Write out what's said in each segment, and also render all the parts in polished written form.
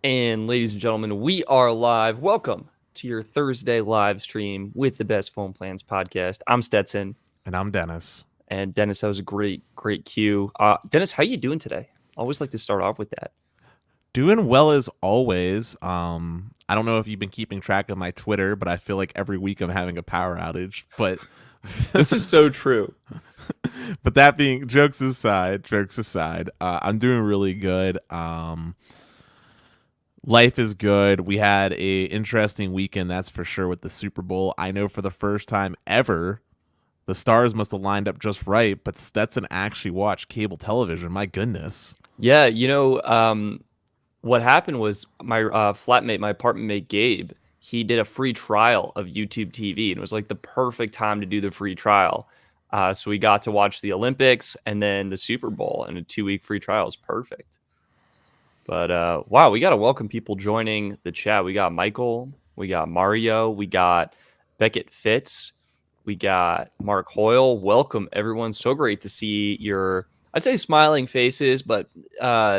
And ladies and gentlemen, we are live. Welcome to your Thursday live stream with the Best Phone Plans Podcast. I'm Stetson, And I'm Dennis. and Dennis, that was a great cue. Dennis, how you doing today? I always like to start off with that. Doing well as always. I don't know if you've been keeping track of my Twitter, but I feel like every week I'm having a power outage. But This is so true. but that being jokes aside, I'm doing really good. Life is good. We had a interesting weekend, that's for sure, with the Super Bowl. I know for the first time ever, the stars must have lined up just right, but Stetson actually watched cable television. My goodness. Yeah, what happened was my flatmate, my apartment mate Gabe, he did a free trial of YouTube TV, and it was like the perfect time to do the free trial. So we got to watch the Olympics and then the Super Bowl, and a 2-week free trial is perfect. But wow, we got to welcome people joining the chat. We got Michael, we got Mario, we got Beckett Fitz, we got Mark Hoyle. Welcome, everyone. So great to see your, I'd say smiling faces, but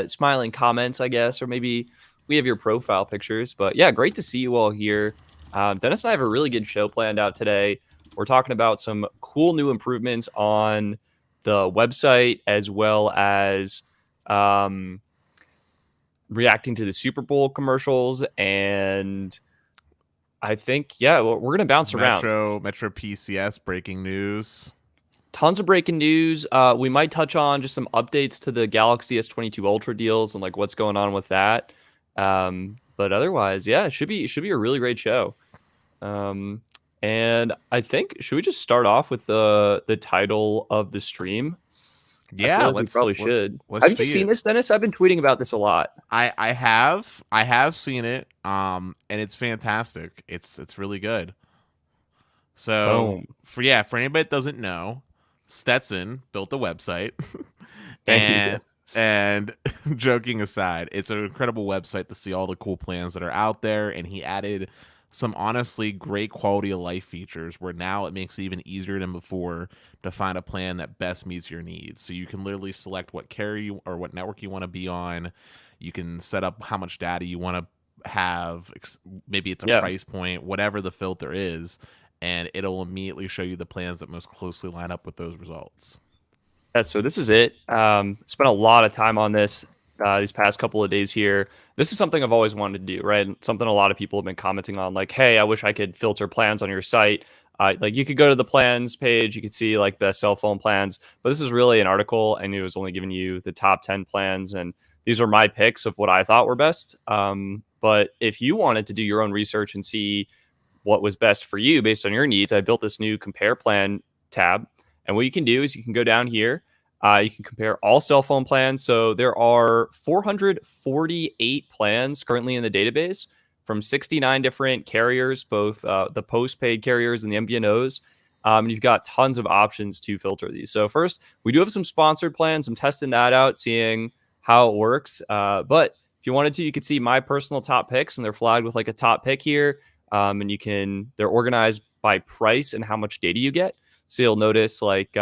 smiling comments, I guess, or maybe we have your profile pictures. But yeah, great to see you all here. Dennis and I have a really good show planned out today. We're talking about some cool new improvements on the website, as well as reacting to the Super Bowl commercials, and I think, yeah, we're going to bounce around. Metro PCS breaking news. Tons of breaking news. We might touch on just some updates to the Galaxy S22 Ultra deals and like what's going on with that. But otherwise, yeah, it should be a really great show. And I think, should we just start off with the title of the stream? Yeah, we probably should. Let's Have you seen this, Dennis? I've been tweeting about this a lot. I have seen it. And it's fantastic. It's really good. So Boom. for anybody that doesn't know, Stetson built a website. Thank you. And joking aside, it's an incredible website to see all the cool plans that are out there, and he added some honestly great quality of life features where now it makes it even easier than before to find a plan that best meets your needs. So you can literally select what carrier or what network you want to be on. You can set up how much data you want to have. Maybe it's a price point, whatever the filter is, and it'll immediately show you the plans that most closely line up with those results. Yeah, so this is it. Spent a lot of time on this these past couple of days here. This is something I've always wanted to do, right? Something a lot of people have been commenting on, like, hey, I wish I could filter plans on your site. Like, you could go to the plans page, you could see like best cell phone plans, but this is really an article, and it was only giving you the top 10 plans, and these are my picks of what I thought were best. But if you wanted to do your own research and see what was best for you based on your needs, I built this new compare plan tab. And what you can do is you can go down here. You can compare all cell phone plans. So there are 448 plans currently in the database from 69 different carriers, both the postpaid carriers and the MVNOs. You've got tons of options to filter these. So first, we do have some sponsored plans. I'm testing that out, seeing how it works. But if you wanted to, you could see my personal top picks, and they're flagged with like a top pick here. And they're organized by price and how much data you get. So you'll notice like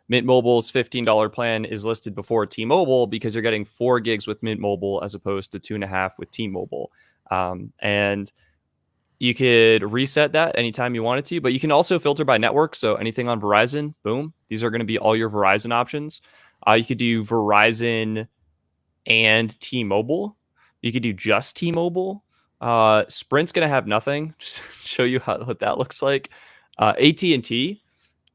Mint Mobile's $15 plan is listed before T-Mobile because you're getting 4 gigs with Mint Mobile as opposed to 2.5 with T-Mobile. And you could reset that anytime you wanted to, but you can also filter by network. So anything on Verizon, boom, these are going to be all your Verizon options. You could do Verizon and T-Mobile. You could do just T-Mobile. Sprint's going to have nothing. Just show you what that looks like. AT&T,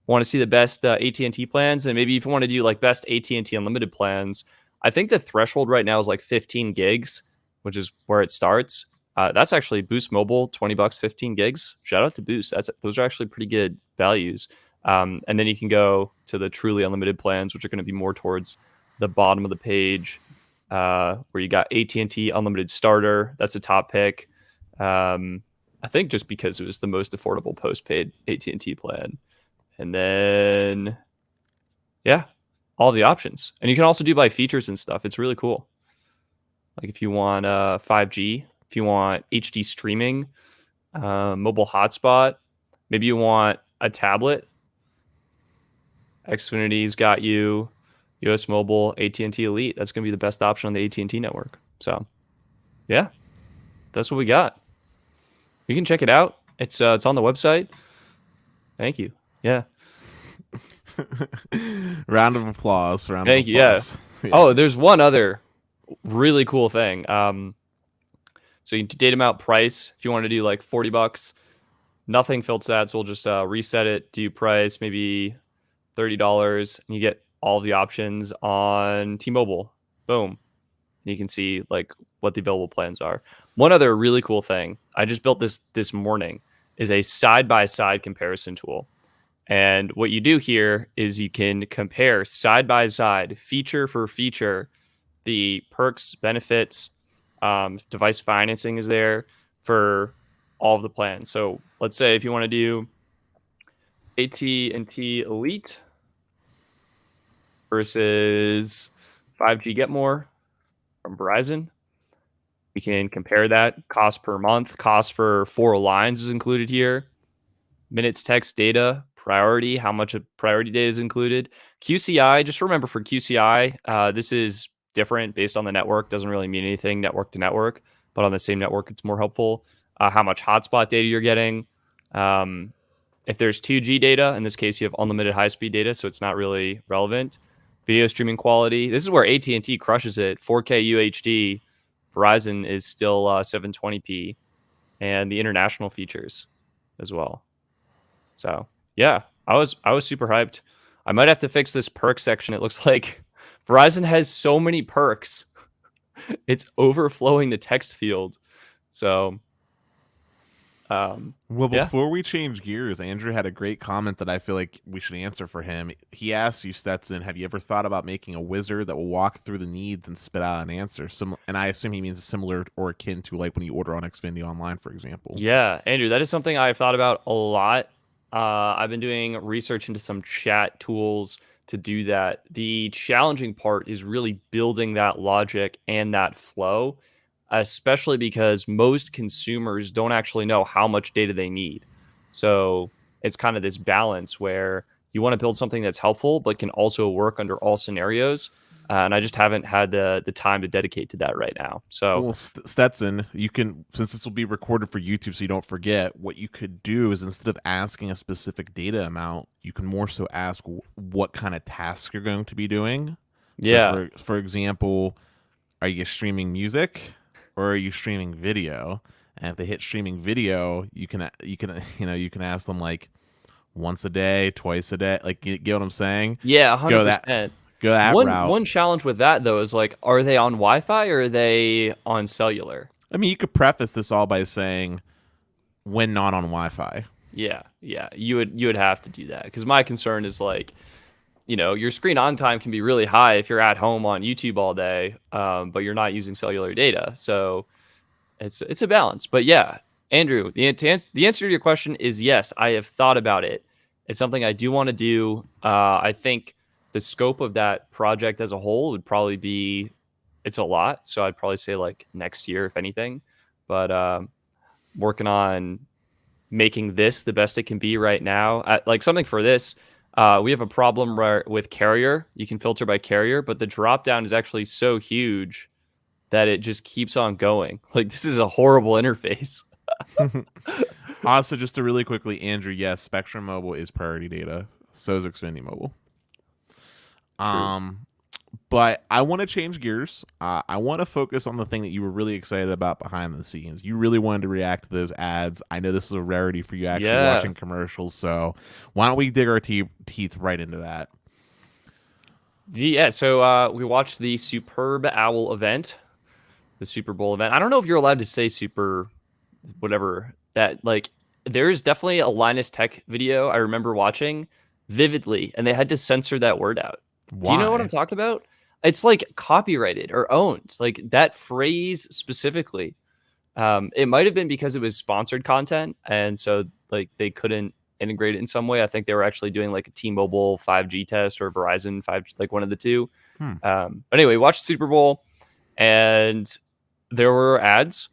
want to see the best AT&T plans, and maybe if you want to do like best AT&T unlimited plans, I think the threshold right now is like 15 gigs, which is where it starts. That's actually Boost Mobile, $20, 15 gigs. Shout out to Boost. Those are actually pretty good values. And then you can go to the truly unlimited plans, which are going to be more towards the bottom of the page, where you got AT&T unlimited starter. That's a top pick. I think just because it was the most affordable postpaid AT&T plan. And then, yeah, all the options. And you can also do by features and stuff. It's really cool. Like if you want 5G, if you want HD streaming, mobile hotspot, maybe you want a tablet. Xfinity's got you, US Mobile, AT&T Elite. That's going to be the best option on the AT&T network. So Yeah, that's what we got. You can check it out. It's on the website. Thank you. Yeah. Round of applause. Round of Thank you. Yeah. applause. Yeah. Oh, there's one other really cool thing. So you can date them out price if you want to do like $40. Nothing fills that, so we'll just reset it. Do price maybe $30, and you get all the options on T-Mobile. Boom. You can see like what the available plans are. One other really cool thing I just built this morning is a side-by-side comparison tool. And what you do here is you can compare side by side, feature for feature, the perks, benefits, device financing is there for all of the plans. So let's say if you want to do AT&T Elite versus 5G Get More from Verizon, we can compare that. Cost per month, cost for 4 lines is included here. Minutes, text, data, priority, how much of priority data is included. QCI, just remember for QCI, this is different based on the network. Doesn't really mean anything network to network, but on the same network, it's more helpful. How much hotspot data you're getting. If there's 2G data, in this case, you have unlimited high-speed data, so it's not really relevant. Video streaming quality. This is where AT&T crushes it. 4K UHD. Verizon is still 720p, and the international features as well. So yeah, I was super hyped. I might have to fix this perk section. It looks like Verizon has so many perks. It's overflowing the text field. So Well, yeah. before we change gears, Andrew had a great comment that I feel like we should answer for him. He asked you, Stetson, have you ever thought about making a wizard that will walk through the needs and spit out an answer? And I assume he means similar or akin to like when you order on Xfinity online, for example. Yeah, Andrew, that is something I've thought about a lot. I've been doing research into some chat tools to do that. The challenging part is really building that logic and that flow, especially because most consumers don't actually know how much data they need. So it's kind of this balance where you want to build something that's helpful, but can also work under all scenarios. And I just haven't had the time to dedicate to that right now. So Well, Stetson, you can, since this will be recorded for YouTube so you don't forget, what you could do is instead of asking a specific data amount, you can more so ask what kind of task you're going to be doing. yeah. So for example, are you streaming music or are you streaming video? And if they hit streaming video, you can you can ask them like once a day, twice a day. Like, you get what I'm saying? Yeah, Go that 100%. go that route. One challenge with that though is like, are they on Wi-Fi or are they on cellular? I mean, you could preface this all by saying when not on Wi-Fi. Yeah, you would have to do that because my concern is like, your screen on time can be really high if you're at home on YouTube all day, but you're not using cellular data. So it's a balance. But yeah, Andrew, the answer to your question is yes. I have thought about it. It's something I do want to do. I think the scope of that project as a whole would probably be, it's a lot. So I'd probably say like next year, if anything. But working on making this the best it can be right now. Like something for this, we have a problem with carrier. You can filter by carrier, but the drop down is actually so huge that it just keeps on going. Like, this is a horrible interface. Also, just to really quickly, Andrew, yes, Spectrum Mobile is priority data. So is Xfinity Mobile. True. But I want to change gears. I want to focus on the thing that you were really excited about behind the scenes. You really wanted to react to those ads. I know this is a rarity for you actually watching commercials. So why don't we dig our teeth right into that? Yeah, so we watched the Superb Owl event, the Super Bowl event. I don't know if you're allowed to say super whatever that, like, there's definitely a Linus Tech video I remember watching vividly, and they had to censor that word out. Why? Do you know what I'm talking about? It's like copyrighted or owned, like that phrase specifically. It might have been because it was sponsored content, and so like they couldn't integrate it in some way. I think they were actually doing like a T-Mobile 5G test or Verizon 5G, like one of the two. But anyway, watched the Super Bowl, and there were ads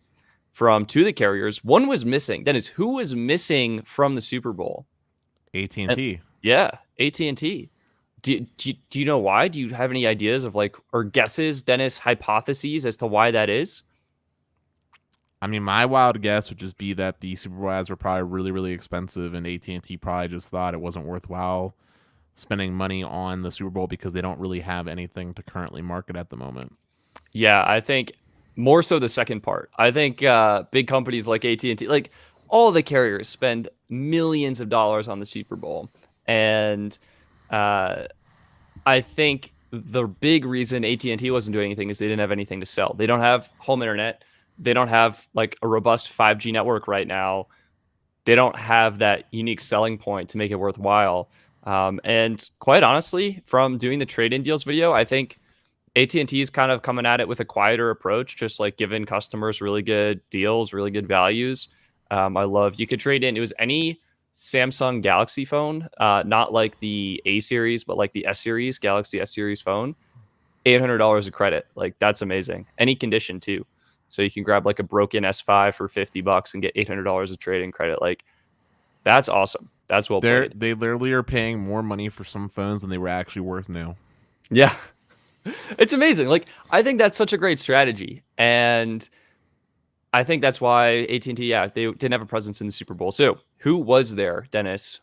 from two of the carriers. One was missing. Dennis, who was missing from the Super Bowl? AT&T. Yeah, AT&T. Do you know why? Do you have any ideas of like, or guesses, Dennis, hypotheses as to why that is? I mean, my wild guess would just be that the Super Bowl ads were probably really, really expensive, and AT&T probably just thought it wasn't worthwhile spending money on the Super Bowl because they don't really have anything to currently market at the moment. Yeah, I think more so the second part. I think big companies like AT&T, like all the carriers, spend millions of dollars on the Super Bowl, and uh, I think the big reason AT&T wasn't doing anything is they didn't have anything to sell. They don't have home internet. They don't have like a robust 5G network right now. They don't have that unique selling point to make it worthwhile. And quite honestly, from doing the trade-in deals video, I think AT&T is kind of coming at it with a quieter approach, just like giving customers really good deals, really good values. I love you could trade in. It was any Samsung Galaxy phone, not like the A series, but like the S series, Galaxy S series phone. $800 of credit. Like that's amazing. Any condition too. So you can grab like a broken S5 for $50 and get $800 of trade-in credit. Like that's awesome. That's well played. They literally are paying more money for some phones than they were actually worth now. Yeah. It's amazing. Like I think that's such a great strategy. And I think that's why AT&T, yeah, they didn't have a presence in the Super Bowl. So who was there, Dennis?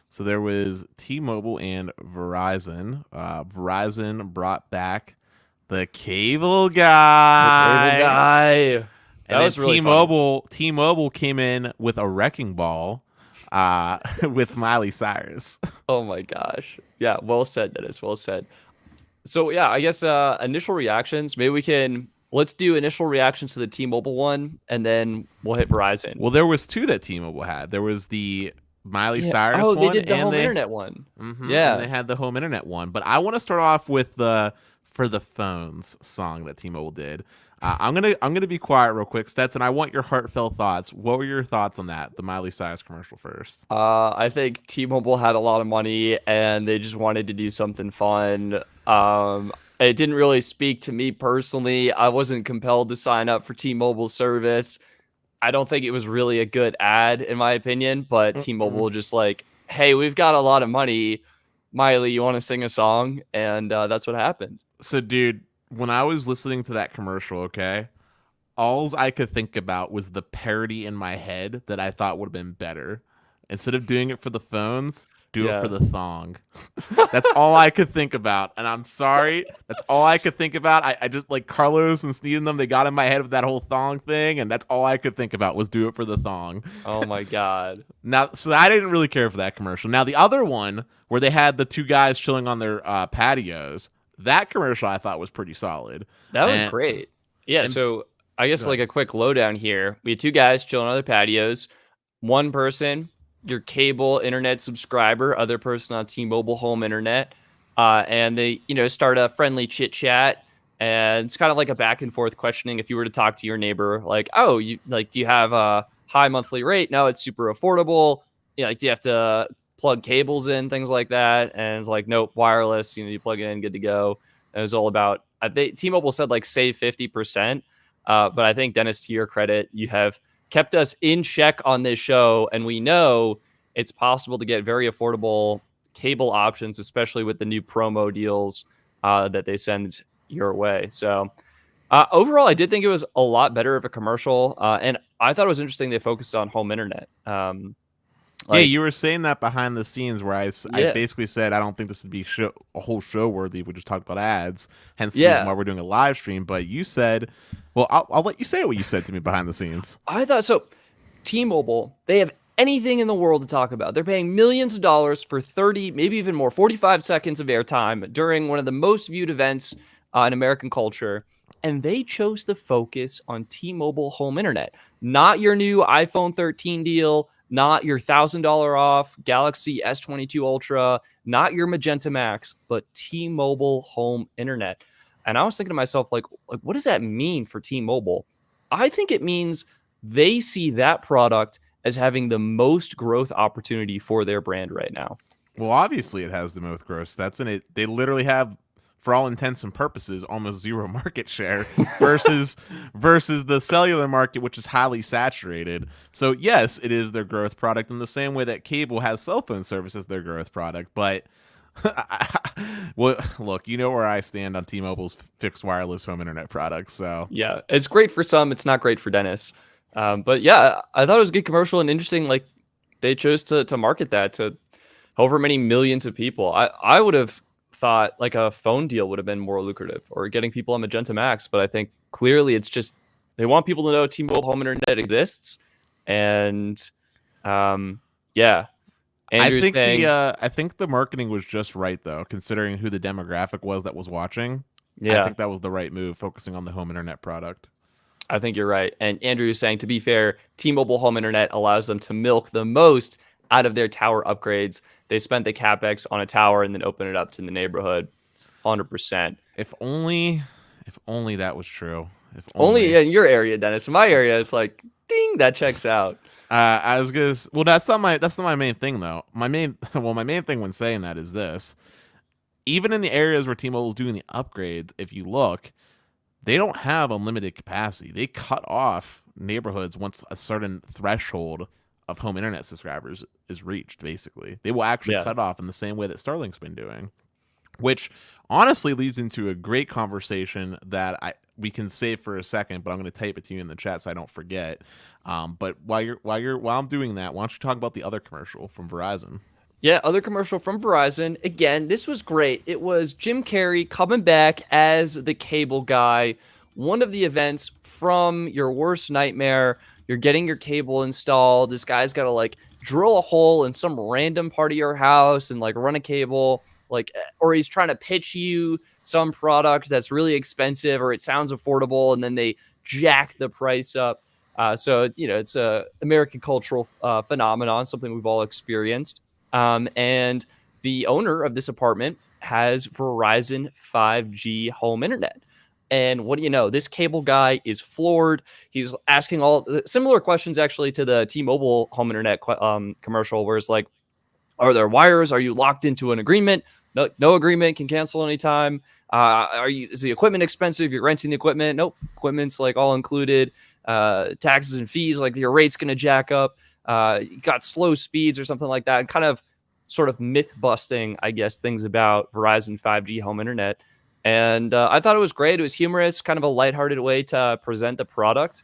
So there was T-Mobile and Verizon. Verizon brought back the cable guy. The cable guy. That And was then really funny. T-Mobile came in with a wrecking ball with Miley Cyrus. Oh my gosh. Yeah, well said, Dennis. Well said. So yeah, I guess initial reactions. Maybe let's do initial reactions to the T-Mobile one, and then we'll hit Verizon. Well, there was two that T-Mobile had. There was the Miley Yeah. Cyrus Oh, they one, did the and home internet one. and Yeah. they had the home internet one. But I want to start off with the "For the Phones" song that T-Mobile did. I'm gonna be quiet real quick, Stetson. I want your heartfelt thoughts. What were your thoughts on that? The Miley Cyrus commercial first. I think T-Mobile had a lot of money and they just wanted to do something fun. It didn't really speak to me personally. I wasn't compelled to sign up for T-Mobile service. I don't think it was really a good ad in my opinion, but T-Mobile just like, hey, we've got a lot of money. Miley, you want to sing a song? And that's what happened. So, dude, when I was listening to that commercial, okay, alls I could think about was the parody in my head that I thought would have been better. Instead of doing it for the phones, do it for the thong. That's all I could think about. And I'm sorry. That's all I could think about. I just like Carlos and Sneed and them, they got in my head with that whole thong thing. And that's all I could think about was do it for the thong. Oh my God. Now, so I didn't really care for that commercial. Now, the other one where they had the two guys chilling on their patios, that commercial I thought was pretty solid. That was great. Yeah. So I guess like a quick lowdown here. We had two guys chilling on their patios. One person, your cable internet subscriber, other person on T-Mobile home internet. And they, start a friendly chit chat. And it's kind of like a back and forth questioning. If you were to talk to your neighbor, like, oh, do you have a high monthly rate? No, it's super affordable. Like, do you have to plug cables in, things like that? And it's like, nope, wireless, you plug it in, good to go. And it was all about, T-Mobile said like save 50%. But I think, Dennis, to your credit, you have kept us in check on this show. And we know it's possible to get very affordable cable options, especially with the new promo deals that they send your way. So overall, I did think it was a lot better of a commercial. And I thought it was interesting they focused on home internet. Yeah, you were saying that behind the scenes where I basically said I don't think this would be a whole show worthy if we just talked about ads. Hence the reason why we're doing a live stream. But you said, well, I'll let you say what you said to me behind the scenes. I thought so. T-Mobile, they have anything in the world to talk about. They're paying millions of dollars for 30, maybe even more, 45 seconds of airtime during one of the most viewed events in American culture. And they chose to focus on T-Mobile home internet, not your new iPhone 13 deal, not your $1,000 off Galaxy S22 Ultra, not your Magenta Max, but T-Mobile home internet. And I was thinking to myself, like, what does that mean for T-Mobile? I think it means they see that product as having the most growth opportunity for their brand right now. Well, obviously it has the most growth. That's in it. They literally have, for all intents and purposes, almost zero market share versus the cellular market, which is highly saturated. So yes, it is their growth product in the same way that cable has cell phone service as their growth product. But Well, look, you know where I stand on T-Mobile's fixed wireless home internet products. So Yeah, it's great for some. It's not great for Dennis. But yeah, I thought it was a good commercial and interesting. Like they chose to market that to however many millions of people. I would have thought like a phone deal would have been more lucrative or getting people on Magenta Max. But I think clearly it's just they want people to know T-Mobile home internet exists. And yeah, Andrew's saying, I think the marketing was just right though, considering who the demographic was that was watching. I yeah, think that was the right move, focusing on the home internet product. I think you're right. And Andrew is saying, to be fair, T-Mobile home internet allows them to milk the most out of their tower upgrades. They spent the capex on a tower and then open it up to the neighborhood. 100%. If only that was true. If Only only. in your area, Dennis. In my area, it's like, ding, that checks out. I was gonna. Well, that's not my main thing though. My main thing when saying that is this: even in the areas where T-Mobile is doing the upgrades, if you look, they don't have unlimited capacity. They cut off neighborhoods once a certain threshold of home internet subscribers is reached. Basically, they will actually Yeah. cut off in the same way that Starlink's been doing, which honestly leads into a great conversation that we can save for a second, but I'm going to type it to you in the chat so I don't forget. But while I'm doing that, why don't you talk about the other commercial from Verizon? Yeah, other commercial from Verizon. Again, this was great. It was Jim Carrey coming back as the cable guy. One of the events from your worst nightmare. You're getting your cable installed. This guy's got to like drill a hole in some random part of your house and like run a cable, like, or he's trying to pitch you some product that's really expensive or it sounds affordable, and then they jack the price up. So it's a American cultural phenomenon, something we've all experienced. And the owner of this apartment has Verizon 5G home internet. And what do you know? This cable guy is floored. He's asking all similar questions actually to the T-Mobile home internet commercial, where it's like, are there wires? Are you locked into an agreement? No agreement, can cancel anytime. Is the equipment expensive? You're renting the equipment? Nope. Equipment's like all included. Taxes and fees, like your rate's going to jack up. You got slow speeds or something like that. And kind of sort of myth busting, I guess, things about Verizon 5G home internet. And I thought it was great. It was humorous, kind of a lighthearted way to present the product.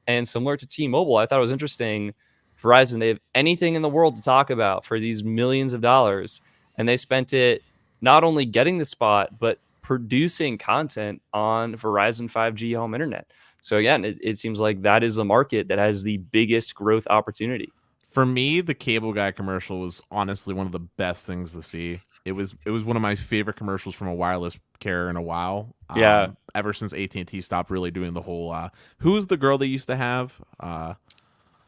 And similar to T-Mobile, I thought it was interesting. Verizon, they have anything in the world to talk about for these millions of dollars. And they spent it not only getting the spot, but producing content on Verizon 5G home internet. So again, it seems like that is the market that has the biggest growth opportunity. For me, the cable guy commercial was honestly one of the best things to see. It was one of my favorite commercials from a wireless carrier in a while. Yeah. Ever since AT&T stopped really doing the whole who's the girl they used to have?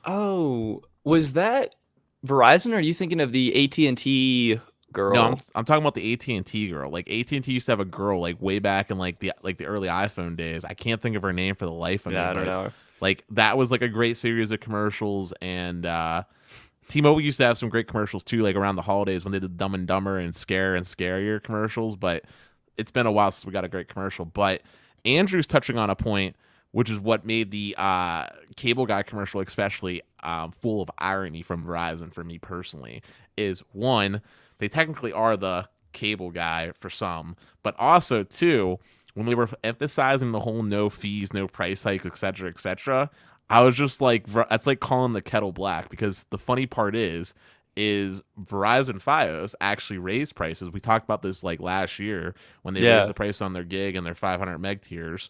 Oh, was that Verizon? Or are you thinking of the AT&T girl? No, I'm talking about the AT&T girl. Like AT&T used to have a girl like way back in like the early iPhone days. I can't think of her name for the life of me. Yeah, I don't But know. like that was like a great series of commercials, and T-Mobile used to have some great commercials too, like around the holidays when they did Dumb and Dumber and Scare and Scarier commercials. But it's been a while since we got a great commercial. But Andrew's touching on a point, which is what made the cable guy commercial especially full of irony from Verizon for me personally. Is one, they technically are the cable guy for some, but also two, when they were emphasizing the whole no fees, no price hikes, etc., I was just like, that's like calling the kettle black, because the funny part is Verizon Fios actually raised prices. We talked about this like last year when they raised the price on their gig and their 500 meg tiers.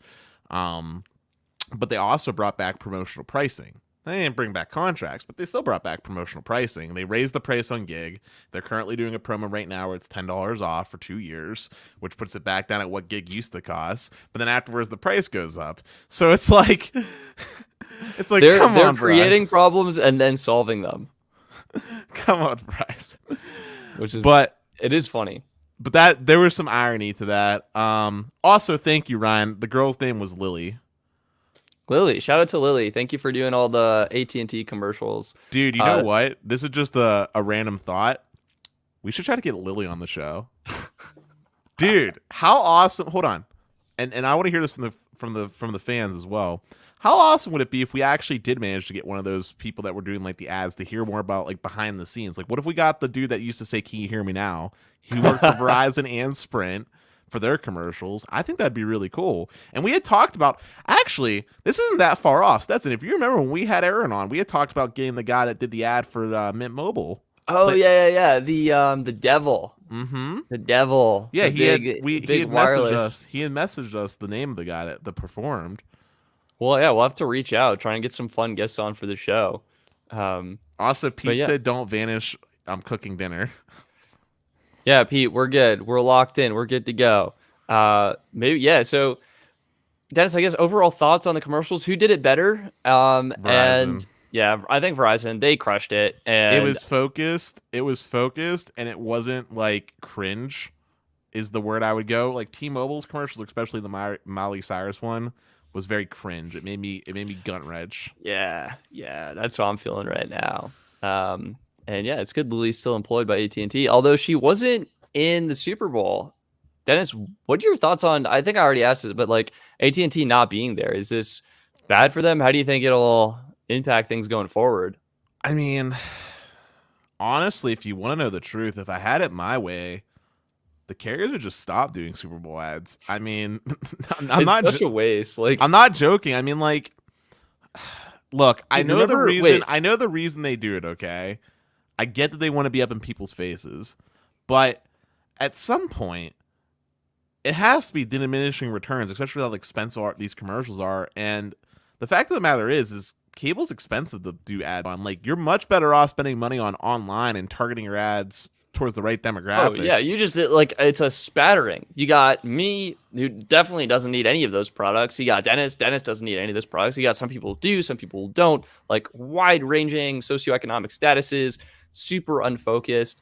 But they also brought back promotional pricing. They didn't bring back contracts, but they still brought back promotional pricing. They raised the price on gig. They're currently doing a promo right now where it's $10 off for 2 years, which puts it back down at what gig used to cost. But then afterwards, the price goes up. So it's like, they're creating problems and then solving them. Come on, Bryce. But it is funny. But that there was some irony to that. Also, thank you, Ryan. The girl's name was Lily. Lily, shout out to Lily. Thank you for doing all the AT&T commercials. Dude, you know what? This is just a random thought. We should try to get Lily on the show. Dude, how awesome. Hold on. And I want to hear this from the fans as well. How awesome would it be if we actually did manage to get one of those people that were doing like the ads to hear more about like behind the scenes? Like, what if we got the dude that used to say, "Can you hear me now?" He worked for Verizon and Sprint for their commercials. I think that'd be really cool. And we had talked about, actually, this isn't that far off, Stetson. If you remember when we had Aaron on, we had talked about getting the guy that did the ad for Mint Mobile. Oh But, yeah. The devil. mm-hmm. The devil. Yeah, He had wireless. He had messaged us the name of the guy that performed. Well, yeah, we'll have to reach out, try and get some fun guests on for the show. Also, Pete yeah. said, "Don't vanish. I'm cooking dinner." Yeah, Pete, we're good. We're locked in. We're good to go. Maybe, yeah. So, Dennis, I guess overall thoughts on the commercials. Who did it better? Verizon. And yeah, I think Verizon. They crushed it. And It was focused, and it wasn't like cringe. Is the word I would go. Like T-Mobile's commercials, especially the Miley Cyrus one, was very cringe. It made me gut wrench. Yeah, that's what I'm feeling right now. And yeah, it's good Lily's still employed by AT&T, although she wasn't in the Super Bowl. Dennis, what are your thoughts on? I think I already asked this, but like AT&T not being there, is this bad for them? How do you think it'll impact things going forward? I mean, honestly, if you want to know the truth, if I had it my way, the carriers would just stop doing Super Bowl ads. I mean, I'm not such a waste. Like, I'm not joking. I mean, like, look, I know the reason. Wait. I know the reason they do it. Okay, I get that they want to be up in people's faces, but at some point, it has to be diminishing returns, especially with how expensive these commercials are. And the fact of the matter is cable's expensive to do ad on. Like, you're much better off spending money on online and targeting your ads towards the right demographic. Oh yeah, you just like, it's a spattering. You got me, who definitely doesn't need any of those products. You got Dennis doesn't need any of those products. You got some people do, some people don't. Like, wide ranging socioeconomic statuses, super unfocused.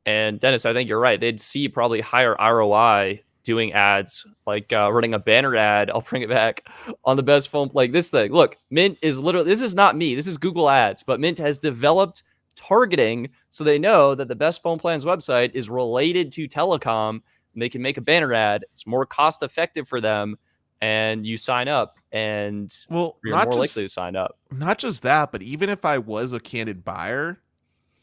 And Dennis, I think you're right. They'd see probably higher ROI doing ads, like running a banner ad. I'll bring it back on the best phone. Like this thing. Look, Mint is literally, this is not me. This is Google Ads, but Mint has developed targeting so they know that the Best Phone Plans website is related to telecom, and they can make a banner ad. It's more cost effective for them, and you sign up, and you're more likely to sign up. Not just that, but even if I was a candid buyer,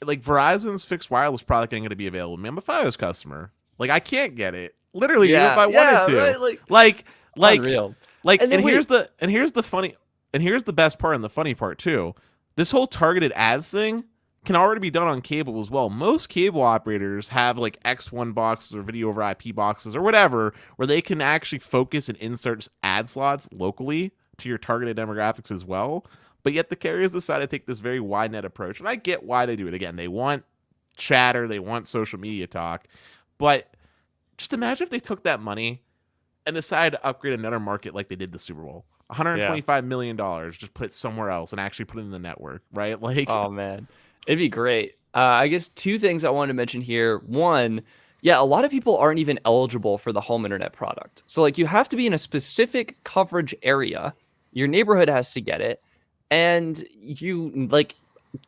like Verizon's fixed wireless product ain't going to be available. I'm a Fios customer. Like, I can't get it. Literally, even if I wanted to. Right? Like unreal. Like, and here's the funny, and here's the best part and the funny part too. This whole targeted ads thing can already be done on cable as well. Most cable operators have like X1 boxes or video over IP boxes or whatever, where they can actually focus and insert ad slots locally to your targeted demographics as well. But yet the carriers decide to take this very wide net approach. And I get why they do it. Again, they want chatter, they want social media talk. But just imagine if they took that money and decided to upgrade another market like they did the Super Bowl. $125 million, just put it somewhere else and actually put it in the network, right? Like, oh man, it'd be great. I guess two things I wanted to mention here. One, yeah, a lot of people aren't even eligible for the home internet product. So like, you have to be in a specific coverage area. Your neighborhood has to get it. And you like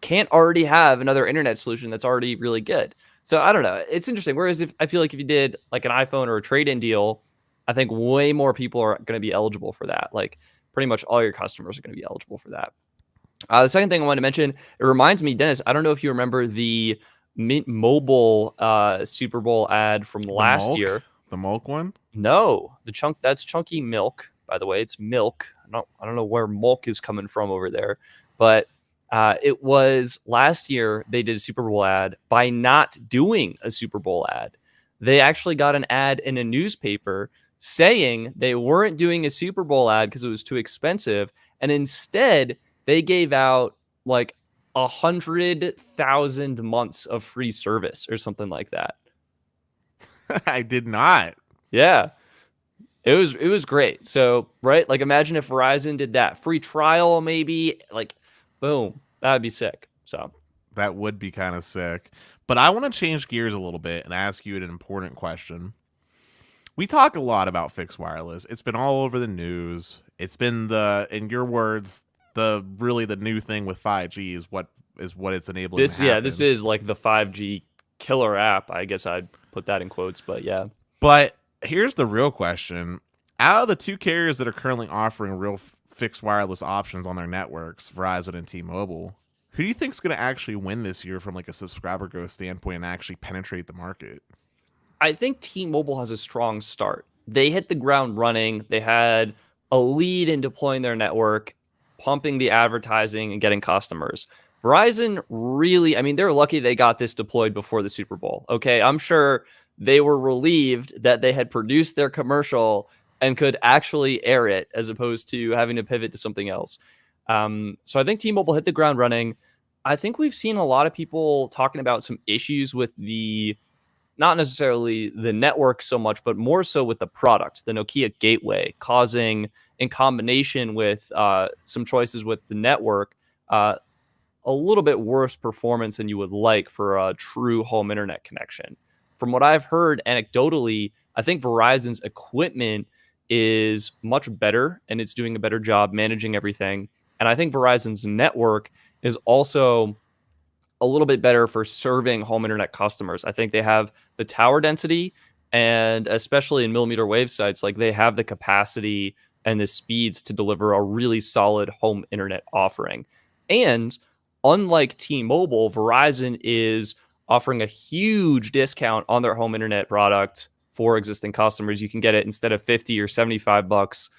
can't already have another internet solution that's already really good. So I don't know. It's interesting. Whereas I feel like if you did like an iPhone or a trade-in deal, I think way more people are going to be eligible for that. Like, pretty much all your customers are going to be eligible for that. The second thing I wanted to mention, it reminds me, Dennis, I don't know if you remember the Mint Mobile Super Bowl ad from last year. The Milk one? No, that's Chunky Milk, by the way. It's milk. I don't know where milk is coming from over there, but it was last year they did a Super Bowl ad by not doing a Super Bowl ad. They actually got an ad in a newspaper saying they weren't doing a Super Bowl ad because it was too expensive. And instead they gave out like 100,000 months of free service or something like that. I did not. Yeah. It was great. So, right? Like, imagine if Verizon did that. Free trial, maybe. Like, boom. That'd be sick. So that would be kind of sick. But I want to change gears a little bit and ask you an important question. We talk a lot about fixed wireless. It's been all over the news. It's been in your words, the new thing with 5G is what it's enabling. This is like the 5G killer app. I guess I'd put that in quotes, but yeah. But here's the real question. Out of the two carriers that are currently offering real fixed wireless options on their networks, Verizon and T-Mobile. Who do you think is going to actually win this year from like a subscriber growth standpoint and actually penetrate the market? I think T-Mobile has a strong start. They hit the ground running. They had a lead in deploying their network, pumping the advertising and getting customers. Verizon really, I mean, they're lucky they got this deployed before the Super Bowl. Okay. I'm sure they were relieved that they had produced their commercial and could actually air it as opposed to having to pivot to something else. So I think T-Mobile hit the ground running. I think we've seen a lot of people talking about some issues with not necessarily the network so much, but more so with the product, the Nokia gateway, causing, in combination with some choices with the network, a little bit worse performance than you would like for a true home internet connection. From what I've heard anecdotally, I think Verizon's equipment is much better and it's doing a better job managing everything. And I think Verizon's network is also a little bit better for serving home internet customers. I think they have the tower density, and especially in millimeter wave sites, like they have the capacity and the speeds to deliver a really solid home internet offering. And unlike T-Mobile, Verizon is offering a huge discount on their home internet product for existing customers. You can get it instead of 50 or 75 bucks,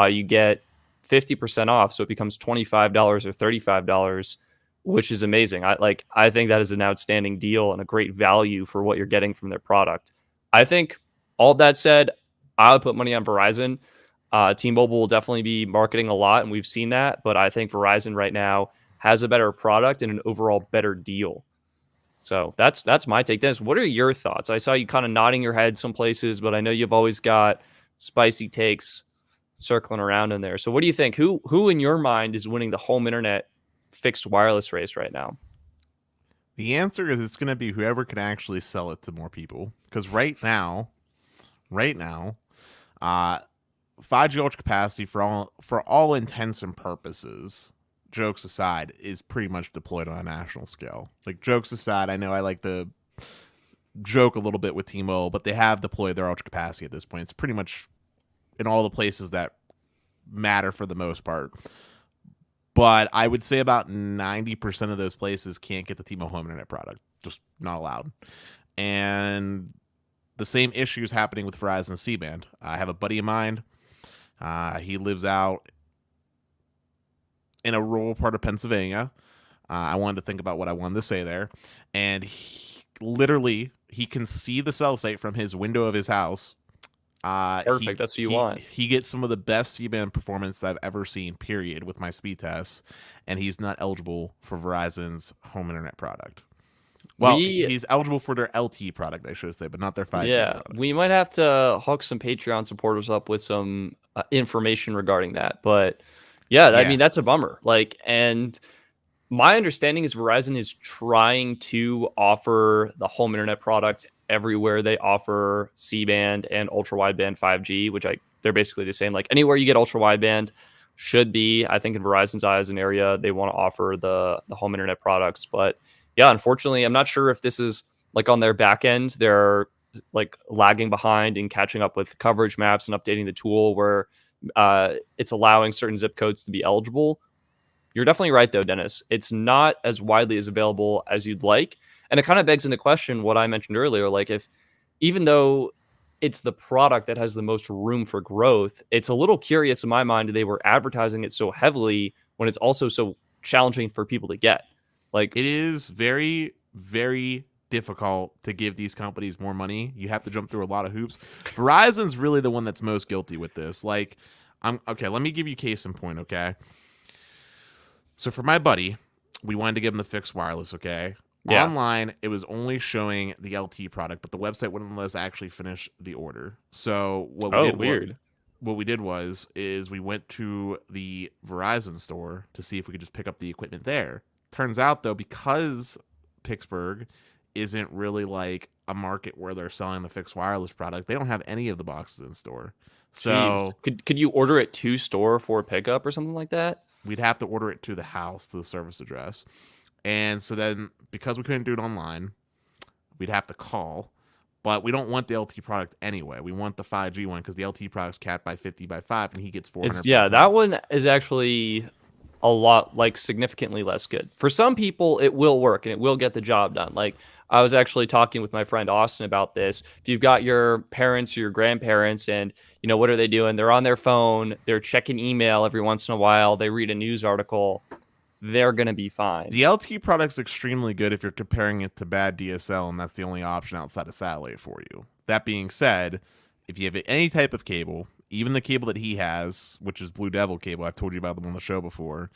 you get 50% off, so it becomes $25 or $35, which is amazing. I think that is an outstanding deal and a great value for what you're getting from their product. I think all that said, I would put money on Verizon. T-Mobile will definitely be marketing a lot, and we've seen that. But I think Verizon right now has a better product and an overall better deal. So that's my take. Dennis, what are your thoughts? I saw you kind of nodding your head some places, but I know you've always got spicy takes circling around in there. So what do you think? Who in your mind is winning the home internet fixed wireless race right now? The answer is it's going to be whoever can actually sell it to more people. Because right now, uh, 5G ultra capacity for all intents and purposes, jokes aside, is pretty much deployed on a national scale. Like jokes aside, I know I like to joke a little bit with T-Mobile, but they have deployed their ultra capacity at this point. It's pretty much in all the places that matter for the most part. But I would say about 90% of those places can't get the T-Mobile home internet product. Just not allowed. And the same issue is happening with Verizon C-band. I have a buddy of mine. He lives out in a rural part of Pennsylvania. I wanted to think about what I wanted to say there. And he can see the cell site from his window of his house. Perfect. That's what you want. He gets some of the best C-band performance I've ever seen, period, with my speed tests, and he's not eligible for Verizon's home internet product. Well, he's eligible for their LTE product, I should say, but not their 5G product. We might have to hook some Patreon supporters up with some information regarding that. But yeah, I mean, that's a bummer. And my understanding is Verizon is trying to offer the home internet product everywhere they offer C-band and ultra wideband 5G, which they're basically the same. Like anywhere you get ultra wideband should be, I think in Verizon's eyes, an area they want to offer the home internet products. But yeah, unfortunately, I'm not sure if this is like on their back end, they're like lagging behind in catching up with coverage maps and updating the tool where it's allowing certain zip codes to be eligible. You're definitely right, though, Dennis. It's not as widely as available as you'd like. And it kind of begs into question what I mentioned earlier. Like even though it's the product that has the most room for growth, it's a little curious in my mind they were advertising it so heavily when it's also so challenging for people to get. Like it is very, very difficult to give these companies more money. You have to jump through a lot of hoops. Verizon's really the one that's most guilty with this. Like, okay, let me give you case in point, okay? So for my buddy, we wanted to give him the fixed wireless, okay? Yeah. Online, it was only showing the LTE product, but the website wouldn't let us actually finish the order. So what we did was we went to the Verizon store to see if we could just pick up the equipment there. Turns out, though, because Pittsburgh isn't really like a market where they're selling the fixed wireless product, they don't have any of the boxes in store. So could you order it to store for pickup or something like that? We'd have to order it to the house, to the service address. And so then, because we couldn't do it online, we'd have to call. But we don't want the LT product anyway. We want the 5G one because the LT product's capped by 50 by 5, and he gets 400 by 10. That one is actually a lot, like, significantly less good. For some people, it will work and it will get the job done. Like, I was actually talking with my friend Austin about this. If you've got your parents or your grandparents and, what are they doing? They're on their phone, they're checking email every once in a while, they read a news article, they're going to be fine. The LTE product's extremely good if you're comparing it to bad DSL, and that's the only option outside of satellite for you. That being said, if you have any type of cable, even the cable that he has, which is Blue Devil cable, I've told you about them on the show before,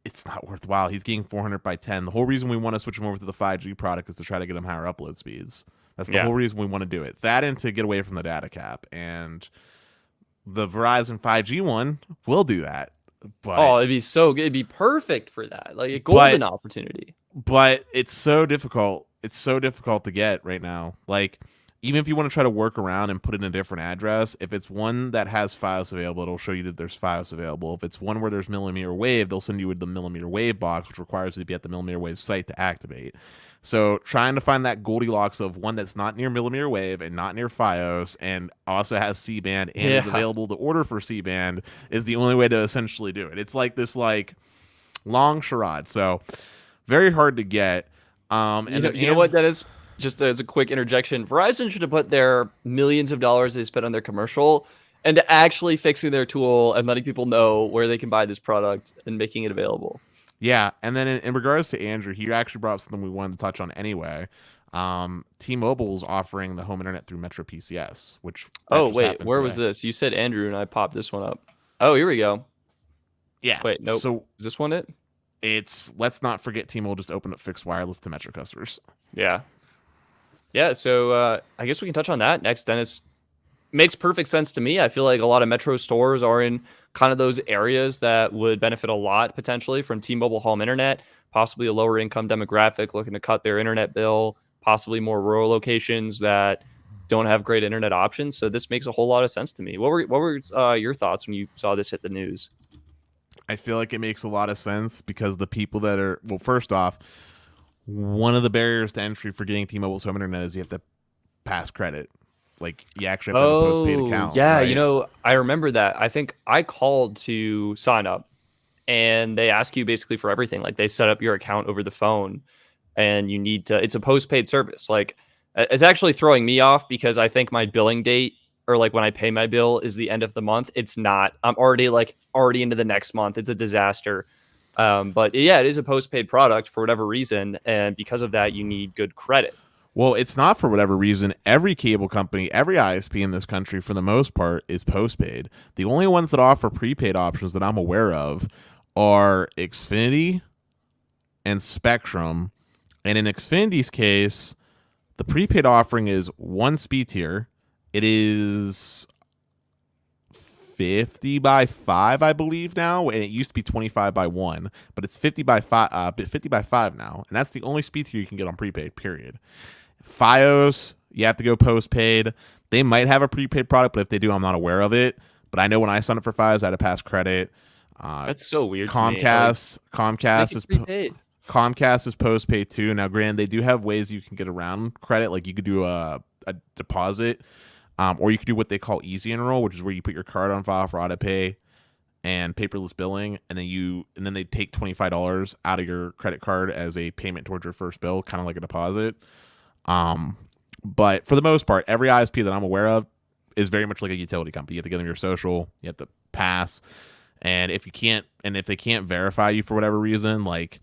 it's not worthwhile. He's getting 400 by 10. The whole reason we want to switch him over to the 5G product is to try to get him higher upload speeds. That's the whole reason we want to do it. That and to get away from the data cap. And the Verizon 5G one will do that. But, it'd be so good. It'd be perfect for that. Like a golden opportunity. But it's so difficult. It's so difficult to get right now. Like, even if you want to try to work around and put in a different address, if it's one that has Fios available, it'll show you that there's Fios available. If it's one where there's millimeter wave, they'll send you with the millimeter wave box, which requires you to be at the millimeter wave site to activate. So trying to find that Goldilocks of one that's not near millimeter wave and not near Fios and also has C-band and is available to order for C-band is the only way to essentially do it. It's like this long charade. So very hard to get. And you know what that is? Just as a quick interjection, Verizon should have put their millions of dollars they spent on their commercial and actually fixing their tool and letting people know where they can buy this product and making it available. Yeah, and then in regards to Andrew, he actually brought up something we wanted to touch on anyway. T-Mobile is offering the home internet through Metro PCS, which wait, where was this? You said Andrew, and I popped this one up. Oh, here we go. Yeah. Wait, no. So is this one it? It's let's not forget T-Mobile just opened up fixed wireless to Metro customers. Yeah. Yeah, so I guess we can touch on that next, Dennis. Makes perfect sense to me. I feel like a lot of Metro stores are in kind of those areas that would benefit a lot potentially from T-Mobile home internet, possibly a lower income demographic looking to cut their internet bill, possibly more rural locations that don't have great internet options. So this makes a whole lot of sense to me. What were your thoughts when you saw this hit the news? I feel like it makes a lot of sense because the people that are, well, first off, one of the barriers to entry for getting T-Mobile's home internet is you have to pass credit. Like, you actually have to have a postpaid account. Yeah, right? I remember that. I think I called to sign up, and they ask you basically for everything. Like, they set up your account over the phone, and you need to, it's a postpaid service. Like, it's actually throwing me off because I think my billing date, or like when I pay my bill, is the end of the month. It's not. I'm already into the next month. It's a disaster. But yeah, it is a postpaid product for whatever reason, and because of that, you need good credit. Well, it's not for whatever reason. Every cable company, every ISP in this country, for the most part, is postpaid. The only ones that offer prepaid options that I'm aware of are Xfinity and Spectrum. And in Xfinity's case, the prepaid offering is one speed tier. It is 50 by 5, I believe now, and it used to be 25 by 1, but it's 50 by 5, 50 by 5 now, and that's the only speed tier you can get on prepaid, period. Fios, you have to go postpaid. They might have a prepaid product, but if they do, I'm not aware of it. But I know when I signed up for Fios, I had to pass credit. That's so weird. Comcast, to me. Comcast is prepaid. Comcast is postpaid too. Now, granted, they do have ways you can get around credit, like you could do a deposit, or you could do what they call easy enroll, which is where you put your card on file for auto pay and paperless billing, and then they take $25 out of your credit card as a payment towards your first bill, kind of like a deposit. But for the most part, every ISP that I'm aware of is very much like a utility company. You have to give them your social, you have to pass, and if they can't verify you for whatever reason, like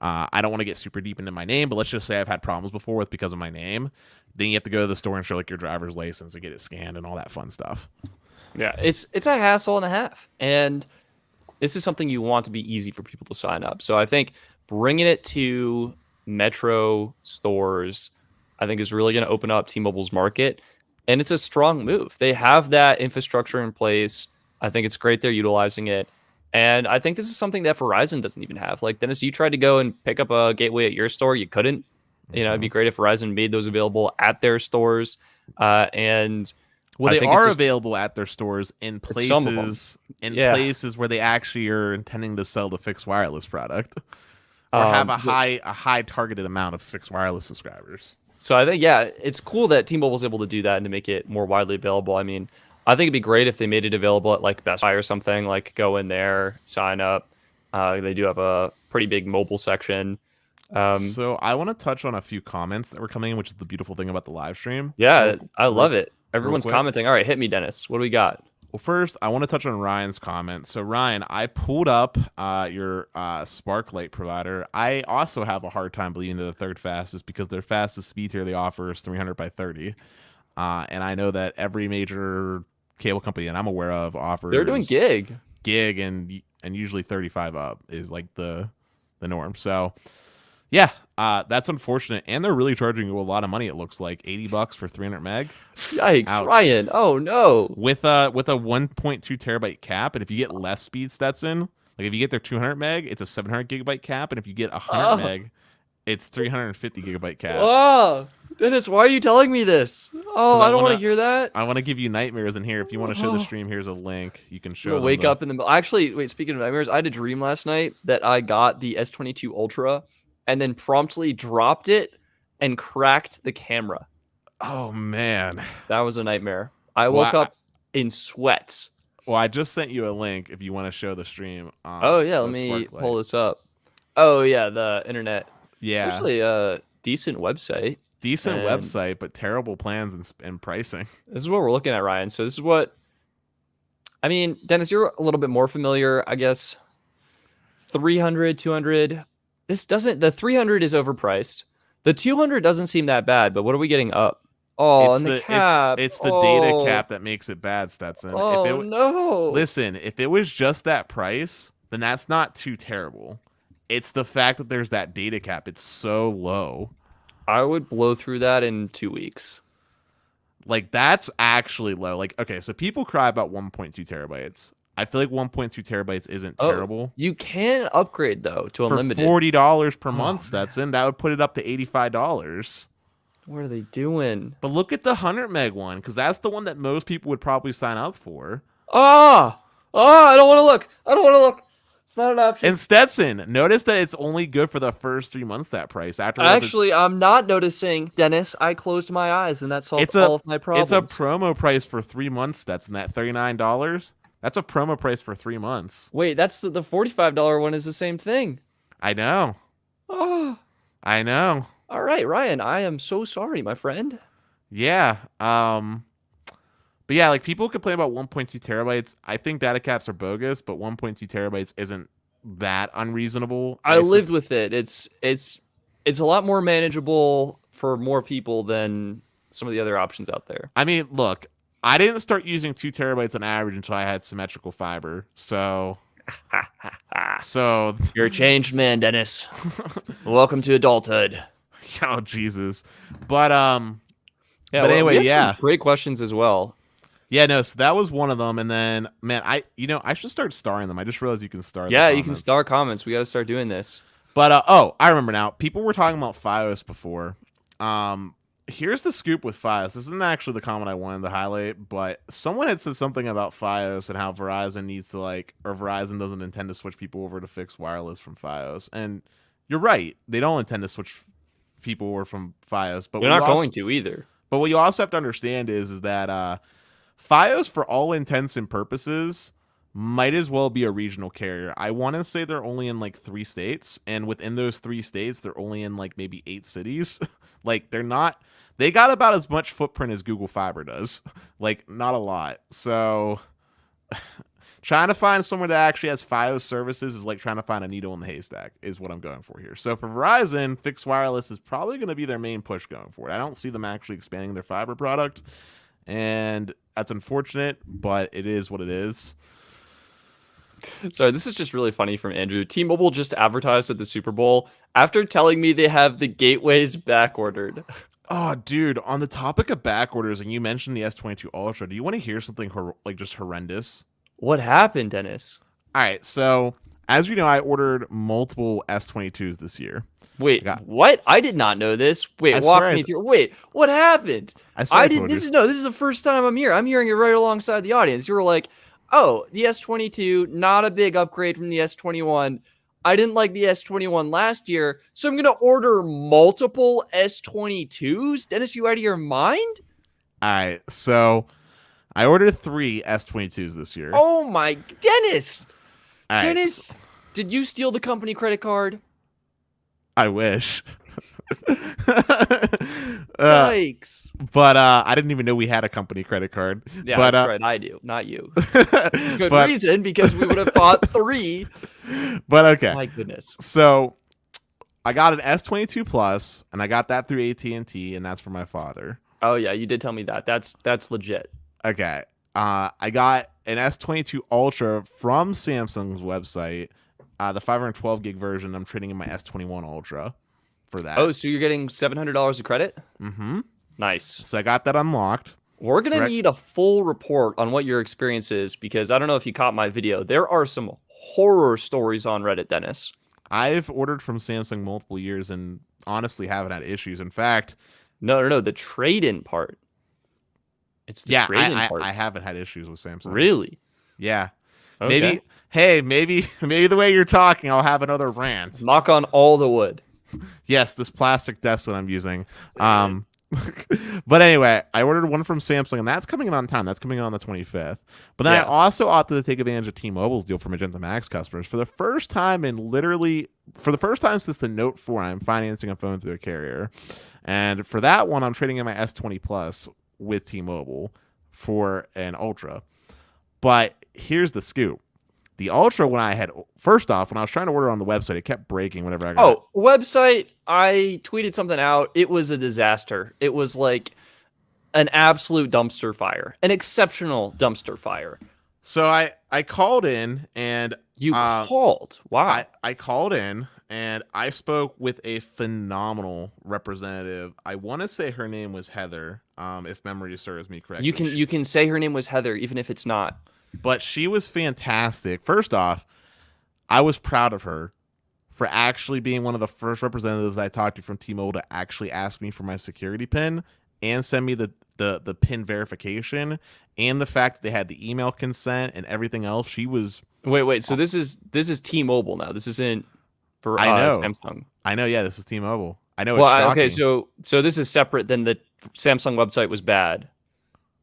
I don't want to get super deep into my name, but let's just say I've had problems before with because of my name, then you have to go to the store and show like your driver's license and get it scanned and all that fun stuff. Yeah, it's a hassle and a half, and this is something you want to be easy for people to sign up. So I think bringing it to Metro stores, I think, is really going to open up T-Mobile's market, and it's a strong move. They have that infrastructure in place. I think it's great they're utilizing it, and I think this is something that Verizon doesn't even have. Like, Dennis, you tried to go and pick up a gateway at your store, you couldn't. It'd be great if Verizon made those available at their stores, and they are available at their stores in places places where they actually are intending to sell the fixed wireless product, or have a high targeted amount of fixed wireless subscribers. So I think, yeah, it's cool that T-Mobile was able to do that and to make it more widely available. I mean, I think it'd be great if they made it available at like Best Buy or something. Like go in there, sign up. They do have a pretty big mobile section. So I want to touch on a few comments that were coming in, which is the beautiful thing about the live stream. Yeah, I Real, love it. real Everyone's quick. commenting. All right, hit me, Dennis. What do we got? Well, first, I want to touch on Ryan's comment. So, Ryan, I pulled up your Sparklight provider. I also have a hard time believing they're the third fastest because their fastest speed tier they offer is 300 by 30. And I know that every major cable company that I'm aware of offers They're doing gig. and usually 35 up is like the norm. So, yeah, that's unfortunate. And they're really charging you a lot of money. It looks like $80 for 300 meg. Yikes, Ouch. Ryan. Oh no. With a 1.2 terabyte cap, and if you get less speed, Stetson, like if you get their 200 meg, it's a 700 gigabyte cap, and if you get 100 meg, it's 350 gigabyte cap. Oh, Dennis, why are you telling me this? Oh, I don't want to hear that. I want to give you nightmares in here. If you want to show the stream, here's a link. You can show. Wake up in the middle. Actually, wait. Speaking of nightmares, I had a dream last night that I got the S22 Ultra, and then promptly dropped it and cracked the camera. Oh man, that was a nightmare. I woke up in sweats. Well, I just sent you a link if you want to show the stream. Oh yeah, let me pull this up. Oh yeah, the internet. Yeah, actually a decent website. Decent website, but terrible plans and pricing. This is what we're looking at, Ryan. So this is what. I mean, Dennis, you're a little bit more familiar, I guess. 300, 200. This doesn't. The 300 is overpriced. The 200 doesn't seem that bad, but what are we getting up? Oh, it's and the cap. It's the data cap that makes it bad, Stetson. Oh, no. Listen, if it was just that price, then that's not too terrible. It's the fact that there's that data cap. It's so low. I would blow through that in 2 weeks. Like, that's actually low. Like, okay, so people cry about 1.2 terabytes. I feel like 1.2 terabytes isn't terrible. You can upgrade, though, to unlimited. For $40 per month, Stetson, that would put it up to $85. What are they doing? But look at the 100 meg one, because that's the one that most people would probably sign up for. I don't want to look. I don't want to look. It's not an option. And Stetson, notice that it's only good for the first 3 months, that price. Actually, I'm not noticing, Dennis. I closed my eyes, and that solved all of my problems. It's a promo price for 3 months, Stetson. That $39, that's a promo price for 3 months. Wait, that's the $45 one is the same thing. I know. Oh. I know. All right, Ryan, I am so sorry, my friend. Yeah. But yeah, like people complain about 1.2 terabytes. I think data caps are bogus, but 1.2 terabytes isn't that unreasonable. I lived with it. It's a lot more manageable for more people than some of the other options out there. I mean, look, I didn't start using 2 terabytes on average until I had symmetrical fiber. So you're a changed man, Dennis. Welcome to adulthood. Oh Jesus. But yeah, but anyway, yeah. Great questions as well. Yeah, no, so that was one of them. And then, man, I should start starring them. I just realized you can star Yeah, you can star comments. We got to start doing this. But, I remember now. People were talking about Fios before. Here's the scoop with Fios. This isn't actually the comment I wanted to highlight, but someone had said something about Fios and how Verizon needs to, or Verizon doesn't intend to switch people over to fixed wireless from Fios. And you're right. They don't intend to switch people over from Fios. But they're not going to either. But what you also have to understand is that Fios, for all intents and purposes, might as well be a regional carrier. I want to say they're only in 3 states, and within those 3 states, they're only in maybe 8 cities. They got about as much footprint as Google Fiber does. Not a lot. So trying to find somewhere that actually has Fios services is like trying to find a needle in the haystack, is what I'm going for here. So for Verizon, fixed wireless is probably going to be their main push going forward. I don't see them actually expanding their fiber product, and that's unfortunate, but it is what it is. Sorry, this is just really funny from Andrew. T-Mobile just advertised at the Super Bowl after telling me they have the gateways back ordered. Oh, dude, on the topic of back orders, and you mentioned the S22 Ultra, do you want to hear something just horrendous? What happened, Dennis? All right, so as you know, I ordered multiple S22s this year. Wait, what? I did not know this. Wait, walk me through. Wait, what happened? I did. This is the first time I'm here. I'm hearing it right alongside the audience. You were like, "Oh, the S22, not a big upgrade from the S21. I didn't like the S21 last year, so I'm going to order multiple S22s? Dennis, you out of your mind? All right, so I ordered 3 S22s this year. Oh my, Dennis! All right, Dennis, did you steal the company credit card? I wish. Yikes. But I didn't even know we had a company credit card. Yeah, but, that's right. I do, not you. Good but, reason, because we would have bought 3. But okay. My goodness. So I got an S22 Plus, and I got that through AT&T, and that's for my father. Oh yeah, you did tell me that. That's legit. Okay. I got an S22 Ultra from Samsung's website. The 512 gig version. I'm trading in my S21 Ultra for that. Oh, so you're getting $700 of credit? Mm-hmm. Nice. So I got that unlocked. We're going to need a full report on what your experience is, because I don't know if you caught my video. There are some horror stories on Reddit, Dennis. I've ordered from Samsung multiple years and honestly haven't had issues. In fact... No. The trade-in part. It's the trade-in part. I haven't had issues with Samsung. Really? Yeah. Okay. Maybe the way you're talking, I'll have another rant. Knock on all the wood. Yes, this plastic desk that I'm using. But anyway, I ordered one from Samsung, and that's coming in on time. That's coming in on the 25th. But then I also opted to take advantage of T-Mobile's deal for Magenta Max customers. For the first time since the Note 4, I'm financing a phone through a carrier. And for that one, I'm trading in my S20 Plus with T-Mobile for an Ultra. But here's the scoop. The Ultra, when I was trying to order on the website, it kept breaking whenever I got it. Oh, website, I tweeted something out. It was a disaster. It was like an absolute dumpster fire, an exceptional dumpster fire. So I called in and... You called? Wow. I called in and I spoke with a phenomenal representative. I want to say her name was Heather, if memory serves me correctly. You can say her name was Heather, even if it's not. But she was fantastic. First off, I was proud of her for actually being one of the first representatives I talked to from T-Mobile to actually ask me for my security PIN and send me the PIN verification, and the fact that they had the email consent and everything else. She was... Wait. So this is T-Mobile now. This isn't for Samsung. I know. Yeah, this is T-Mobile. I know. Well, it's shocking. okay. So this is separate than the Samsung website was bad.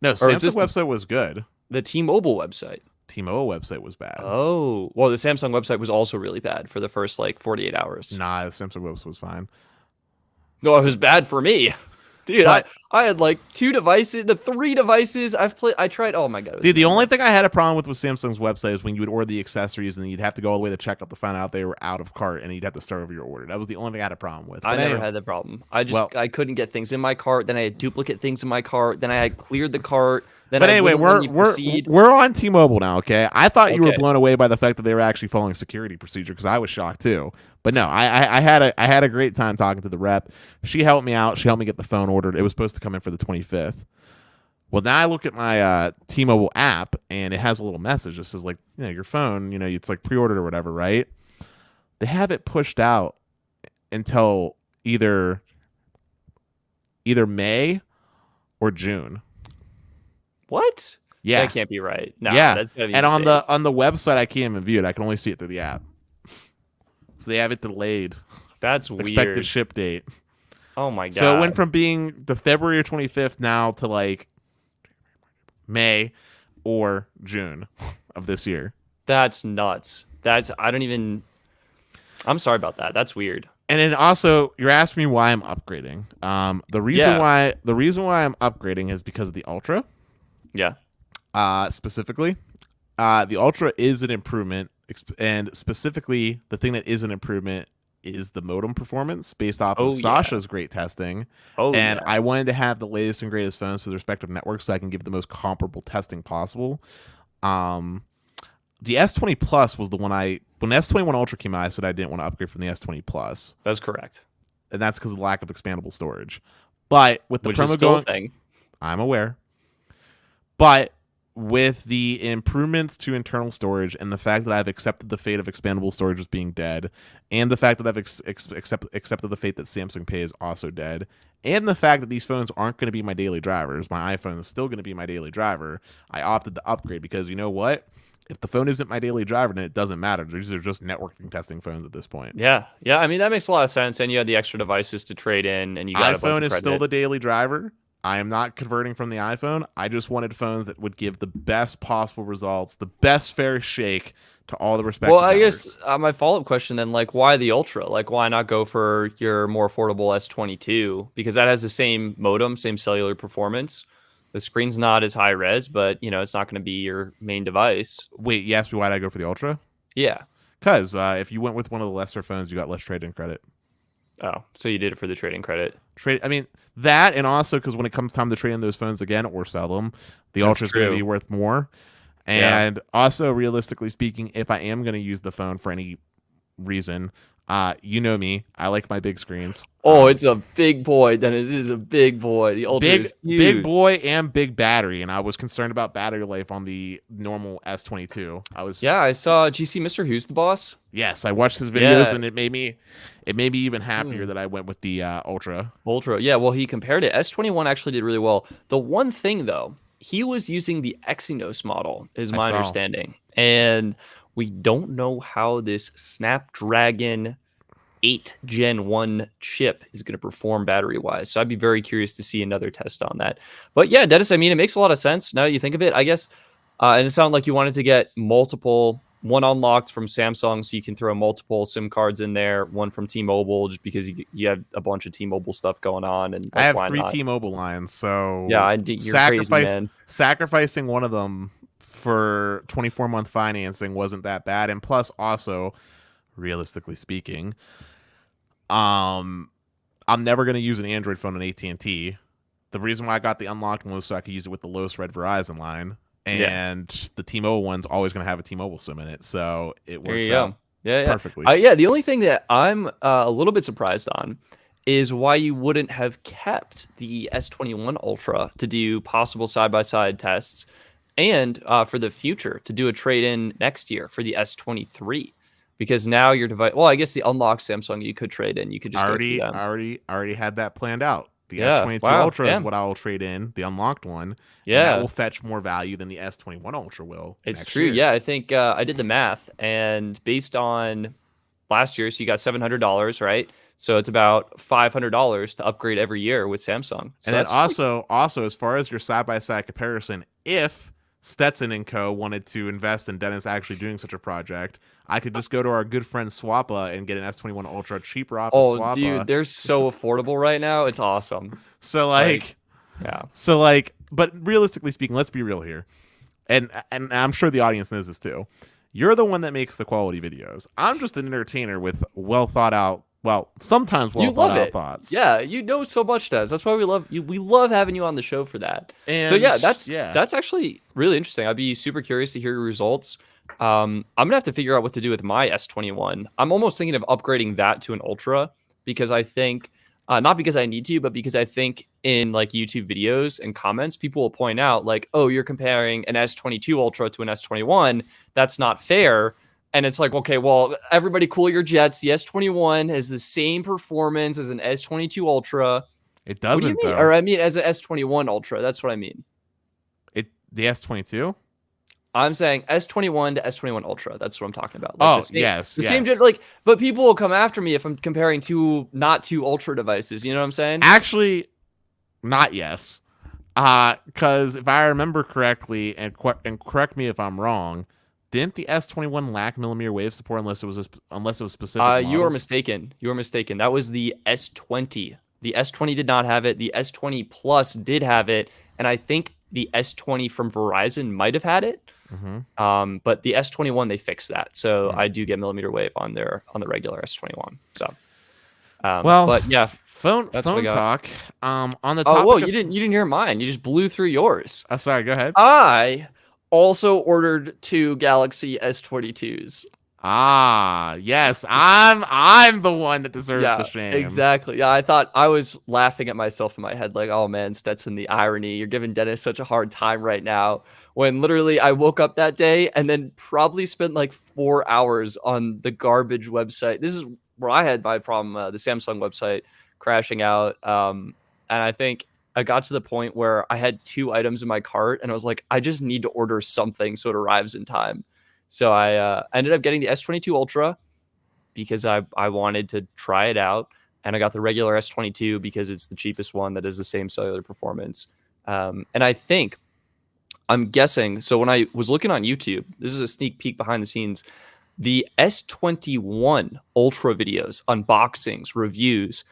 No, Samsung website was good. The T-Mobile website. T-Mobile website was bad. Oh, well, the Samsung website was also really bad for the first 48 hours. Nah, the Samsung website was fine. No, it was bad for me. Dude, I had 2 devices, 3 devices. I tried. Oh my god. Dude, the only thing I had a problem with Samsung's website is when you would order the accessories and then you'd have to go all the way to checkout to find out they were out of cart and you'd have to start over your order. That was the only thing I had a problem with. I never had that problem. I couldn't get things in my cart. Then I had duplicate things in my cart. Then I had cleared the cart. But anyway, we're on T-Mobile now, okay? I thought you were blown away by the fact that they were actually following security procedure, because I was shocked too. But no, I had a great time talking to the rep. She helped me out. She helped me get the phone ordered. It was supposed to come in for the 25th. Well, now I look at my T-Mobile app, and it has a little message that says, your phone, it's pre-ordered or whatever, right? They have it pushed out until either May or June. What? Yeah, that can't be right. No, yeah, that's gotta be. And on the website, I can't even view it. I can only see it through the app. So they have it delayed. That's weird. Expected ship date. Oh my god! So it went from being the February 25th now to May or June of this year. That's nuts. I'm sorry about that. That's weird. And then also, you're asking me why I'm upgrading. The reason why I'm upgrading is because of the Ultra. Yeah. Specifically, the Ultra is an improvement, and specifically, the thing that is an improvement is the modem performance based off of Sasha's great testing. I wanted to have the latest and greatest phones for the respective networks so I can give the most comparable testing possible. The S20 Plus was the one when the S21 Ultra came out, I said I didn't want to upgrade from the S20 Plus. That's correct. And that's because of the lack of expandable storage. But with the promo going, thing. I'm aware. But with the improvements to internal storage and the fact that I've accepted the fate of expandable storage as being dead, and the fact that I've accepted the fate that Samsung Pay is also dead, and the fact that these phones aren't going to be my daily drivers, my iPhone is still going to be my daily driver, I opted to upgrade because you know what? if the phone isn't my daily driver, then it doesn't matter. These are just networking testing phones at this point. Yeah. Yeah. I mean, that makes a lot of sense. And you had the extra devices to trade in and you got a bunch iPhone of is still credit. the daily driver. I am not converting from the iPhone. I just wanted phones that would give the best possible results, the best fair shake to all the respective Well, I networks. guess my follow-up question then, like, why the Ultra? Like, why not go for your more affordable S22? Because that has the same modem, same cellular performance. The screen's not as high res, but, it's not going to be your main device. Wait, you asked me why did I go for the Ultra? Yeah. Because if you went with one of the lesser phones, you got less trade-in credit. Oh, so you did it for the trading credit. I mean, that, and also because when it comes time to trade in those phones again or sell them, the That's Ultra is going to true. be worth more. Yeah. And also, realistically speaking, if I am going to use the phone for any reason, you know me, I like my big screens. Oh, it's a big boy, Dennis. It is a big boy. The Ultra is huge. Big boy and big battery, and I was concerned about battery life on the normal S22. Yeah, I saw. Did you see Mr. Who's the Boss? Yes, I watched his videos, Yeah. and it made me even happier that I went with the Ultra. Ultra. Yeah, well, he compared it. S21 actually did really well. The one thing, though, he was using the Exynos model, is my understanding. And we don't know how this Snapdragon 8 Gen 1 chip is going to perform battery-wise. So I'd be very curious to see another test on that. But yeah, Dennis, I mean, it makes a lot of sense now that you think of it, I guess. And it sounded like you wanted to get one unlocked from Samsung so you can throw multiple SIM cards in there, one from T-Mobile just because you have a bunch of T-Mobile stuff going on. And I have 3 T-Mobile lines, so yeah, you're crazy, man. Sacrificing one of them for 24-month financing wasn't that bad. And plus, also, realistically speaking, I'm never going to use an Android phone on AT&T. The reason why I got the unlocked one was so I could use it with the lowest red Verizon line. And the T-Mobile one's always going to have a T-Mobile SIM in it, so it works out perfectly. Yeah, the only thing that I'm a little bit surprised on is why you wouldn't have kept the S21 Ultra to do possible side-by-side tests and for the future to do a trade-in next year for the S23. Because now your device, well, I guess the unlocked Samsung you could trade in. You could just go through them. already had that planned out. The S22 Ultra is what I will trade in, the unlocked one. Yeah. And that will fetch more value than the S21 Ultra will. It's true. Year. Yeah, I think I did the math, and based on last year, so you got $700, right? So it's about $500 to upgrade every year with Samsung. So and then also, as far as your side-by-side comparison, if Stetson and Co. wanted to invest in Dennis actually doing such a project, I could just go to our good friend Swappa and get an S21 Ultra cheaper off of Swappa. Oh, dude, they're so affordable right now. It's awesome. But realistically speaking, let's be real here. And I'm sure the audience knows this too. You're the one that makes the quality videos. I'm just an entertainer with sometimes well thought out thoughts. Yeah, you know so much, Des. That's why we love you. We love having you on the show for that. And so yeah, that's actually really interesting. I'd be super curious to hear your results. I'm gonna have to figure out what to do with my S21. I'm almost thinking of upgrading that to an Ultra because I think, not because I need to, but because I think in like YouTube videos and comments, people will point out like, oh, you're comparing an S22 Ultra to an S21. That's not fair. And it's like, okay, well, everybody cool your jets. The S21 has the same performance as an S22 Ultra. It doesn't, what do you mean? Though. Or I mean, as an S21 Ultra. That's what I mean. The S22? I'm saying S21 to S21 Ultra. That's what I'm talking about. Like the same. But people will come after me if I'm comparing not two Ultra devices. You know what I'm saying? Actually, not yes. Because if I remember correctly, and correct me if I'm wrong, didn't the S21 lack millimeter wave support unless it was specific? You are mistaken. That was the S20. The S20 did not have it. The S20 Plus did have it, and I think the S20 from Verizon might have had it. Mm-hmm. But the S21 they fixed that, so I do get millimeter wave on the regular S21. So, but yeah, phone talk. On the topic. Oh, well, you didn't hear mine. You just blew through yours. Sorry. Go ahead. I also ordered 2 Galaxy S22s. Yes, I'm the one that deserves the shame. Exactly. Yeah, I thought I was laughing at myself in my head, like, oh man, Stetson, the irony. You're giving Dennis such a hard time right now. When literally I woke up that day and then probably spent like 4 hours on the garbage website. This is where I had my problem, the Samsung website crashing out. And I think I got to the point where I had 2 items in my cart and I was like, I just need to order something so it arrives in time. So I ended up getting the S22 Ultra because I wanted to try it out, and I got the regular S22 because it's the cheapest one that is the same cellular performance. And I'm guessing. So when I was looking on YouTube, this is a sneak peek behind the scenes. The S21 Ultra videos, unboxings, reviews,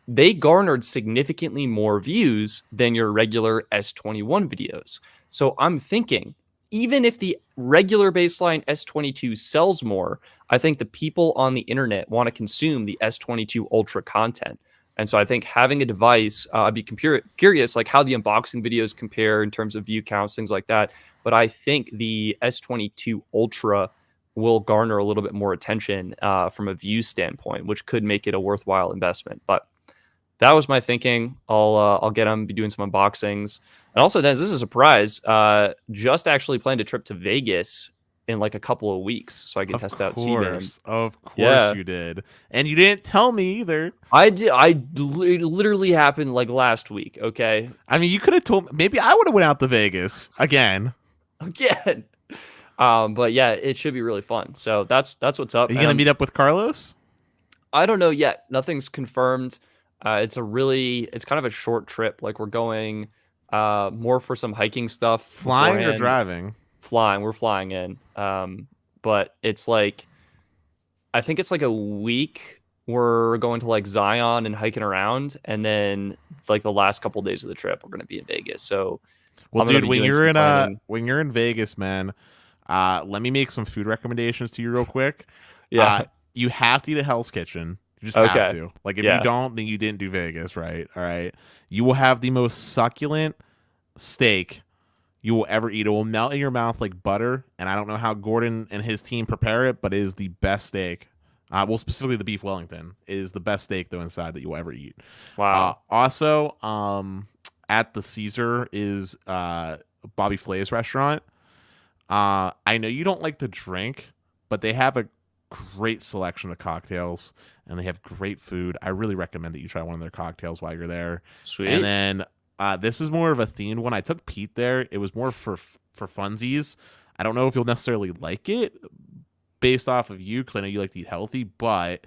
they garnered significantly more views than your regular S21 videos. So I'm thinking, even if the regular baseline S22 sells more, I think the people on the internet want to consume the S22 Ultra content. And so I think having a device, I'd be curious like how the unboxing videos compare in terms of view counts, things like that. But I think the S22 Ultra will garner a little bit more attention from a view standpoint, which could make it a worthwhile investment. But that was my thinking. I'll get them, be doing some unboxings. And also, Dennis, this is a surprise. Just actually planned a trip to Vegas in like a couple of weeks so I can test out C-band. Of course you did. And you didn't tell me either. I did. It literally happened like last week, okay? I mean, you could have told me. Maybe I would have went out to Vegas again. But yeah, it should be really fun. So that's what's up. Are you going to meet up with Carlos? I don't know yet. Nothing's confirmed. It's kind of a short trip. Like we're going more for some hiking stuff. Flying beforehand. Or driving? Flying. We're flying in. But it's like, I think it's like a week. We're going to like Zion and hiking around, and then like the last couple of days of the trip, we're going to be in Vegas. So, well, dude, when you're in Vegas, man, let me make some food recommendations to you real quick. Yeah, you have to eat at Hell's Kitchen. You just have to. Like, if you don't, then you didn't do Vegas, right? All right. You will have the most succulent steak you will ever eat. It will melt in your mouth like butter, and I don't know how Gordon and his team prepare it, but it is the best steak. Well, specifically the beef Wellington is the best steak, though, inside that you will ever eat. Wow. Also, at the Caesar is Bobby Flay's restaurant. I know you don't like to drink, but they have a great selection of cocktails, and they have great food. I really recommend that you try one of their cocktails while you're there. Sweet. And then this is more of a themed one. I took Pete there. It was more for funsies. I don't know if you'll necessarily like it based off of you, because I know you like to eat healthy, but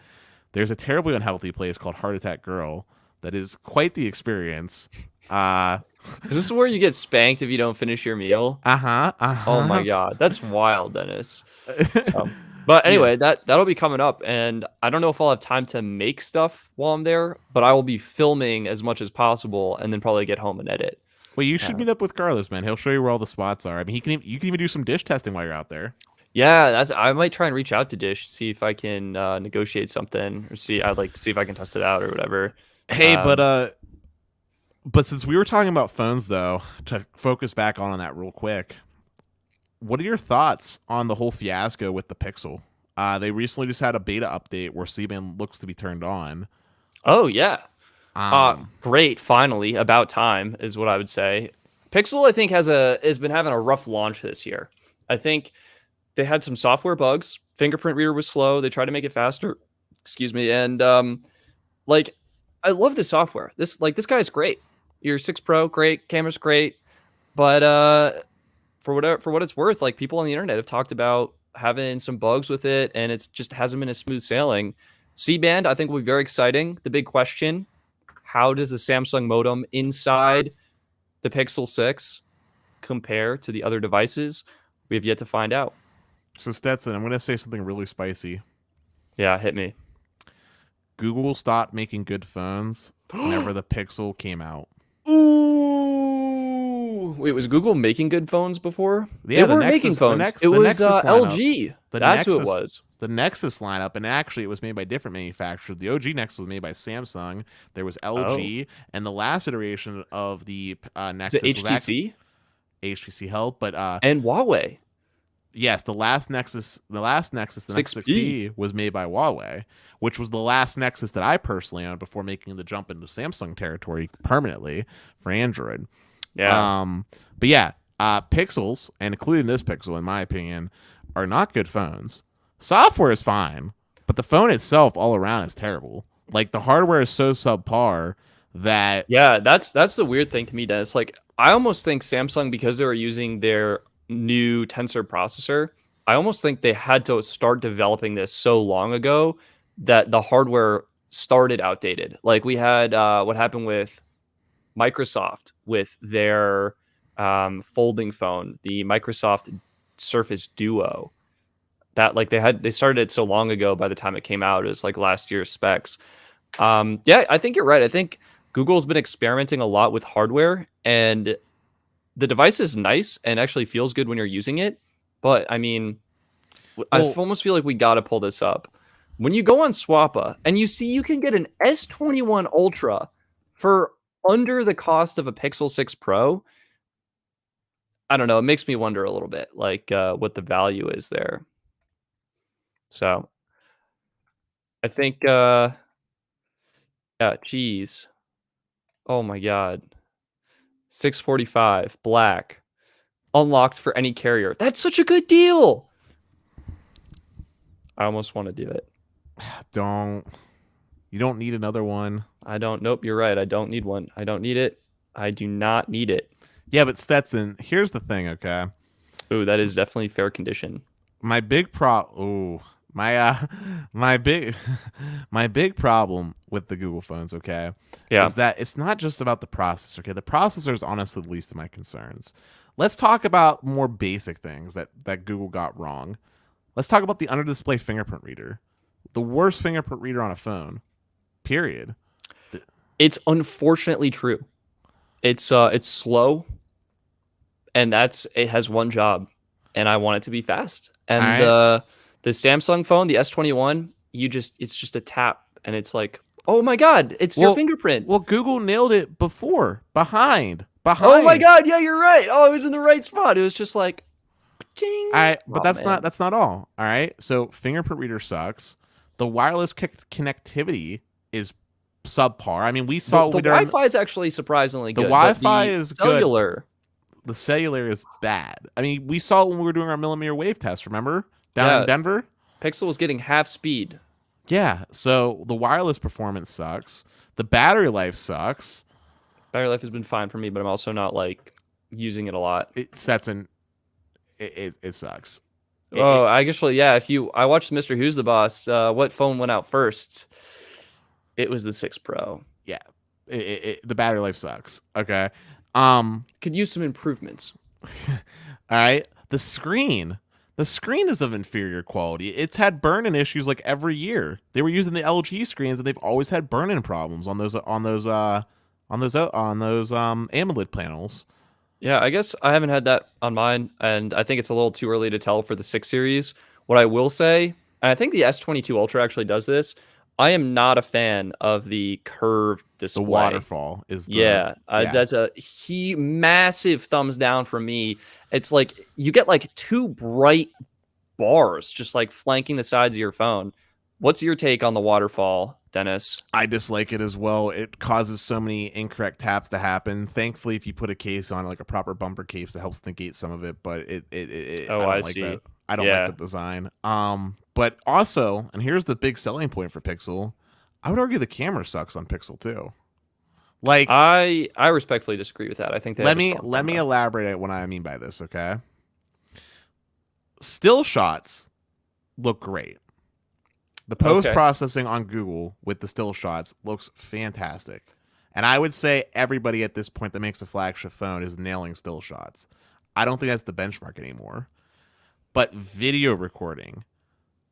there's a terribly unhealthy place called Heart Attack Girl that is quite the experience. Is this where you get spanked if you don't finish your meal? Oh my god, that's wild, Dennis. But anyway, that'll be coming up, and I don't know if I'll have time to make stuff while I'm there, but I will be filming as much as possible, and then probably get home and edit. Well, you should meet up with Carlos, man. He'll show you where all the spots are. I mean, you can even do some dish testing while you're out there. Yeah, I might try and reach out to Dish, see if I can negotiate something, or see if I can test it out or whatever. Hey, but since we were talking about phones, though, to focus back on that real quick, what are your thoughts on the whole fiasco with the Pixel? They recently just had a beta update where C-band looks to be turned on. Oh yeah, great! Finally, about time is what I would say. Pixel, I think, has been having a rough launch this year. I think they had some software bugs. Fingerprint reader was slow. They tried to make it faster. Excuse me. And like, I love the software. This guy is great. Your 6 Pro, great. Camera's great. But for what it's worth, like, people on the internet have talked about having some bugs with it, and it's just hasn't been a smooth sailing. C-band, I think, will be very exciting. The big question: how does the Samsung modem inside the Pixel 6 compare to the other devices? We have yet to find out. So, Stetson, I'm going to say something really spicy. Yeah, hit me. Google stopped making good phones whenever the Pixel came out. Ooh! Wait, was Google making good phones before? Yeah, they weren't making phones. It was LG. That's who it was. The Nexus lineup, and actually it was made by different manufacturers. The OG Nexus was made by Samsung. There was LG, and the last iteration of the Nexus was HTC? HTC held, but and Huawei. Yes, the last Nexus, the Nexus 6P was made by Huawei, which was the last Nexus that I personally owned before making the jump into Samsung territory permanently for Android. Yeah. But yeah, Pixels, and including this Pixel, in my opinion, are not good phones. Software is fine, but the phone itself all around is terrible. Like, the hardware is so subpar that... Yeah, that's the weird thing to me, Dennis. Like, I almost think Samsung, because they were using their new Tensor processor, I almost think they had to start developing this so long ago that the hardware started outdated. Like we had what happened with Microsoft with their folding phone, the Microsoft Surface Duo. That like they started it so long ago. By the time it came out, it was like last year's specs. Yeah, I think you're right. I think Google's been experimenting a lot with hardware, and the device is nice and actually feels good when you're using it. But I mean, I Well, almost feel like we got to pull this up. When you go on Swappa and you see you can get an S21 Ultra for under the cost of a Pixel 6 Pro, I don't know. It makes me wonder a little bit, like what the value is there. So I think, yeah, geez. Oh my God. 645 black unlocked for any carrier. That's such a good deal. I almost want to do it. you don't need another one. I don't. Nope, you're right. I don't need one. I don't need it. I do not need it. Yeah, but Stetson, here's the thing, okay? Ooh, that is definitely fair condition. My big my big my big problem with the Google phones, okay, Yeah. is that it's not just about the processor. Okay, the processor is honestly the least of my concerns. Let's talk about more basic things that Google got wrong. Let's talk about the under display fingerprint reader. The worst fingerprint reader on a phone. Period. It's unfortunately true. It's slow, and it has one job, and I want it to be fast. And All the Samsung phone, the S21, it's just a tap, and it's like, oh my God, it's your fingerprint. Well, Google nailed it before. Behind. Oh my God, yeah, you're right. Oh, it was in the right spot. It was just like, ding. But that's not all. All right. So fingerprint reader sucks. The wireless connectivity is subpar. I mean, we saw the Wi-Fi is actually surprisingly good. The Wi-Fi is cellular. Good. The cellular is bad. I mean, we saw it when we were doing our millimeter wave test. Remember down in Denver? Pixel was getting half speed. Yeah. So the wireless performance sucks. The battery life sucks. Battery life has been fine for me, but I'm also not like using it a lot. It sucks. I guess, yeah. I watched Mr. Who's the Boss. What phone went out first? It was the 6 Pro. Yeah, the battery life sucks. Okay, could use some improvements. All right, the screen is of inferior quality. It's had burn-in issues like every year. They were using the LG screens, and they've always had burn-in problems on those AMOLED panels. Yeah, I guess I haven't had that on mine, and I think it's a little too early to tell for the 6 series. What I will say, and I think the S22 Ultra actually does this, I am not a fan of the curved display. The waterfall is that's a massive thumbs down from me. It's like you get like two bright bars just like flanking the sides of your phone. What's your take on the waterfall, Dennis? I dislike it as well. It causes so many incorrect taps to happen. Thankfully, if you put a case on, like a proper bumper case, that helps negate some of it. But I see. That. I don't like the design. But also, and here's the big selling point for Pixel, I would argue the camera sucks on Pixel too. Like I respectfully disagree with that. I think let me elaborate on what I mean by this. Okay, still shots look great. The post-processing on Google with the still shots looks fantastic. And I would say everybody at this point that makes a flagship phone is nailing still shots. I don't think that's the benchmark anymore. But video recording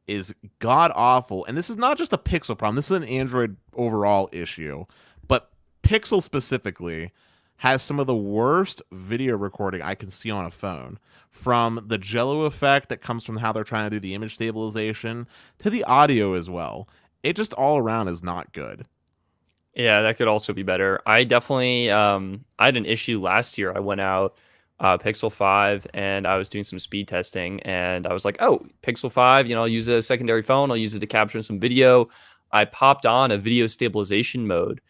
is god-awful. And this is not just a Pixel problem. This is an Android overall issue. But Pixel specifically has some of the worst video recording I can see on a phone. From the jello effect that comes from how they're trying to do the image stabilization to the audio as well. It just all around is not good. Yeah, that could also be better. I definitely I had an issue last year. I went out Pixel 5 and I was doing some speed testing and I was like, oh, Pixel 5, I'll use a secondary phone. I'll use it to capture some video. I popped on a video stabilization mode.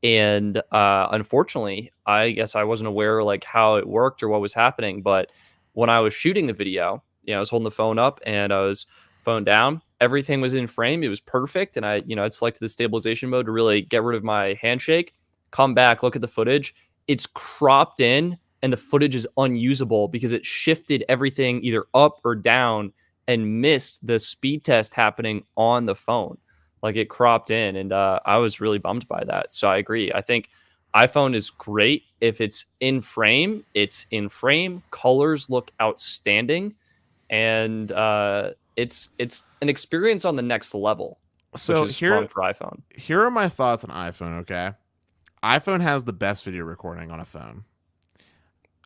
And unfortunately, I guess I wasn't aware like how it worked or what was happening. But when I was shooting the video, I was holding the phone up and I was phone down. Everything was in frame. It was perfect. And I'd selected the stabilization mode to really get rid of my handshake. Come back, look at the footage. It's cropped in and the footage is unusable because it shifted everything either up or down and missed the speed test happening on the phone. Like it cropped in, and I was really bummed by that. So I agree. I think iPhone is great if it's in frame. It's in frame. Colors look outstanding, and it's an experience on the next level, which So is strong for iPhone. here are my thoughts on iPhone. Okay, iPhone has the best video recording on a phone.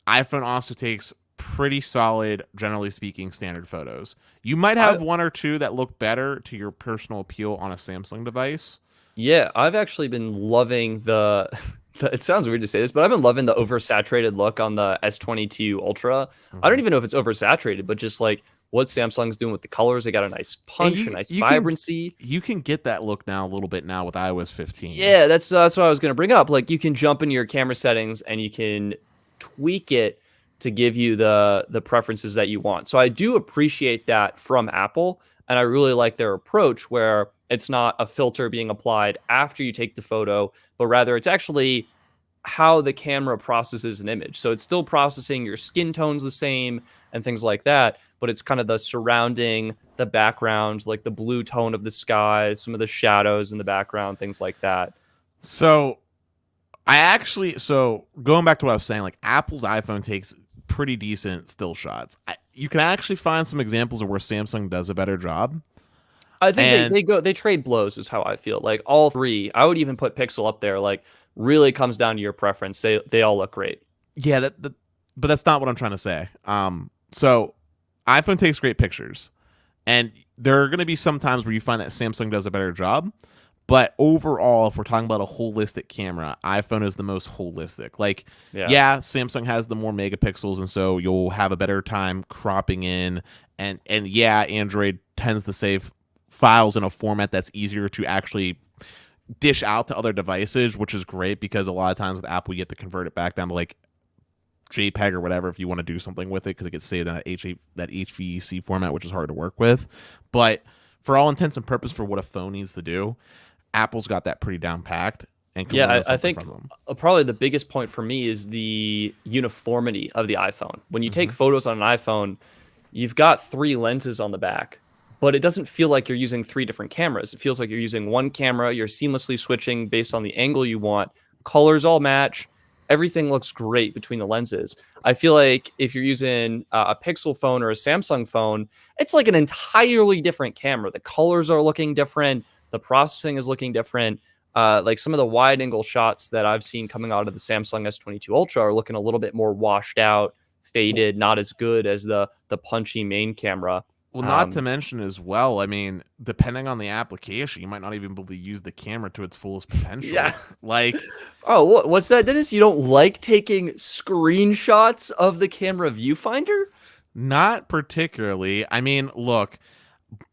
iPhone also takes pretty solid, generally speaking, standard photos. You might I have one or two that look better to your personal appeal on a Samsung device. Yeah, I've actually been loving the, it sounds weird to say this, but I've been loving the oversaturated look on the S22 Ultra. I don't Mhm. even know if it's oversaturated, but just like what Samsung's doing with the colors, they got a nice And punch, a nice vibrancy. you can get that look now a little bit now with iOS 15. Yeah, that's what I was gonna bring up. Like you can jump into your camera settings and you can tweak it to give you the preferences that you want. So I do appreciate that from Apple, and I really like their approach where it's not a filter being applied after you take the photo, but rather it's actually how the camera processes an image. So it's still processing your skin tones the same and things like that, but it's kind of the surrounding, the background, like the blue tone of the sky, some of the shadows in the background, things like that. So so going back to what I was saying, like Apple's iPhone takes pretty decent still shots. You can actually find some examples of where Samsung does a better job. I think And they trade blows is how I feel. Like all three, I would even put Pixel up there. Like really comes down to your preference. They all look great. yeah, but that's not what I'm trying to say. So iPhone takes great pictures, and there are going to be some times where you find that Samsung does a better job. But overall, if we're talking about a holistic camera, iPhone is the most holistic. Like, Yeah. yeah, Samsung has the more megapixels, and so you'll have a better time cropping in. And yeah, Android tends to save files in a format that's easier to actually dish out to other devices, which is great because a lot of times with Apple, you have to convert it back down to like JPEG or whatever if you want to do something with it because it gets saved in that HVEC format, which is hard to work with. But for all intents and purposes, for what a phone needs to do, Apple's got that pretty down packed and can learn Yeah, I something think from them. probably the biggest point for me is the uniformity of the iPhone. When you take Mm-hmm. photos on an iPhone, you've got three lenses on the back, but it doesn't feel like you're using three different cameras. It feels like you're using one camera. You're seamlessly switching based on the angle you want. Colors all match. Everything looks great between the lenses. I feel like if you're using a Pixel phone or a Samsung phone, it's like an entirely different camera. The colors are looking different. The processing is looking different. Like some of the wide angle shots that I've seen coming out of the Samsung S22 Ultra are looking a little bit more washed out, faded, not as good as the punchy main camera. Well, not to mention as well, I mean, depending on the application, you might not even be able to use the camera to its fullest potential. Yeah. Like, Oh, what's that, Dennis? You don't like taking screenshots of the camera viewfinder? not particularly. I mean, look,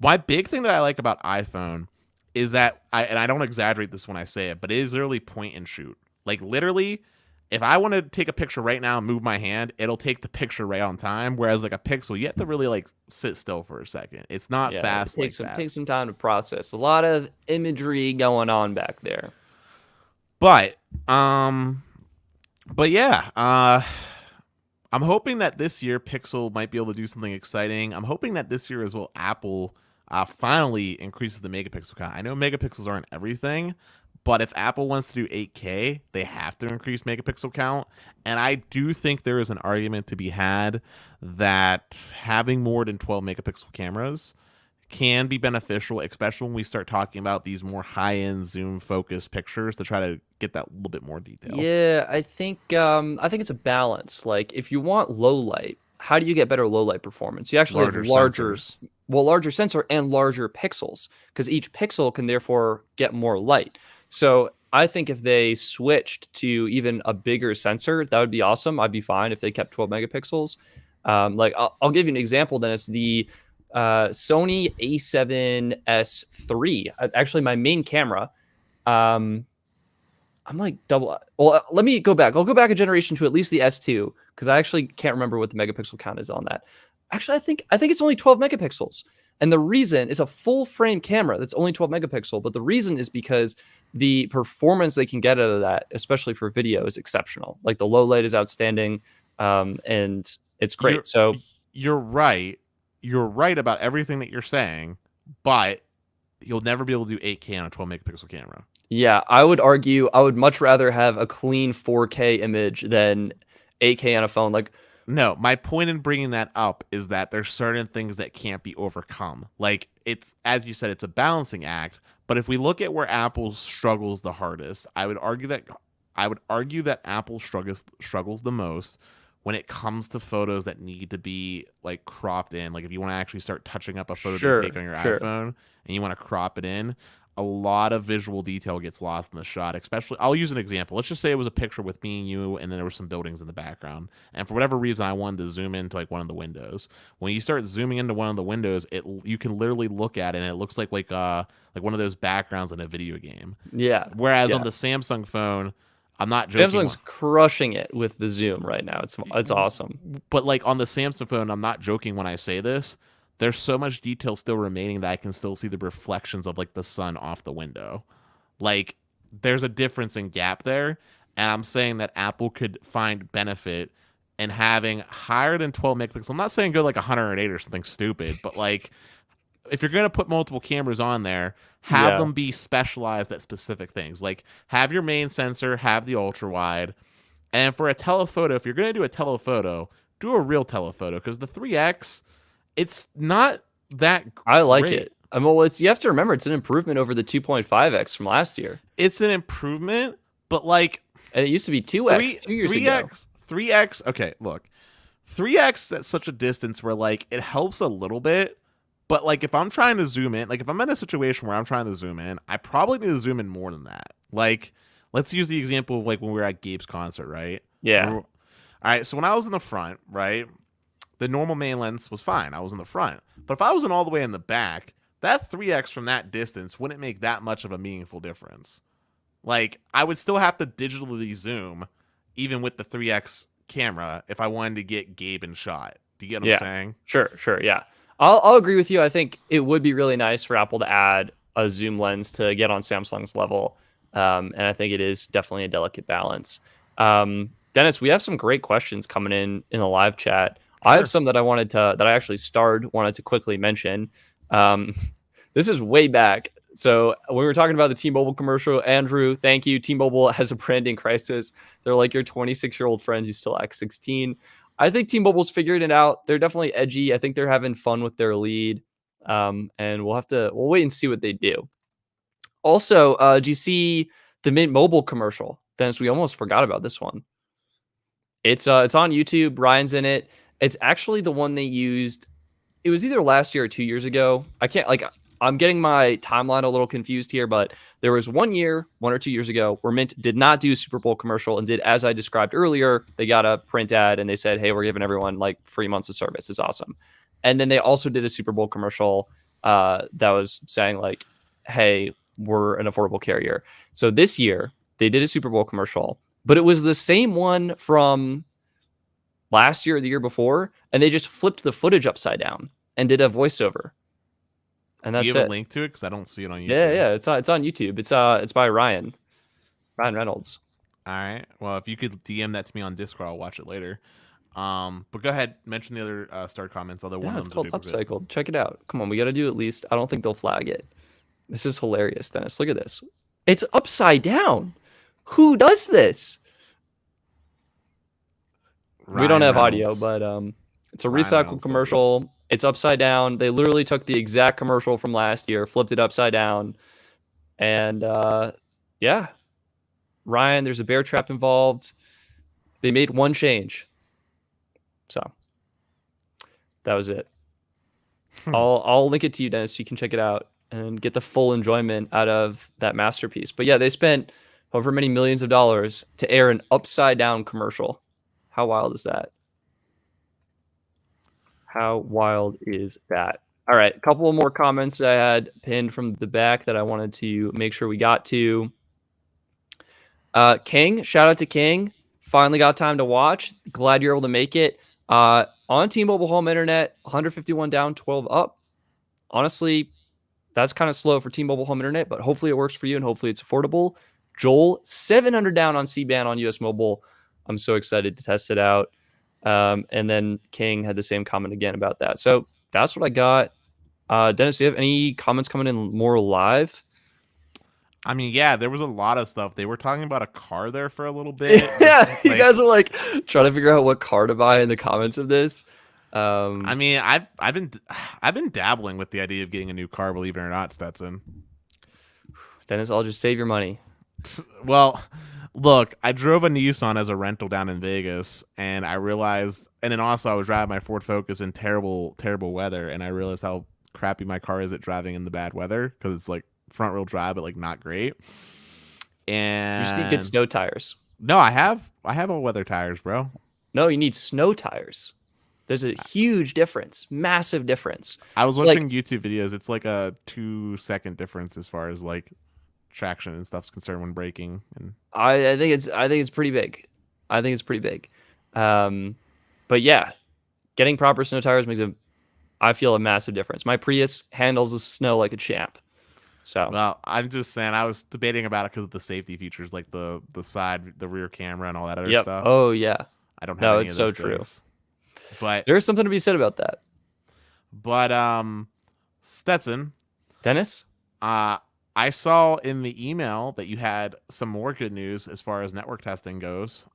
my big thing that I like about iPhone is that I don't exaggerate this when I say it, but it is literally point and shoot. Like literally, if I want to take a picture right now and move my hand, it'll take the picture right on time. Whereas like a Pixel, you have to really like sit still for a second. It's not Yeah, fast like that. take some time to process. A lot of imagery going on back there. But yeah, I'm hoping that this year Pixel might be able to do something exciting. I'm hoping that this year as well Apple finally increases the megapixel count. I know megapixels aren't everything, but if Apple wants to do 8K, they have to increase megapixel count. And I do think there is an argument to be had that having more than 12 megapixel cameras can be beneficial, especially when we start talking about these more high-end zoom focused pictures to try to get that little bit more detail. Yeah, I think it's a balance. Like if you want low light, how do you get better low light performance? You actually have Sensors. larger sensor and larger pixels because each pixel can therefore get more light. So I think if they switched to even a bigger sensor, that would be awesome. I'd be fine if they kept 12 megapixels. Like I'll give you an example, Dennis. The Sony A7S III, actually my main camera. I'm like double. Well, let me go back. I'll go back a generation to at least the S2 because I actually can't remember what the megapixel count is on that. Actually, I think it's only 12 megapixels. And the reason is a full frame camera that's only 12 megapixel. But the reason is because the performance they can get out of that, especially for video, is exceptional. Like the low light is outstanding, and it's great. You're right. you're right about everything that you're saying, but you'll never be able to do 8K on a 12 megapixel camera. Yeah, I would argue I would much rather have a clean 4K image than 8K on a phone. Like, No, my point in bringing that up is that there's certain things that can't be overcome. Like, it's, as you said, it's a balancing act. But if we look at where Apple struggles the hardest, I would argue that Apple struggles the most when it comes to photos that need to be like cropped in. Like if you want to actually start touching up a photo that you take on your iPhone and you want to crop it in, a lot of visual detail gets lost in the shot. Especially, I'll use an example. Let's just say it was a picture with me and you, and then there were some buildings in the background. And for whatever reason, I wanted to zoom into like one of the windows. When you start zooming into one of the windows, you can literally look at it, and it looks like one of those backgrounds in a video game. Yeah. Whereas on the Samsung phone, I'm not joking. Samsung's crushing it with the zoom right now. It's awesome. But like on the Samsung phone, I'm not joking when I say this. There's so much detail still remaining that I can still see the reflections of like the sun off the window. Like there's a difference in gap there, and I'm saying that Apple could find benefit in having higher than 12 megapixels. I'm not saying go like 108 or something stupid, but like if you're going to put multiple cameras on there, have them be specialized at specific things. Like have your main sensor, have the ultra wide. And for a telephoto, if you're going to do a telephoto, do a real telephoto, because the 3X, it's not that great. I like it. I mean, well, you have to remember it's an improvement over the 2.5x from last year. It's an improvement, but like, and it used to be 2x 2 years ago. 3X. Okay, look, 3X at such a distance where like it helps a little bit. But like if I'm trying to zoom in, like if I'm in a situation where I'm trying to zoom in, I probably need to zoom in more than that. Like let's use the example of like when we were at Gabe's concert, right? Yeah. All right. So when I was in the front, right, the normal main lens was fine. I was in the front. But if I was in all the way in the back, that 3X from that distance wouldn't make that much of a meaningful difference. Like I would still have to digitally zoom even with the 3X camera if I wanted to get Gabe in shot. Do you get what I'm saying? Sure. Yeah. I'll agree with you. I think it would be really nice for Apple to add a zoom lens to get on Samsung's level. And I think it is definitely a delicate balance. Dennis, we have some great questions coming in the live chat. Sure. I have some that I actually wanted to quickly mention. This is way back. So when we were talking about the T-Mobile commercial, Andrew, thank you. T-Mobile has a branding crisis. They're like your 26-year-old friends who still act 16. I think T-Mobile's figured it out. They're definitely edgy. I think they're having fun with their lead. And we'll wait and see what they do. Also, do you see the Mint Mobile commercial? Dennis, we almost forgot about this one. It's on YouTube. Ryan's in it. It's actually the one they used. It was either last year or 2 years ago. I'm getting my timeline a little confused here, but there was 1 or 2 years ago, where Mint did not do a Super Bowl commercial and did, as I described earlier, they got a print ad and they said, hey, we're giving everyone like 3 months of service. It's awesome. And then they also did a Super Bowl commercial that was saying like, hey, we're an affordable carrier. So this year they did a Super Bowl commercial, but it was the same one from last year or the year before, and they just flipped the footage upside down and did a voiceover. And that's it. Do you have a link to it? Because I don't see it on YouTube. Yeah, it's on YouTube. It's by Ryan Reynolds. All right. Well, if you could DM that to me on Discord, I'll watch it later. But go ahead, mention the other start comments. Although one of it's them's called Upcycled. Check it out. Come on, we got to do at least. I don't think they'll flag it. This is hilarious, Dennis. Look at this. It's upside down. Who does this? We don't have audio, but it's a recycled commercial. It's upside down. They literally took the exact commercial from last year, flipped it upside down, and Ryan, there's a bear trap involved. They made one change, so that was it. I'll link it to you, Dennis, so you can check it out and get the full enjoyment out of that masterpiece. But yeah, they spent however many millions of dollars to air an upside down commercial. How wild is that? How wild is that? All right, a couple of more comments I had pinned from the back that I wanted to make sure we got to. King, shout out to King. Finally got time to watch. Glad you're able to make it. On T-Mobile home internet, 151 down, 12 up. Honestly, that's kind of slow for T-Mobile home internet, but hopefully it works for you and hopefully it's affordable. Joel, 700 down on C-band on US Mobile. I'm so excited to test it out. And then King had the same comment again about that. So That's what I got. Dennis, do you have any comments coming in more live? I mean, yeah, there was a lot of stuff. They were talking about a car there for a little bit. Yeah, you Like, guys are like trying to figure out what car to buy in the comments of this. I mean, I've been dabbling with the idea of getting a new car, believe it or not, Stetson. Dennis, I'll just save your money. Well, look, I drove a Nissan as a rental down in Vegas, and I realized, and then also I was driving my Ford Focus in terrible, terrible weather, and I realized how crappy my car is at driving in the bad weather because it's like front wheel drive, but like not great. You just need good And snow tires. no, I have all weather tires, bro. No, you need snow tires. There's a huge difference, massive difference. I was It's watching like YouTube videos. It's like a 2 second difference as far as like traction and stuff's concerned when braking. And I think it's pretty big. I think it's pretty big. But yeah, getting proper snow tires makes I feel a massive difference. My Prius handles the snow like a champ. So well, I'm just saying, I was debating about it because of the safety features, like the side, the rear camera, and all that other yep. stuff. Oh yeah. I don't have No, any it's of so those true. things. But There's something to be said about that. Stetson, Dennis? I saw in the email that you had some more good news as far as network testing goes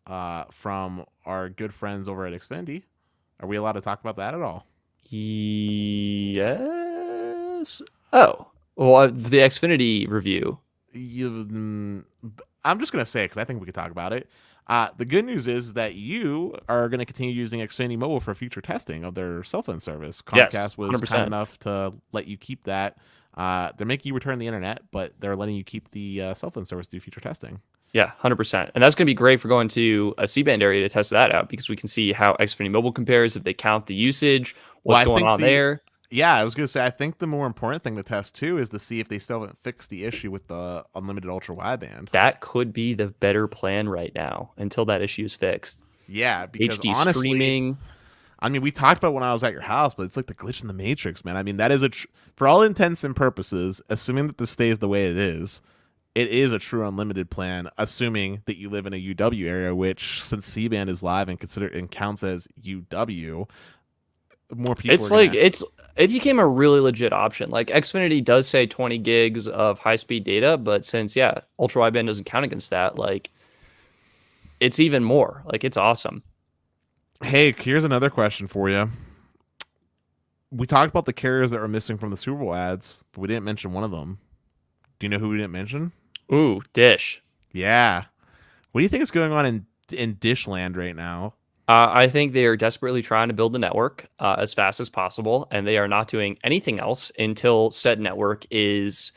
from our good friends over at Xfinity. Are we allowed to talk about that at all? Yes. Oh. Well, the Xfinity review. I'm just going to say it because I think we could talk about it. The good news is that you are going to continue using Xfinity Mobile for future testing of their cell phone service. Comcast Yes, was 100%. kind enough to let you keep that. They're making you return the internet, but they're letting you keep the cell phone service through future testing. Yeah, 100%. And that's going to be great for going to a C-band area to test that out because we can see how Xfinity Mobile compares, if they count the usage, what's going on there. Yeah, I was going to say, I think the more important thing to test, too, is to see if they still haven't fixed the issue with the unlimited ultra wideband. That could be the better plan right now until that issue is fixed. Yeah, because HD honestly, streaming. I mean, we talked about when I was at your house, but it's like the glitch in the Matrix, man. I mean, that is for all intents and purposes, assuming that this stays the way it is a true unlimited plan, assuming that you live in a UW area, which since C-band is live and counts as UW, more people. It became a really legit option. Like Xfinity does say 20 gigs of high speed data, but since ultra wideband doesn't count against that, like it's even more. Like it's awesome. Hey, here's another question for you. We talked about the carriers that were missing from the Super Bowl ads, but we didn't mention one of them. Do you know who we didn't mention? Ooh, Dish. Yeah. What do you think is going on in Dish land right now? I think they are desperately trying to build the network as fast as possible, and they are not doing anything else until said network is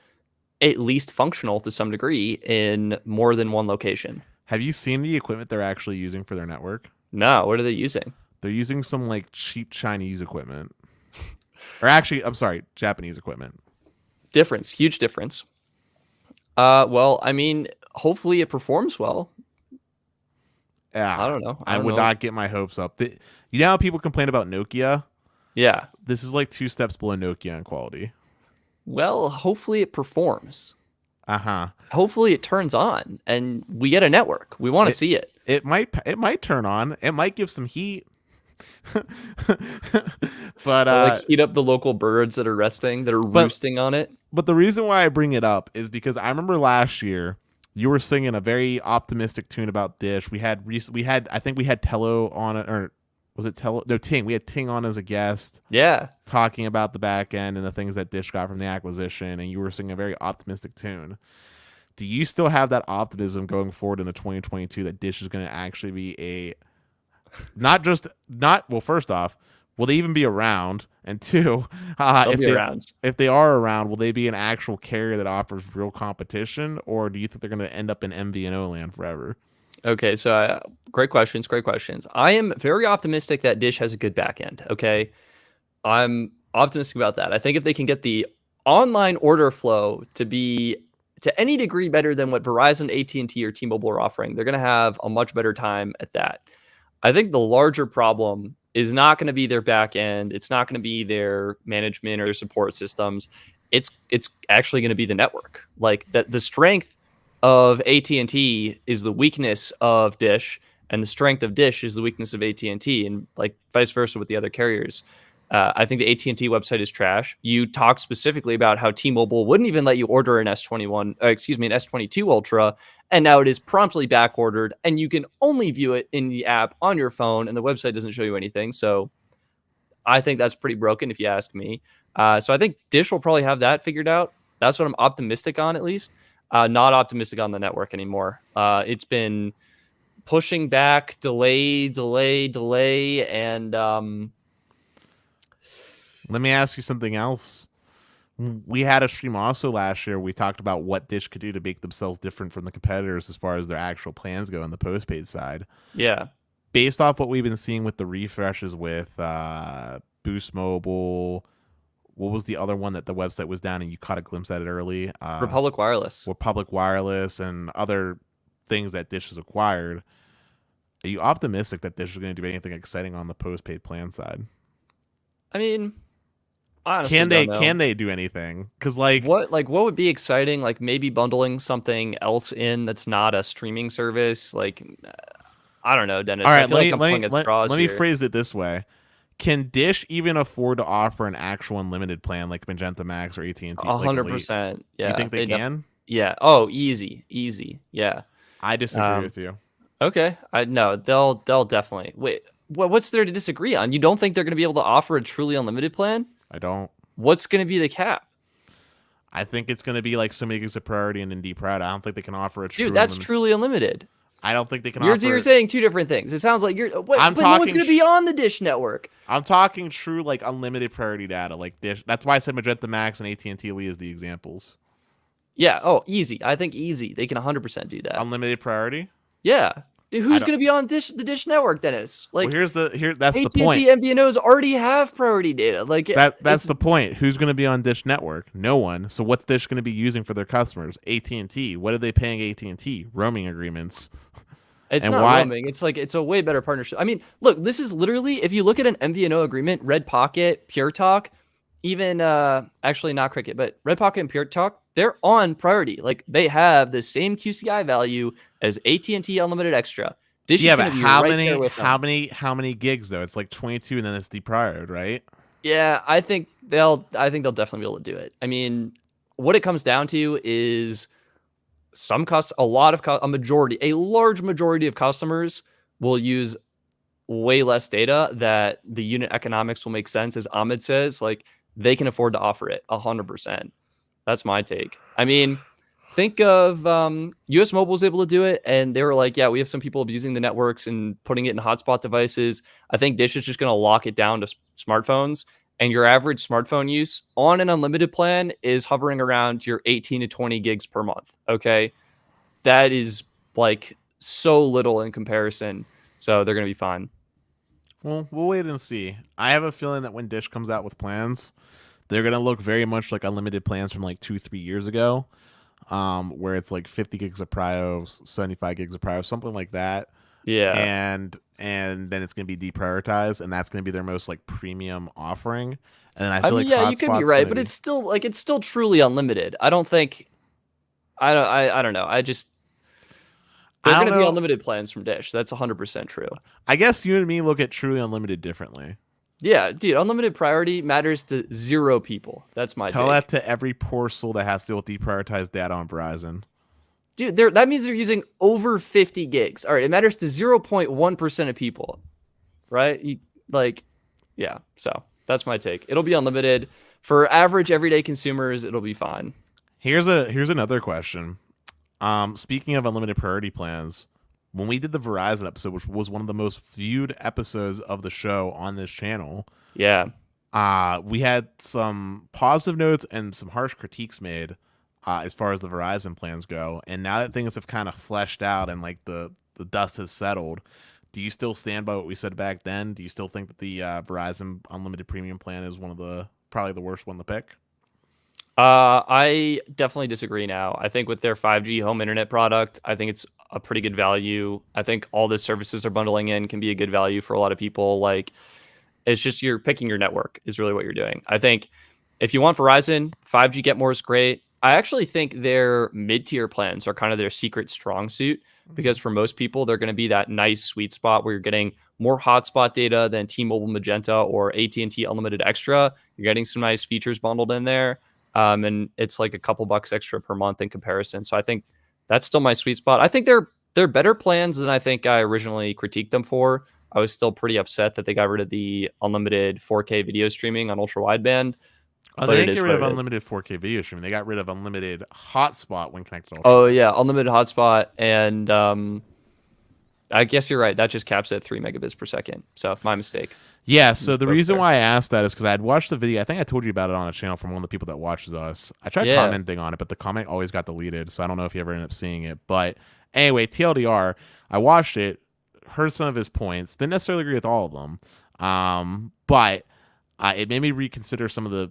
at least functional to some degree in more than one location. Have you seen the equipment they're actually using for their network? No, what are they using? They're using some like cheap Chinese equipment. Or actually, I'm sorry, Japanese equipment. Huge difference. Well, I mean, hopefully it performs well. Yeah, I don't know. I would not get my hopes up. You know how people complain about Nokia? Yeah. This is like 2 steps below Nokia in quality. Well, hopefully it performs. Uh-huh. Hopefully it turns on and we get a network. We want to see it. It might turn on. It might give some heat. But like heat up the local birds that are roosting on it. But the reason why I bring it up is because I remember last year you were singing a very optimistic tune about Dish. I think we had Tello on it, or was it Tello? No, Ting. We had Ting on as a guest. Yeah. Talking about the back end and the things that Dish got from the acquisition, and you were singing a very optimistic tune. Do you still have that optimism going forward into 2022 that Dish is going to actually be first off, will they even be around? And two, if they are around, will they be an actual carrier that offers real competition, or do you think they're going to end up in MVNO land forever? Okay, so great questions. I am very optimistic that Dish has a good back end. Okay, I'm optimistic about that. I think if they can get the online order flow to be to any degree better than what Verizon, AT&T, or T-Mobile are offering, they're going to have a much better time at that. I think the larger problem is not going to be their back end. It's not going to be their management or their support systems. It's actually going to be the network. Like that, the strength of AT&T is the weakness of Dish, and the strength of Dish is the weakness of AT&T, and like vice versa with the other carriers. I think the AT&T website is trash. You talked specifically about how T-Mobile wouldn't even let you order an S21, an S22 Ultra, and now it is promptly back ordered, and you can only view it in the app on your phone, and the website doesn't show you anything. So I think that's pretty broken, if you ask me. So I think Dish will probably have that figured out. That's what I'm optimistic on, at least. Not optimistic on the network anymore. It's been pushing back, delay, and Let me ask you something else. We had a stream also last year. We talked about what Dish could do to make themselves different from the competitors as far as their actual plans go on the postpaid side. yeah. Based off what we've been seeing with the refreshes with Boost Mobile, what was the other one that the website was down and you caught a glimpse at it early? Republic Wireless. Republic Wireless and other things that Dish has acquired. Are you optimistic that Dish is going to do anything exciting on the postpaid plan side? I mean, honestly, can they do anything? Because what would be exciting? Like maybe bundling something else in that's not a streaming service. Like I don't know, Dennis. All right, I feel like I'm pulling at straws let me here. phrase it this way: can Dish even afford to offer an actual unlimited plan like Magenta Max or AT&T? 100%. Yeah. You think they can? Yeah. Oh, easy. Yeah. I disagree with you. Okay. No, they'll definitely. Wait, what's there to disagree on? You don't think they're going to be able to offer a truly unlimited plan? I don't. What's going to be the cap? I think it's going to be like so many gigs of priority and Indie Proud. I don't think they can offer a true. Dude, that's truly unlimited. I don't think they can You're saying two different things. It sounds like you're. But no one's going to be on the Dish network. I'm talking true like unlimited priority data, like Dish. That's why I said Magenta Max and AT&T Lee as the examples. Yeah. Oh, easy. I think easy. They can 100% do that. Unlimited priority. Yeah. Dude, who's going to be on the Dish network, Dennis? Like, well, that's AT&T the point. MVNOs already have priority data. Like that's the point. Who's going to be on Dish network? No one. So what's Dish going to be using for their customers? AT&T. What are they paying AT&T? Roaming agreements. It's not roaming. It's like it's a way better partnership. I mean, look, this is literally if you look at an MVNO agreement, Red Pocket, Pure Talk, even actually not Cricket, but Red Pocket and Pure Talk, they're on priority. Like they have the same QCI value as AT&T Unlimited Extra. Dish yeah, but how many gigs though? It's like 22 and then it's depriored, right? Yeah, I think they'll definitely be able to do it. I mean, what it comes down to is a large majority of customers will use way less data that the unit economics will make sense, as Ahmed says. Like they can afford to offer it 100%. That's my take. I mean, think of US Mobile was able to do it, and they were like, yeah, we have some people abusing the networks and putting it in hotspot devices. I think Dish is just going to lock it down to smartphones, and your average smartphone use on an unlimited plan is hovering around your 18 to 20 gigs per month. Okay. That is like so little in comparison. So they're going to be fine. Well, we'll wait and see. I have a feeling that when Dish comes out with plans, they're going to look very much like unlimited plans from like 2-3 years ago, where it's like 50 gigs of prio, 75 gigs of prio, something like that. Yeah. And then it's going to be deprioritized, and that's going to be their most like premium offering. And then I feel like yeah, you could be right, but it's still truly unlimited. I don't think. I don't know. They're going to be unlimited plans from Dish. That's 100% true. I guess you and me look at truly unlimited differently. Yeah, dude, unlimited priority matters to 0 people. That's my Tell take. that to every poor soul that has to deal with deprioritized data on Verizon. Dude, that means they're using over 50 gigs. All right, it matters to 0.1% of people, right? Yeah, so that's my take. It'll be unlimited. For average everyday consumers, it'll be fine. Here's another question. Speaking of unlimited priority plans, when we did the Verizon episode, which was one of the most viewed episodes of the show on this channel, yeah, we had some positive notes and some harsh critiques made as far as the Verizon plans go. And now that things have kind of fleshed out and like the dust has settled, do you still stand by what we said back then? Do you still think that the Verizon unlimited premium plan is probably the worst one to pick? I definitely disagree now. I think with their 5G home internet product, I think it's a pretty good value. I think all the services are bundling in can be a good value for a lot of people. Like, it's just you're picking your network is really what you're doing. I think if you want Verizon, 5G Get More is great. I actually think their mid-tier plans are kind of their secret strong suit, because for most people, they're going to be that nice sweet spot where you're getting more hotspot data than T-Mobile Magenta or AT&T Unlimited Extra. You're getting some nice features bundled in there, and it's like a couple bucks extra per month in comparison. So I think that's still my sweet spot. I think they're better plans than I think I originally critiqued them for. I was still pretty upset that they got rid of the unlimited 4K video streaming on ultra wideband. Oh, But they it didn't is get rid what of it is. unlimited 4K video streaming. They got rid of unlimited hotspot when connected to Oh ultra. yeah, unlimited hotspot, and I guess you're right. That just caps it at 3 megabits per second. So my mistake. Yeah, so the reason There. why I asked that is because I had watched the video. I think I told you about it on a channel from one of the people that watches us. I tried Yeah. commenting on it, but the comment always got deleted, so I don't know if you ever ended up seeing it. But anyway, TLDR, I watched it, heard some of his points, didn't necessarily agree with all of them, but it made me reconsider some of the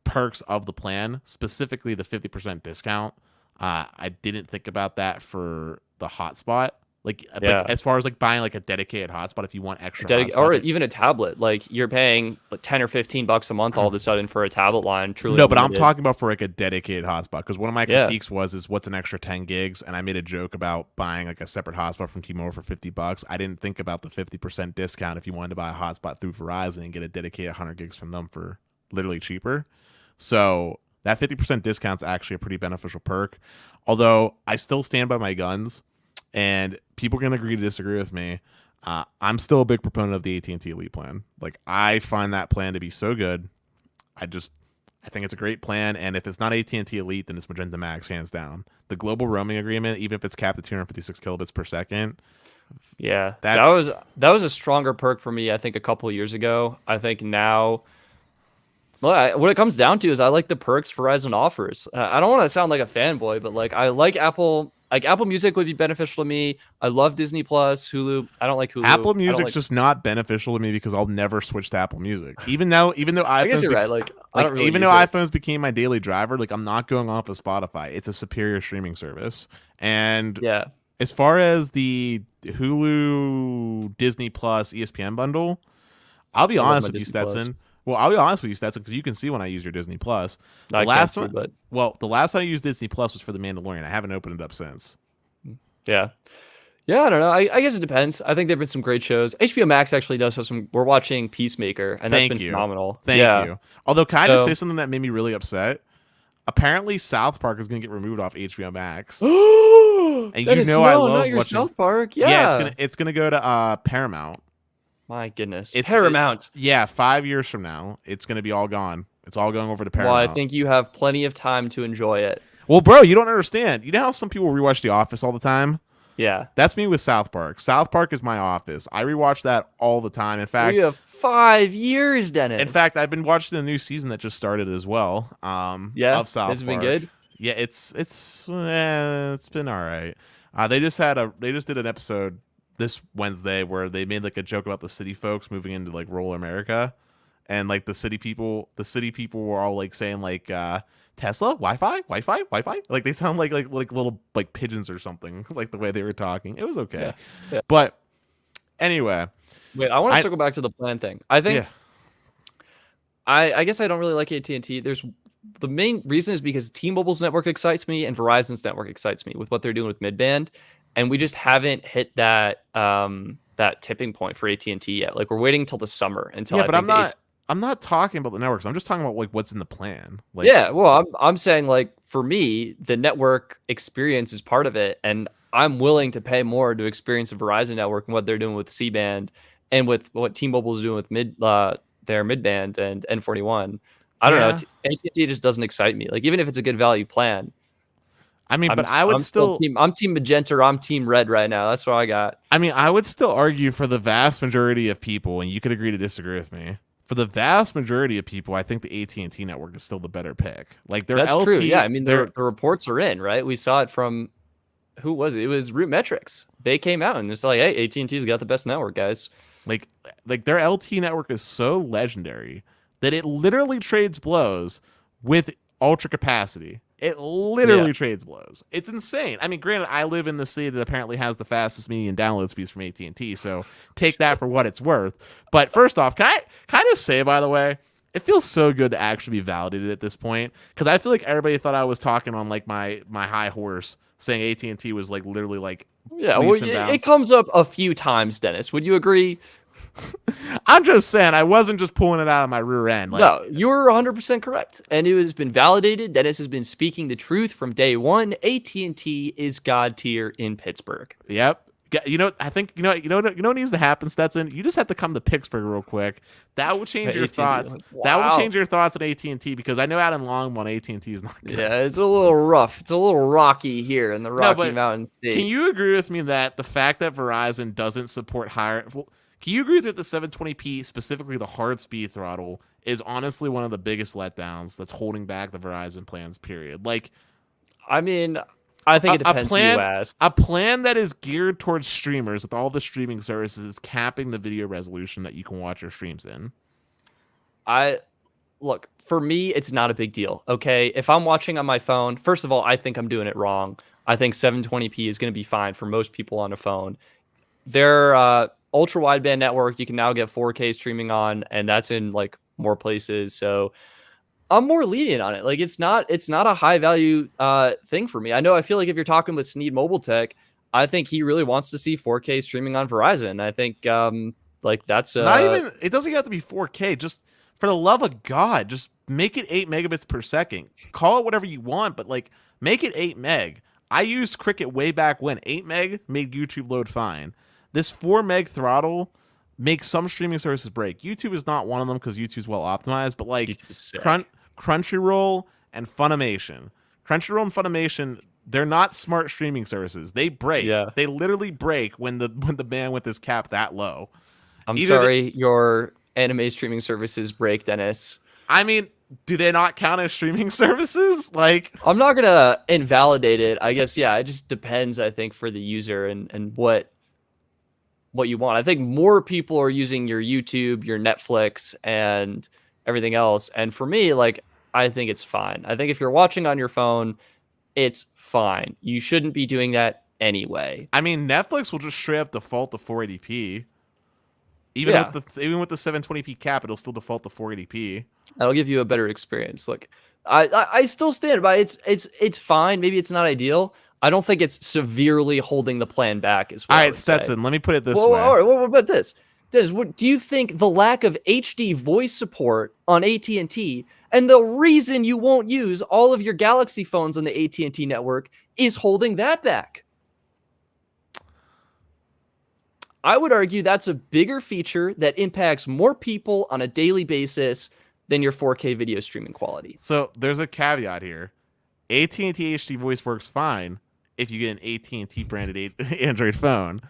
perks of the plan, specifically the 50% discount. I didn't think about that for the hotspot. Like as far as like buying like a dedicated hotspot if you want extra hotspot. Or even a tablet. Like you're paying like 10 or 15 bucks a month all of a sudden for a tablet line. Truly No, but I'm unlimited. talking about for like a dedicated hotspot, because one of my critiques is what's an extra 10 gigs, and I made a joke about buying like a separate hotspot from T-Mobile for 50 bucks. I didn't think about the 50% discount if you wanted to buy a hotspot through Verizon and get a dedicated 100 gigs from them for literally cheaper. So that 50% discount is actually a pretty beneficial perk. Although I still stand by my guns, and people can agree to disagree with me. I'm still a big proponent of the AT&T Elite plan. Like, I find that plan to be so good. I think it's a great plan, and if it's not AT&T Elite, then it's Magenta Max, hands down. The global roaming agreement, even if it's capped at 256 kilobits per second. Yeah, that was a stronger perk for me, I think, a couple of years ago. I think now, well, what it comes down to is I like the perks Verizon offers. I don't want to sound like a fanboy, but like I like Apple. Like Apple Music would be beneficial to me. I love Disney Plus, Hulu. I don't like Hulu. Apple Music's just not beneficial to me because I'll never switch to Apple Music. Even though I guess you're right. Like I don't really even use though it. iPhones became my daily driver, like I'm not going off of Spotify. It's a superior streaming service. And Yeah, as far as the Hulu, Disney Plus, ESPN bundle, I'll be I love honest my with you, Disney Plus. Stetson. Well, I'll be honest with you, Stetson, because you can see when I use your Disney Plus. I can't see, but The last time I used Disney Plus was for The Mandalorian. I haven't opened it up since. yeah. Yeah, I don't know. I guess it depends. I think there've been some great shows. HBO Max actually does have some. We're watching Peacemaker, and that's been phenomenal. Thank you. Although, can I just say something that made me really upset? Apparently, South Park is going to get removed off HBO Max. And you know I love not your watching South Park. Yeah, it's gonna go to Paramount. My goodness, It's Paramount. 5 years from now, it's gonna be all gone. It's all going over to Paramount. Well, I think you have plenty of time to enjoy it. Well, bro, you don't understand. You know how some people rewatch The Office all the time? Yeah, That's me with South Park. South Park is my Office. I rewatch that all the time. In fact, you have 5 years, Dennis. in fact, I've been watching the new season that just started as well. Yeah, of South Park. has it been good? Yeah, it's been all right. They just did an episode this Wednesday where they made like a joke about the city folks moving into like rural America, and like the city people were all like saying like Tesla, Wi-Fi. Like they sound like little like pigeons or something, like the way they were talking. It was okay. Yeah. But anyway, Wait, I want to circle back to the plan thing. I think I guess I don't really like AT&T. There's the main reason is because T-Mobile's network excites me and Verizon's network excites me with what they're doing with midband, and we just haven't hit that that tipping point for AT&T yet. Like we're waiting until the summer until. Yeah, but I'm not talking about the networks. I'm just talking about like what's in the plan. Like, yeah, well, I'm saying like for me, the network experience is part of it, and I'm willing to pay more to experience the Verizon network and what they're doing with C-band and with what T-Mobile is doing with their midband and N41. I don't know. AT&T just doesn't excite me. Like even if it's a good value plan. I mean, I'm team magenta or I'm team red right now. That's what I got. I mean, I would still argue for the vast majority of people, and you could agree to disagree with me. For the vast majority of people, I think the AT&T network is still the better pick. Like that's true. Yeah, I mean, the reports are in, right? We saw it from who was it? It was Root Metrics. They came out and it's like, hey, AT&T's got the best network, guys. Like their LTE network is so legendary that it literally trades blows with ultra capacity. It literally trades blows. It's insane. I mean, granted, I live in the city that apparently has the fastest median download speeds from AT&T, so take that for what it's worth. But first off, can I just say, by the way, It feels so good to actually be validated at this point, because I feel like everybody thought I was talking on like my high horse, saying AT&T was like literally like Yeah, well, leaps and it bounds. comes up a few times, Dennis. Would you agree? I'm just saying, I wasn't just pulling it out of my rear end. Like, No, you're 100% correct, and it has been validated. Dennis has been speaking the truth from day one. AT&T is god tier in Pittsburgh. yep. I think what needs to happen, Stetson. You just have to come to Pittsburgh real quick. That will change your AT&T, thoughts. wow. That will change your thoughts on AT&T, because I know out in Longmont, AT&T is not good. Yeah, it's a little rough. It's a little rocky here in the Rocky Mountain State. Can you agree with me that the fact that Verizon doesn't support higher? Well, can you agree with me that the 720p, specifically the hard speed throttle, is honestly one of the biggest letdowns that's holding back the Verizon plans? Period. Like, I mean, I think it depends who you ask. A plan that is geared towards streamers with all the streaming services is capping the video resolution that you can watch your streams in. Look, for me, it's not a big deal. Okay, if I'm watching on my phone, first of all, I think I'm doing it wrong. I think 720p is going to be fine for most people on a phone. Their ultra wideband network, you can now get 4K streaming on, and that's in like more places. So I'm more lenient on it. Like it's not a high value thing for me. I feel like if you're talking with Sneed Mobile Tech, I think he really wants to see 4K streaming on Verizon. I think like that's not even, it doesn't have to be 4K. Just for the love of God, just make it 8 megabits per second. Call it whatever you want, but like make it 8 meg. I used Cricket way back when 8 meg made YouTube load fine. This 4 meg throttle makes some streaming services break. YouTube is not one of them because YouTube's well optimized, but like Crunchyroll and Funimation. They're not smart streaming services. They break. Yeah. They literally break when the bandwidth is capped that low. I'm sorry, your anime streaming services break, Dennis. I mean, do they not count as streaming services? Like, I'm not gonna invalidate it. I guess it just depends, I think, for the user and what you want. I think more people are using your YouTube, your Netflix, and everything else. And for me, like, I think it's fine. I think if you're watching on your phone, it's fine. You shouldn't be doing that anyway. I mean, Netflix will just straight up default to 480p. Even with the 720p cap, it'll still default to 480p. That'll give you a better experience. Look, I still stand by it's fine. Maybe it's not ideal. I don't think it's severely holding the plan back. All right, Stetson, let me put it this way. What about this? Dennis, do you think the lack of HD voice support on AT&T and the reason you won't use all of your Galaxy phones on the AT&T network is holding that back? I would argue that's a bigger feature that impacts more people on a daily basis than your 4K video streaming quality. So there's a caveat here. AT&T HD voice works fine if you get an AT&T branded Android phone.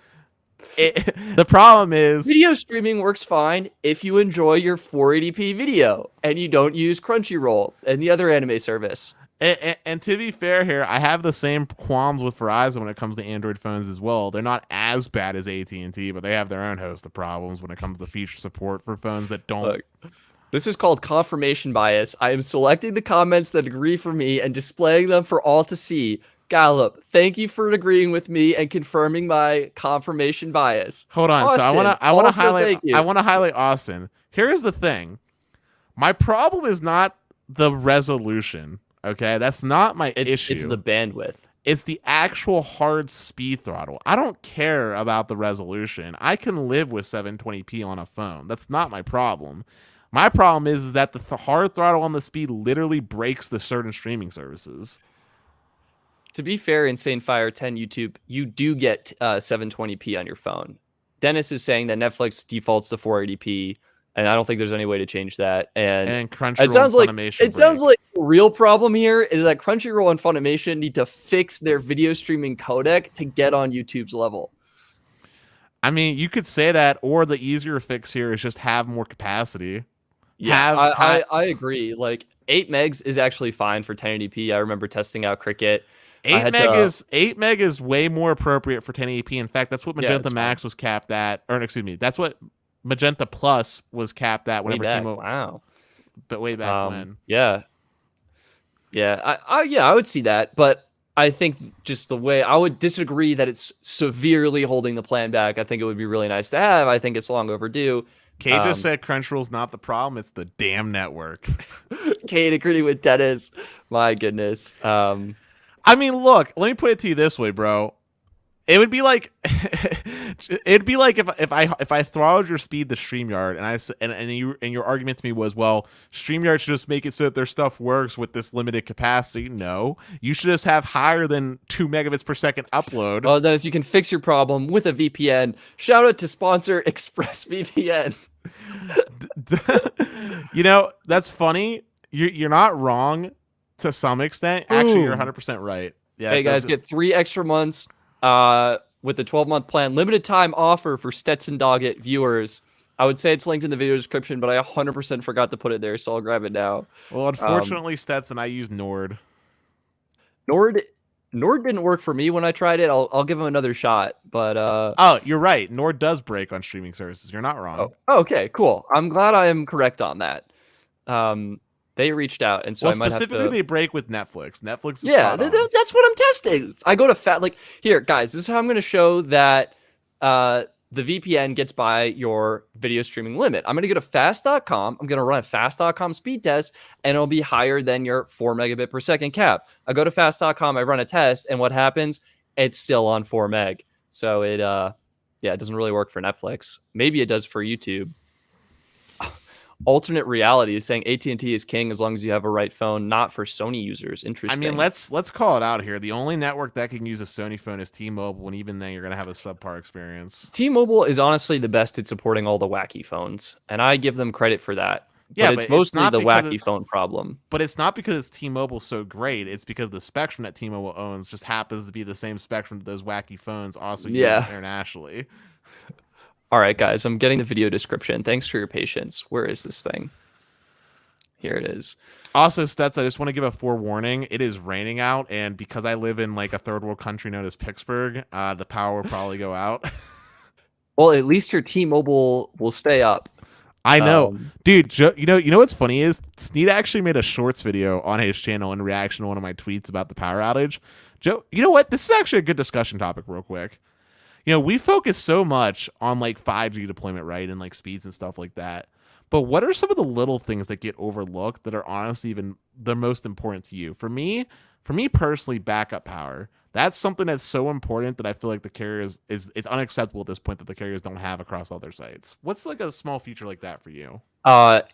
The problem is video streaming works fine if you enjoy your 480p video and you don't use Crunchyroll and the other anime service. And to be fair here, I have the same qualms with Verizon when it comes to Android phones as well. They're not as bad as AT&T, but they have their own host of problems when it comes to feature support for phones that don't. Look, this is called confirmation bias. I am selecting the comments that agree for me and displaying them for all to see. Gallup, thank you for agreeing with me and confirming my confirmation bias. Hold on, Austin, so I want to highlight Austin. Here's the thing. My problem is not the resolution. Okay, that's not my issue. It's the bandwidth. It's the actual hard speed throttle. I don't care about the resolution. I can live with 720p on a phone. That's not my problem. My problem is that the hard throttle on the speed literally breaks the certain streaming services. To be fair, Insane Fire 10 YouTube, you do get 720p on your phone. Dennis is saying that Netflix defaults to 480p, and I don't think there's any way to change that. And Crunchyroll it sounds and like Funimation sounds like the real problem here is that Crunchyroll and Funimation need to fix their video streaming codec to get on YouTube's level. I mean, you could say that, or the easier fix here is just have more capacity. Yeah, I agree. Like 8 megs is actually fine for 1080p. I remember testing out Cricket. 8 meg is way more appropriate for 1080p. In fact, that's what Magenta Max was capped at, or excuse me, that's what Magenta Plus was capped at whenever it came out. Wow. But way back when. Yeah. I would see that, but I think just the way I would disagree that it's severely holding the plan back. I think it would be really nice to have. I think it's long overdue. Kay just said Crunchyroll's not the problem; it's the damn network. Kate agreeing with Dennis. My goodness. I mean, look, let me put it to you this way, bro. It would be like if I throttled your speed to StreamYard and your argument to me was, well, StreamYard should just make it so that their stuff works with this limited capacity. No, you should just have higher than 2 megabits per second upload. Well, Dennis, you can fix your problem with a VPN. Shout out to sponsor ExpressVPN. That's funny. You're not wrong to some extent. Actually, you're 100% right. Yeah. Hey guys, get 3 extra months with the 12-month plan. Limited time offer for Stetson Doggett viewers. I would say it's linked in the video description, but I 100% forgot to put it there, so I'll grab it now. Well, unfortunately, Stetson, I use Nord. Nord didn't work for me when I tried it. I'll give him another shot, but oh, you're right. Nord does break on streaming services. You're not wrong. Oh, okay, cool. I'm glad I am correct on that. They reached out, and so I might specifically have to... they break with Netflix. Netflix is that's what I'm testing. I go to here, guys. This is how I'm going to show that the VPN gets by your video streaming limit. I'm going to go to fast.com. I'm going to run a fast.com speed test, and it'll be higher than your 4 megabit per second cap. I go to fast.com. I run a test, and what happens? It's still on 4 meg. So it doesn't really work for Netflix. Maybe it does for YouTube. Alternate reality is saying AT&T is king as long as you have a right phone, not for Sony users. Interesting. I mean, let's call it out here. The only network that can use a Sony phone is T-Mobile, and even then you're going to have a subpar experience. T-Mobile is honestly the best at supporting all the wacky phones, and I give them credit for that. Yeah, but it's mostly the wacky phone problem. But it's not because T-Mobile's so great. It's because the spectrum that T-Mobile owns just happens to be the same spectrum that those wacky phones also use internationally. All right, guys, I'm getting the video description. Thanks for your patience. Where is this thing? Here it is. Also, Stets, I just want to give a forewarning. It is raining out, and because I live in like a third world country known as Pittsburgh, the power will probably go out. Well, at least your T-Mobile will stay up. I know. Dude, you know what's funny is Sneed actually made a shorts video on his channel in reaction to one of my tweets about the power outage. Joe, you know what? This is actually a good discussion topic real quick. We focus so much on like 5G deployment, right? And like speeds and stuff like that. But what are some of the little things that get overlooked that are honestly even the most important to you? For me personally, backup power. That's something that's so important that I feel like the carriers it's unacceptable at this point that the carriers don't have across all their sites. What's like a small feature like that for you?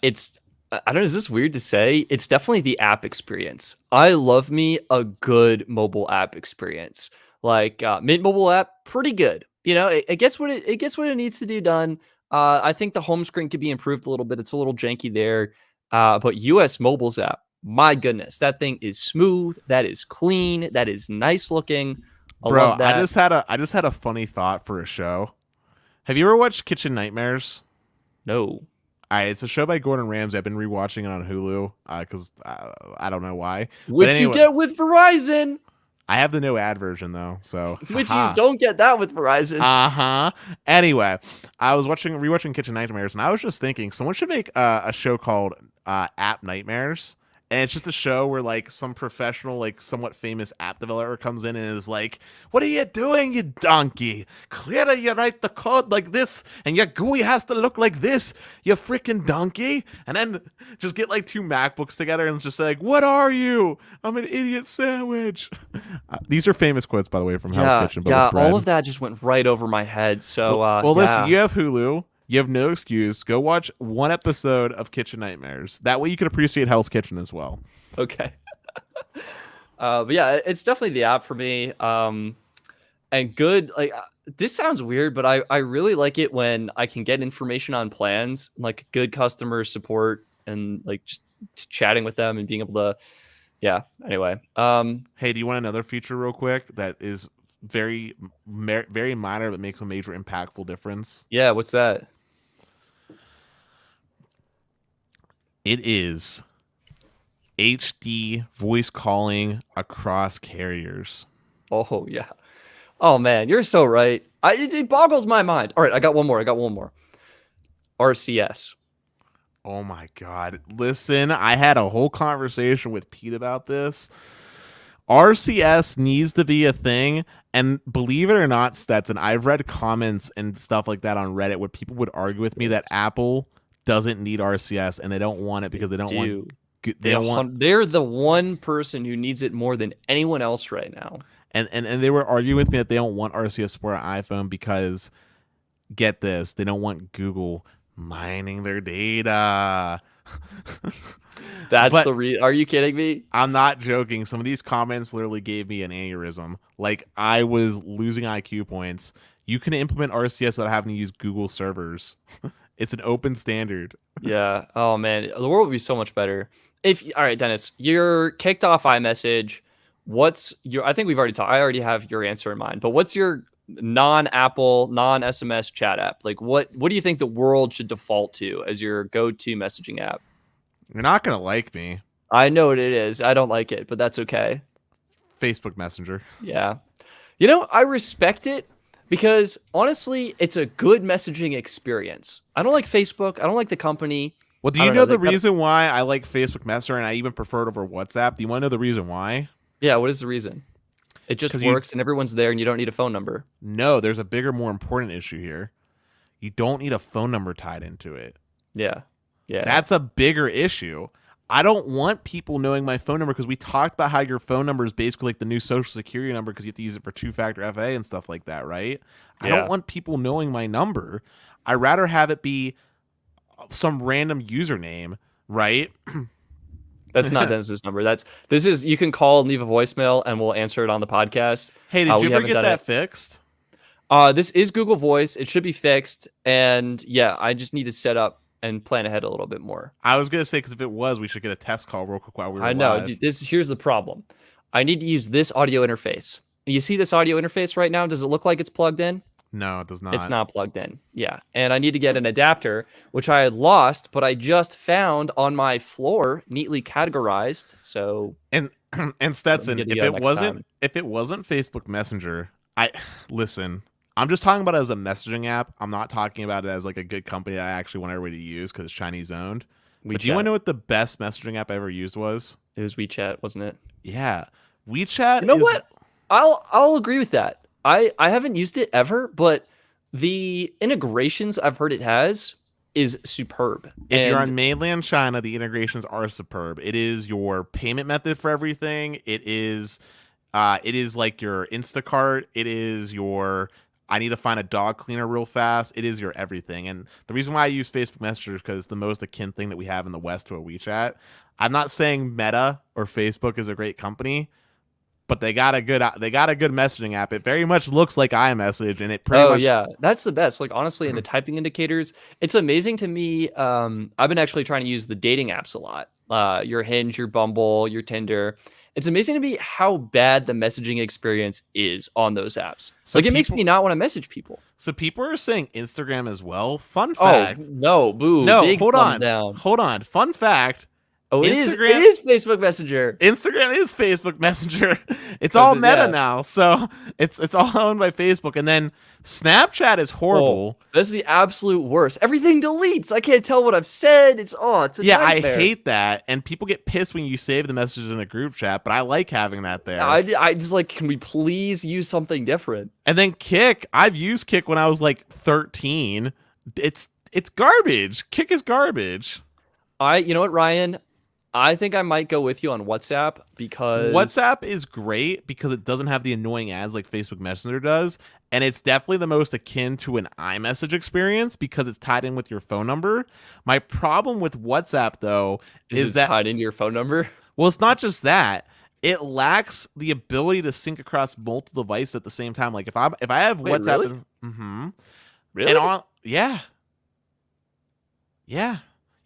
It's I don't know, is this weird to say? It's definitely the app experience. I love me a good mobile app experience. Like Mint mobile app, pretty good. It gets what it needs to do done. I think the home screen could be improved a little bit. It's a little janky there. But US Mobile's app, my goodness, that thing is smooth. That is clean. That is nice looking. Bro, I just had a funny thought for a show. Have you ever watched Kitchen Nightmares? No. It's a show by Gordon Ramsay. I've been rewatching it on Hulu because I don't know why. Which you get with Verizon. I have the no ad version though, so which you don't get that with Verizon. Anyway, I was rewatching Kitchen Nightmares, and I was just thinking someone should make a show called App Nightmares. And it's just a show where like some professional, like somewhat famous app developer comes in and is like, "What are you doing, you donkey? Clearly you write the code like this, and your GUI has to look like this, you freaking donkey." And then just get like 2 MacBooks together and just say like, "What are you? I'm an idiot sandwich." These are famous quotes, by the way, from Hell's Kitchen. But all of that just went right over my head. So, listen, you have Hulu. You have no excuse. Go watch 1 episode of Kitchen Nightmares. That way you can appreciate Hell's Kitchen as well. Okay. But yeah, it's definitely the app for me. And good, like this sounds weird, but I really like it when I can get information on plans, like good customer support and like just chatting with them and being able to, anyway. Hey, do you want another feature real quick that is very minor but makes a major impactful difference? Yeah, what's that? It is HD voice calling across carriers. Oh yeah. Oh man, you're so right. It boggles my mind. All right, I got one more. RCS. Oh my God. Listen, I had a whole conversation with Pete about this. RCS needs to be a thing. And believe it or not, Stetson, I've read comments and stuff like that on Reddit where people would argue with me that Apple doesn't need RCS and they don't want it because they don't want. They're the one person who needs it more than anyone else right now. And they were arguing with me that they don't want RCS support on iPhone because, get this, they don't want Google mining their data. That's Are you kidding me? I'm not joking. Some of these comments literally gave me an aneurysm. Like, I was losing IQ points. You can implement RCS without having to use Google servers. It's an open standard. Yeah. Oh man, the world would be so much better. All right, Dennis, you're kicked off iMessage. I think we've already talked. I already have your answer in mind, but what's your non-Apple, non-SMS chat app? Like, what do you think the world should default to as your go-to messaging app? You're not going to like me. I know what it is. I don't like it, but that's okay. Facebook Messenger. Yeah. I respect it because honestly, it's a good messaging experience. I don't like Facebook. I don't like the company. Well, do you know the reason why I like Facebook Messenger and I even prefer it over WhatsApp? Do you want to know the reason why? Yeah, what is the reason? It just works and everyone's there and you don't need a phone number. No, there's a bigger, more important issue here. You don't need a phone number tied into it. Yeah. Yeah. That's a bigger issue. I don't want people knowing my phone number because we talked about how your phone number is basically like the new social security number because you have to use it for two-factor FA and stuff like that, right? Yeah. I don't want people knowing my number. I'd rather have it be some random username, right? That's not Dennis's number. You can call and leave a voicemail and we'll answer it on the podcast. Hey, did you ever get that fixed? This is Google Voice. It should be fixed. And yeah, I just need to set up and plan ahead a little bit more. I was going to say, because if it was, we should get a test call real quick while we were live. I know. Dude, here's the problem. I need to use this audio interface. You see this audio interface right now? Does it look like it's plugged in? No, it does not. It's not plugged in. Yeah. And I need to get an adapter, which I had lost, but I just found on my floor, neatly categorized. So and Stetson, if it wasn't Facebook Messenger, listen, I'm just talking about it as a messaging app. I'm not talking about it as like a good company that I actually want everybody to use because it's Chinese owned. But do you want to know what the best messaging app I ever used was? It was WeChat, wasn't it? Yeah. WeChat. You know what? I'll agree with that. I haven't used it ever, but the integrations I've heard it has is superb. If you're on mainland China, the integrations are superb. It is your payment method for everything. It is like your Instacart. It is your I need to find a dog cleaner real fast. It is your everything. And the reason why I use Facebook Messenger is because it's the most akin thing that we have in the West to a WeChat. I'm not saying Meta or Facebook is a great company, but they got a good messaging app. It very much looks like iMessage, and it pretty much. Yeah, that's the best. Like honestly, in the typing indicators, it's amazing to me. I've been actually trying to use the dating apps a lot. Your Hinge, your Bumble, your Tinder. It's amazing to me how bad the messaging experience is on those apps. So like it makes me not want to message people. So people are saying Instagram as well. Fun fact. Oh no, boo! No, big hold on, down. Hold on. Fun fact. Oh, it is Facebook Messenger. Instagram is Facebook Messenger. It's all Meta now, so it's all owned by Facebook. And then Snapchat is horrible. Oh, that's the absolute worst. Everything deletes. I can't tell what I've said. It's a nightmare. I hate that. And people get pissed when you save the messages in a group chat, but I like having that there. I just like, can we please use something different? And then Kik. I've used Kik when I was like 13. It's garbage. Kik is garbage. You know what, Ryan? I think I might go with you on WhatsApp because WhatsApp is great because it doesn't have the annoying ads like Facebook Messenger does. And it's definitely the most akin to an iMessage experience because it's tied in with your phone number. My problem with WhatsApp, though, is that tied into your phone number. Well, it's not just that. It lacks the ability to sync across multiple devices at the same time. Like if I have WhatsApp, really? Really? And yeah.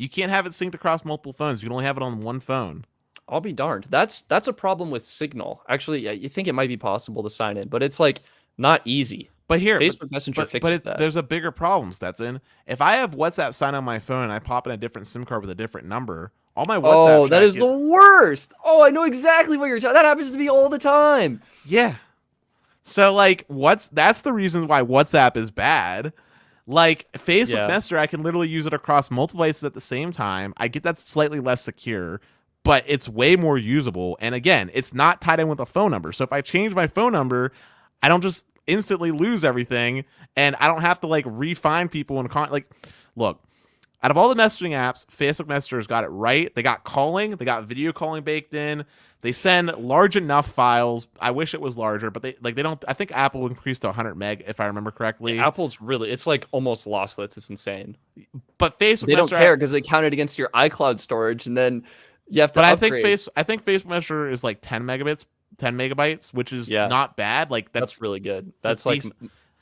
You can't have it synced across multiple phones. You can only have it on one phone. I'll be darned. That's a problem with Signal. Actually, you think it might be possible to sign in, but it's like not easy. But here, Facebook Messenger fixes that. There's a bigger problem, Stetson. If I have WhatsApp signed on my phone and I pop in a different SIM card with a different number, all my WhatsApp. Oh, that is the worst. Oh, I know exactly what you're talking. That happens to me all the time. Yeah. So like, that's the reason why WhatsApp is bad. Like Facebook Messenger, I can literally use it across multiple devices at the same time. I get that's slightly less secure, but it's way more usable. And again, it's not tied in with a phone number. So if I change my phone number, I don't just instantly lose everything, and I don't have to like refine people and like, look, out of all the messaging apps, Facebook Messenger's got it right. They got calling, they got video calling baked in. They send large enough files. I wish it was larger, but they don't. I think Apple increased to 100 meg if I remember correctly. Yeah, Apple's really, it's like almost lossless. It's insane. But Facebook, they don't care because they count it against your iCloud storage, and then you have to. But upgrade. I think Facebook Messenger is like 10 megabytes, which is not bad. Like that's really good. That's like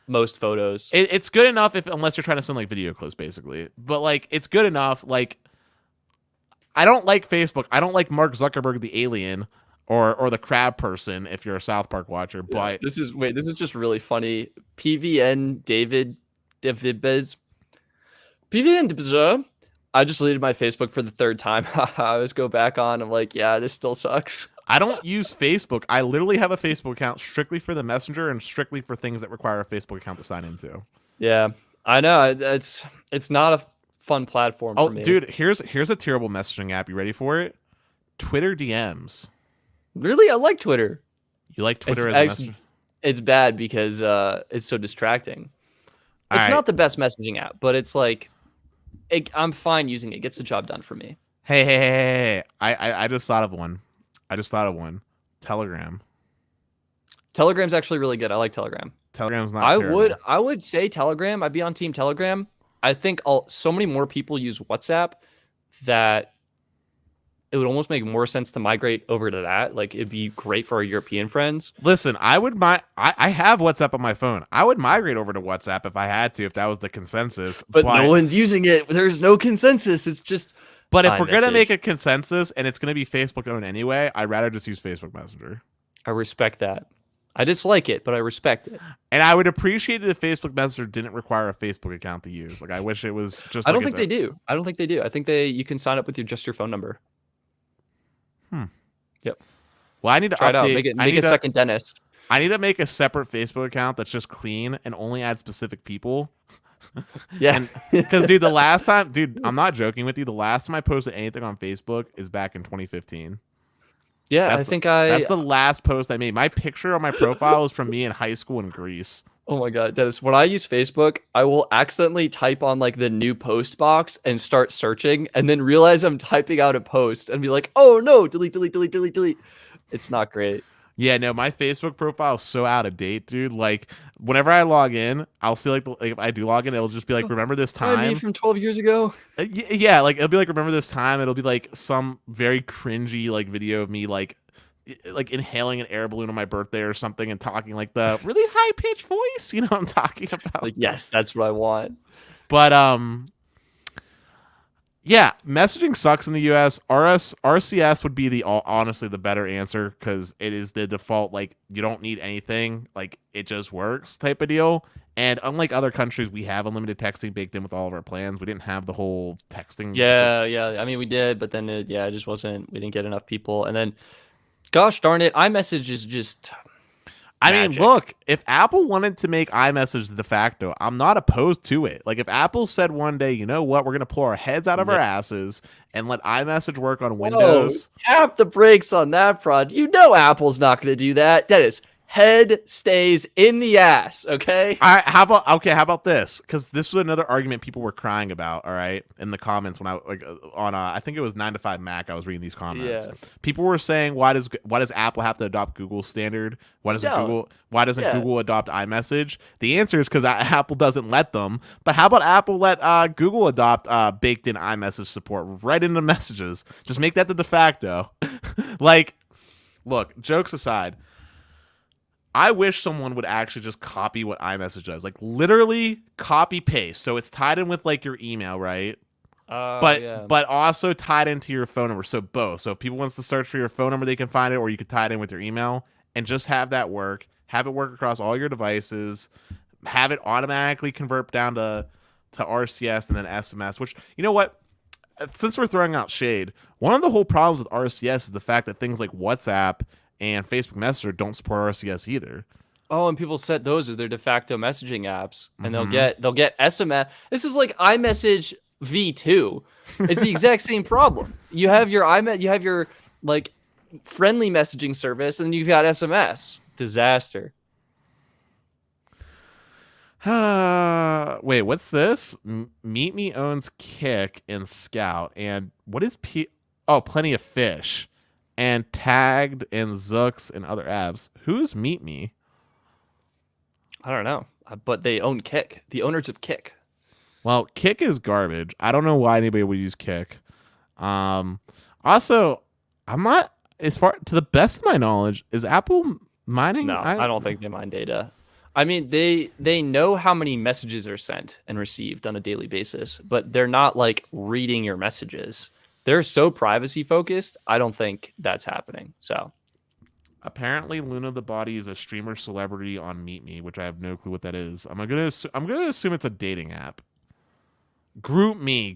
most photos. It's good enough unless you're trying to send like video clips, basically. But like it's good enough. Like I don't like Facebook. I don't like Mark Zuckerberg, the alien, or the crab person. If you're a South Park watcher, but this is just really funny. PVN David Bez. PVN Bez. I just deleted my Facebook for the third time. I always go back on. I'm like, yeah, this still sucks. I don't use Facebook. I literally have a Facebook account strictly for the Messenger and strictly for things that require a Facebook account to sign into. Yeah, I know. It's not a fun platform for me. Dude, here's a terrible messaging app. You ready for it? Twitter DMs. Really? I like Twitter. You like Twitter as a messenger? It's bad because it's so distracting. It's not the best messaging app, but it's like I'm fine using it. It gets the job done for me. Hey. I just thought of one. Telegram. Telegram's actually really good. I like Telegram. Telegram's not terrible. I would say Telegram. I'd be on team Telegram. I think so many more people use WhatsApp that it would almost make more sense to migrate over to that. Like it'd be great for our European friends. Listen, I have WhatsApp on my phone. I would migrate over to WhatsApp if I had to, if that was the consensus. But no one's using it. There's no consensus. It's just. But if we're gonna make a consensus and it's gonna be Facebook owned anyway, I'd rather just use Facebook Messenger. I respect that. I dislike it, but I respect it. And I would appreciate it if Facebook Messenger didn't require a Facebook account to use. Like I wish it was just. I don't think they do. I think you can sign up with just your phone number. Yep. Well, I need to try update. It out. Make a second dentist. I need to make a separate Facebook account that's just clean and only add specific people. Yeah. Because, dude, I'm not joking with you. The last time I posted anything on Facebook is back in 2015. Yeah, that's the last post I made. My picture on my profile is from me in high school in Greece. Oh my God, Dennis, when I use Facebook, I will accidentally type on like the new post box and start searching and then realize I'm typing out a post and be like, oh no, delete. It's not great. Yeah, no, my Facebook profile is so out of date, dude. Like, whenever I log in, I'll see like if I do log in, it'll just be like, remember this time? Me from 12 years ago? Yeah, like it'll be like, remember this time? It'll be like some very cringy like video of me like inhaling an air balloon on my birthday or something and talking like the really high pitched voice. You know what I'm talking about? Like, yes, that's what I want. But yeah, messaging sucks in the US. RCS would be honestly the better answer because it is the default. Like you don't need anything. Like it just works type of deal. And unlike other countries, we have unlimited texting baked in with all of our plans. We didn't have the whole texting. Yeah. I mean, we did, but then it just wasn't. We didn't get enough people, and then. Gosh darn it, iMessage is just magic. Mean, look, if Apple wanted to make iMessage the de facto, I'm not opposed to it. Like, if Apple said one day, you know what, we're going to pull our heads out of our asses and let iMessage work on Windows. Tap the brakes on that, prod. You know Apple's not going to do that. Dennis, head stays in the ass, okay? All right, how about this? Because this was another argument people were crying about, all right, in the comments when I think it was 9 to 5 Mac, I was reading these comments. Yeah. People were saying, why does Apple have to adopt Google's standard? Why doesn't Google adopt iMessage? The answer is because Apple doesn't let them. But how about Apple let Google adopt baked in iMessage support right into messages? Just make that the de facto. Like, look, jokes aside, I wish someone would actually just copy what iMessage does. Like literally copy paste. So it's tied in with like your email, right? But also tied into your phone number. So both. So if people wants to search for your phone number, they can find it, or you could tie it in with your email and just have that work. Have it work across all your devices. Have it automatically convert down to RCS and then SMS, which, you know what? Since we're throwing out shade, one of the whole problems with RCS is the fact that things like WhatsApp and Facebook Messenger don't support RCS either. Oh, and people set those as their de facto messaging apps, and they'll get SMS. This is like iMessage V2. It's the exact same problem. You have your iMessage, you have your like friendly messaging service, and you've got SMS. Disaster. Wait, what's this? Meet Me owns Kick and Scout, and what is Oh, Plenty of Fish, and Tagged and Zooks and other apps. Who's Meet Me? I don't know, but they own Kick. The owners of Kick. Well, Kick is garbage. I don't know why anybody would use Kick. Also, I'm not, as far to the best of my knowledge, is Apple mining? No, I don't think they mine data. I mean, they know how many messages are sent and received on a daily basis, but they're not like reading your messages. They're so privacy focused. I don't think that's happening. So apparently, Luna the Body is a streamer celebrity on Meet Me, which I have no clue what that is. I'm gonna assume it's a dating app. Group me.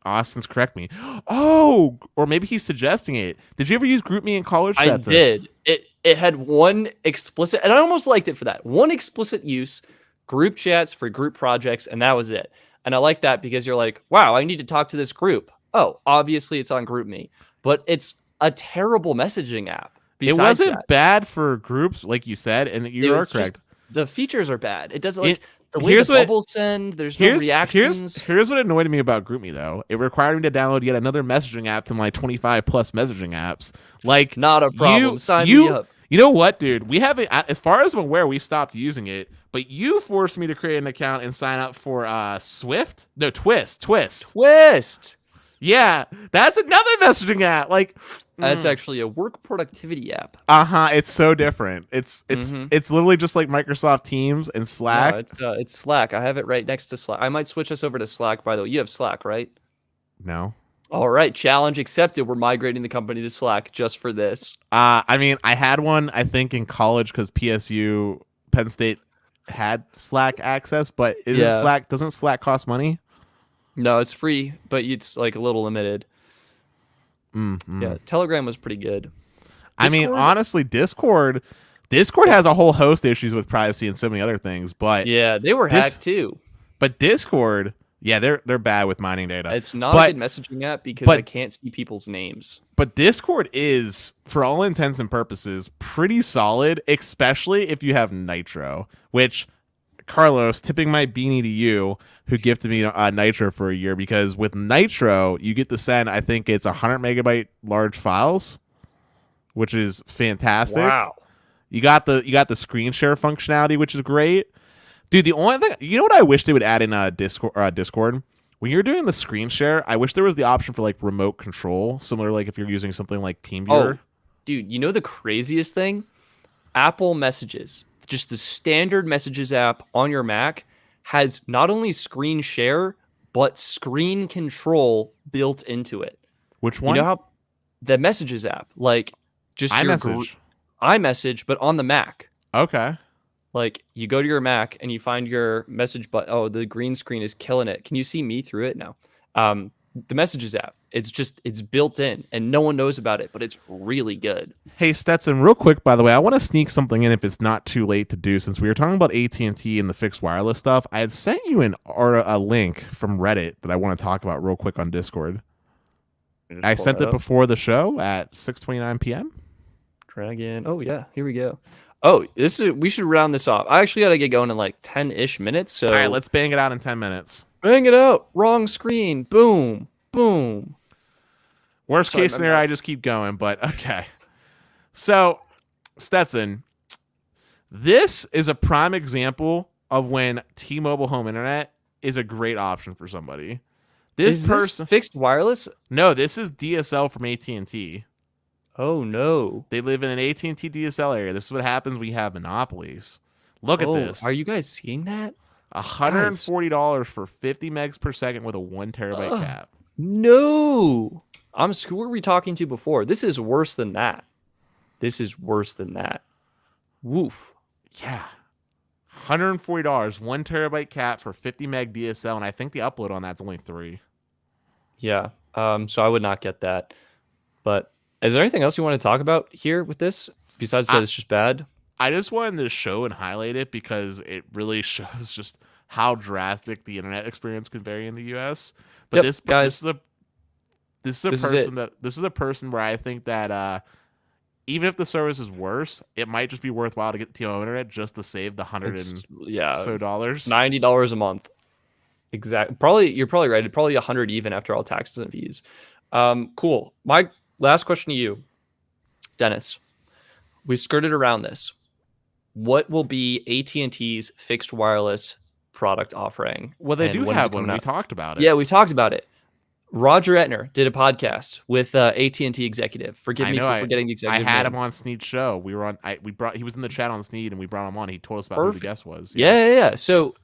Austin's correct me. Oh, or maybe he's suggesting it. Did you ever use Group Me in college? I did. It had one explicit, and I almost liked it for that. One explicit use, group chats for group projects, and that was it. And I like that because you're like, wow, I need to talk to this group. Oh, obviously it's on Group Me, but it's a terrible messaging app. It wasn't bad for groups, like you said, and you are correct. The features are bad. It doesn't like the way the bubbles send. There's no reactions. Here's what annoyed me about GroupMe though. It required me to download yet another messaging app to my 25 plus messaging apps. Like, not a problem. Sign me up. You know what, dude? We haven't, as far as I'm aware, we stopped using it. But you forced me to create an account and sign up for Swift. No, Twist. Yeah, that's another messaging app. Like, that's actually a work productivity app. It's so different. It's literally just like Microsoft Teams and Slack. No, it's Slack. I have it right next to Slack. I might switch us over to Slack. By the way, you have Slack, right? No. All right, challenge accepted. We're migrating the company to Slack just for this. I mean, I had one, I think, in college because PSU, Penn State, had Slack access. But doesn't Slack cost money? No, it's free, but it's like a little limited. Yeah, Telegram was pretty good. I mean, honestly, Discord has a whole host of issues with privacy and so many other things. But yeah, they were hacked too. But Discord, yeah, they're bad with mining data. It's not a good messaging app because I can't see people's names. But Discord is, for all intents and purposes, pretty solid, especially if you have Nitro, which, Carlos, tipping my beanie to you, who gifted me Nitro for a year, because with Nitro, you get to send, I think it's 100 megabyte large files, which is fantastic. Wow. You got the screen share functionality, which is great. Dude, the only thing, you know what I wish they would add in Discord? When you're doing the screen share, I wish there was the option for like remote control, similar like if you're using something like TeamViewer. Oh, dude, you know the craziest thing? Apple Messages, just the standard Messages app on your Mac, has not only screen share, but screen control built into it. Which one? You know how the Messages app, like just iMessage, but on the Mac. Okay. Like you go to your Mac and you find your message, but the green screen is killing it. Can you see me through it? No. The Messages app, it's built in and no one knows about it, but it's really good. Hey, Stetson, real quick, by the way, I want to sneak something in if it's not too late to do, since we were talking about AT&T and the fixed wireless stuff. I had sent you a link from Reddit that I want to talk about real quick on Discord. I sent it before the show at 6:29 p.m. Dragon. Oh yeah, here we go. Oh, we should round this off. I actually got to get going in like 10-ish minutes. So all right, let's bang it out in 10 minutes. Bang it out. Wrong screen. Boom. Boom. Worst case scenario, I just keep going, but okay. So, Stetson, this is a prime example of when T-Mobile home internet is a great option for somebody. This fixed wireless? No, this is DSL from AT&T. Oh no. They live in an AT&T DSL area. This is what happens when we have monopolies. Look at this. Are you guys seeing that? $140 for 50 megs per second with a 1 terabyte cap. No. Who were we talking to before? This is worse than that. Woof. Yeah. $140, 1 terabyte cap for 50 meg DSL, and I think the upload on that's only 3. Yeah. So I would not get that. But is there anything else you want to talk about here with this besides that it's just bad? I just wanted to show and highlight it because it really shows just how drastic the internet experience can vary in the US. But Yep, guys, this is a this is it. person where I think that even if the service is worse, it might just be worthwhile to get the T-Mobile internet just to save the hundred It's and so dollars. $90 a month. Exactly. Probably you're probably right. Probably 100 even after all taxes and fees. Cool. My last question to you, Dennis. We skirted around this. What will be AT&T's fixed wireless product offering? Well, they and do when is it have one. coming We out? talked about it. Yeah, we talked about it. Roger Etner did a podcast with AT&T executive. Forgive me for forgetting the I executive had name. him on Sneed's show. We were on. He was in the chat on Sneed, and we brought him on. He told us about who the guest was. Yeah. So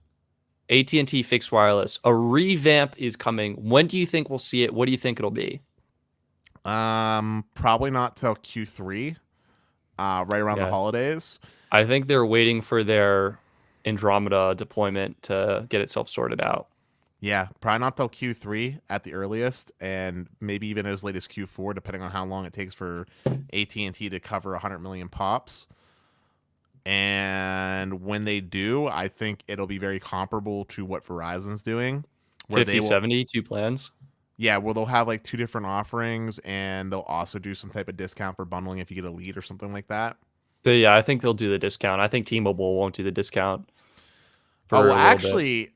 AT&T fixed wireless, a revamp is coming. When do you think we'll see it? What do you think it'll be? Probably not till Q3, right around the holidays. I think they're waiting for their Andromeda deployment to get itself sorted out. Yeah, probably not till Q3 at the earliest, and maybe even as late as Q4, depending on how long it takes for AT&T to cover 100 million pops. And when they do, I think it'll be very comparable to what Verizon's doing. 50/70, 2 plans. Yeah, where they'll have like 2 different offerings, and they'll also do some type of discount for bundling if you get a lead or something like that. Yeah, I think they'll do the discount. I think T-Mobile won't do the discount. Actually,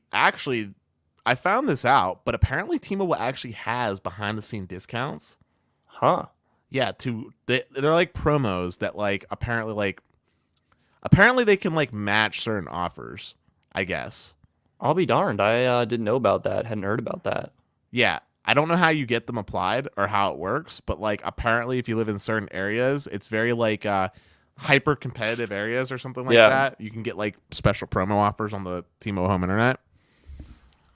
I found this out, but apparently T-Mobile actually has behind-the-scene discounts. Huh? Yeah, they're like promos that like apparently they can like match certain offers, I guess. I'll be darned. I didn't know about that. Hadn't heard about that. Yeah, I don't know how you get them applied or how it works, but like apparently if you live in certain areas, it's very like hyper competitive areas or something like that. You can get like special promo offers on the T-Mobile home internet.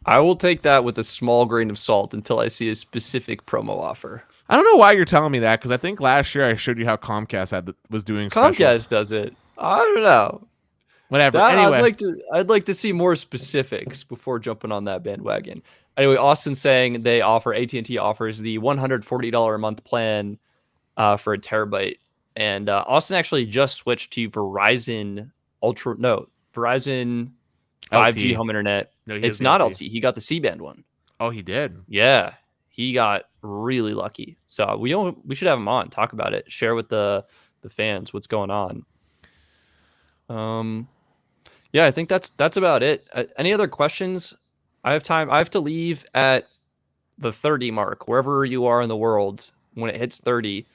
I will take that with a small grain of salt until I see a specific promo offer. I don't know why you're telling me that, because I think last year I showed you how Comcast was doing special. Comcast does it. I don't know. Whatever. Anyway, I'd like to see more specifics before jumping on that bandwagon. Anyway, Austin's saying AT&T offers the $140 a month plan for a terabyte, and Austin actually just switched to Verizon 5G home internet. No, it's not LTE. He got the C-band one. Oh, he did? Yeah. He got really lucky. So we should have him on, talk about it, share with the fans what's going on. Yeah, I think that's about it. Any other questions? I have time. I have to leave at the 30 mark, wherever you are in the world. When it hits 30,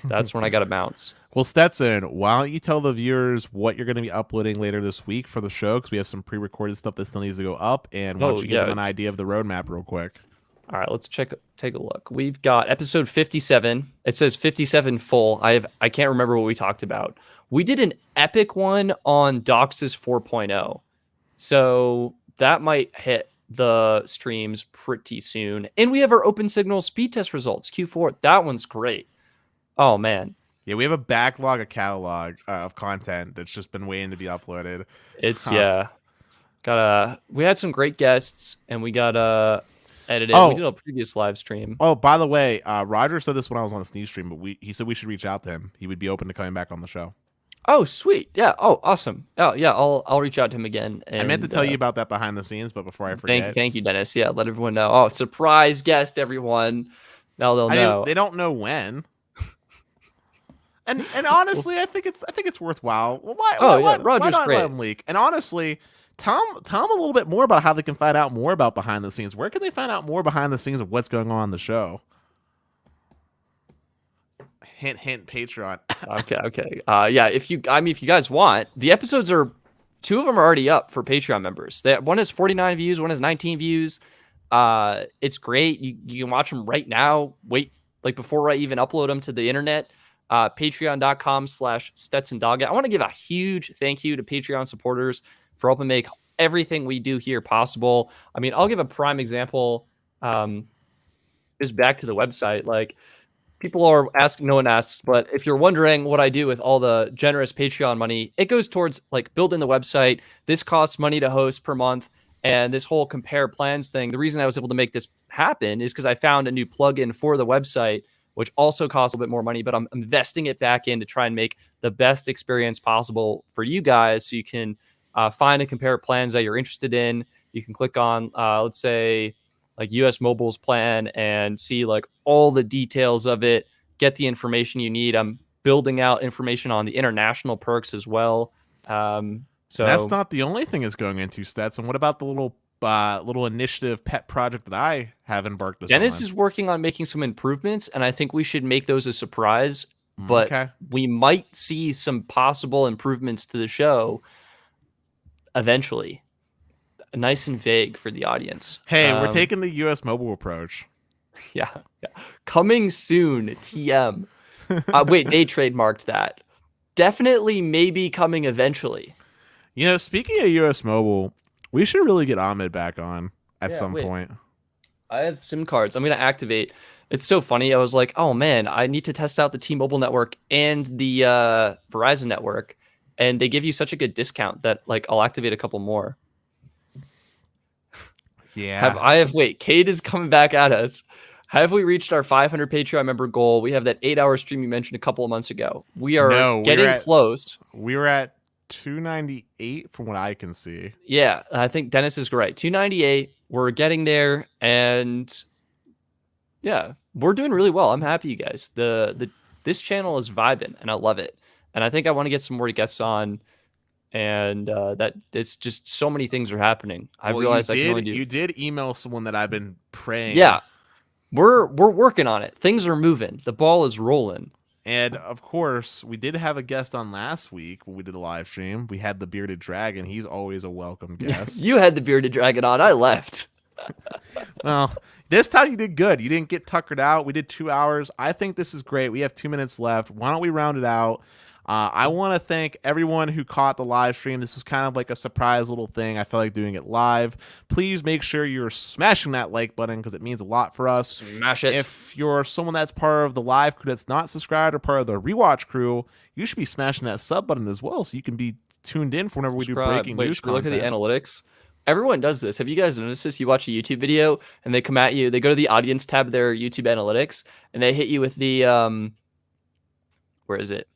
that's when I got to bounce. Well, Stetson, why don't you tell the viewers what you're going to be uploading later this week for the show? Because we have some pre-recorded stuff that still needs to go up. And why don't you give them an idea of the roadmap real quick? All right, let's take a look. We've got episode 57. It says 57 full. I can't remember what we talked about. We did an epic one on DOCSIS 4.0. So that might hit the streams pretty soon. And we have our open signal speed test results, Q4. That one's great. Oh, man. Yeah, we have a backlog, a catalog of content that's just been waiting to be uploaded. We had some great guests, and we got edited. We did a previous live stream. Oh, by the way, Roger said this when I was on the Sneeze stream, but he said we should reach out to him. He would be open to coming back on the show. Oh, sweet. Yeah. Oh, awesome. Oh, yeah. I'll reach out to him again. And, I meant to tell you about that behind the scenes, but before I forget. Thank you, Dennis. Yeah, let everyone know. Oh, surprise guest, everyone. Now they'll know. They don't know when. And honestly, I think it's worthwhile. Why Roger's not great. Let him leak? And honestly, tell them a little bit more about how they can find out more about behind the scenes. Where can they find out more behind the scenes of what's going on the show? Hint, hint, Patreon. Okay. Yeah, if you guys want, the episodes are 2 of them are already up for Patreon members. One has 49 views, one has 19 views. It's great. You can watch them right now. Wait, like before I even upload them to the internet. Patreon.com/Stetson Doggett. I want to give a huge thank you to Patreon supporters for helping make everything we do here possible. I mean, I'll give a prime example. Is back to the website. Like, people are asking, no one asks, but if you're wondering what I do with all the generous Patreon money, it goes towards like building the website. This costs money to host per month. And this whole compare plans thing, the reason I was able to make this happen is because I found a new plugin for the website, which also costs a bit more money, but I'm investing it back in to try and make the best experience possible for you guys so you can find and compare plans that you're interested in. You can click on, let's say, like US Mobile's plan and see like all the details of it, get the information you need. I'm building out information on the international perks as well. And that's not the only thing it's going into, Stetson. What about the little initiative pet project that I have embarked on? Dennis is working on making some improvements, and I think we should make those a surprise. But we might see some possible improvements to the show eventually. Nice and vague for the audience. Hey, we're taking the US Mobile approach. Yeah. Coming soon, TM. Wait, they trademarked that. Definitely, maybe coming eventually. Speaking of US Mobile, we should really get Ahmed back on at some point. I have SIM cards. I'm going to activate. It's so funny. I was like, oh, man, I need to test out the T-Mobile network and the Verizon network. And they give you such a good discount that like I'll activate a couple more. Yeah. Wait, Cade is coming back at us. Have we reached our 500 Patreon member goal? We have that 8-hour stream you mentioned a couple of months ago. We are getting close. We were at 298 from what I can see. Yeah, I think Dennis is right. 298. We're getting there, and yeah, we're doing really well. I'm happy, you guys. This channel is vibing, and I love it. And I think I want to get some more guests on. And that it's just so many things are happening. I realized you did email someone that I've been praying. Yeah, we're working on it. Things are moving. The ball is rolling. And of course, we did have a guest on last week when we did a live stream. We had the Bearded Dragon. He's always a welcome guest. You had the Bearded Dragon on. I left. Well, this time you did good. You didn't get tuckered out. We did 2 hours. I think this is great. We have 2 minutes left. Why don't we round it out? I want to thank everyone who caught the live stream. This was kind of like a surprise little thing. I felt like doing it live. Please make sure you're smashing that like button because it means a lot for us. Smash it. If you're someone that's part of the live crew that's not subscribed or part of the rewatch crew, you should be smashing that sub button as well so you can be tuned in for whenever we do breaking news content. Look at the analytics. Everyone does this. Have you guys noticed this? You watch a YouTube video and they come at you. They go to the audience tab of their YouTube analytics and they hit you with the where is it?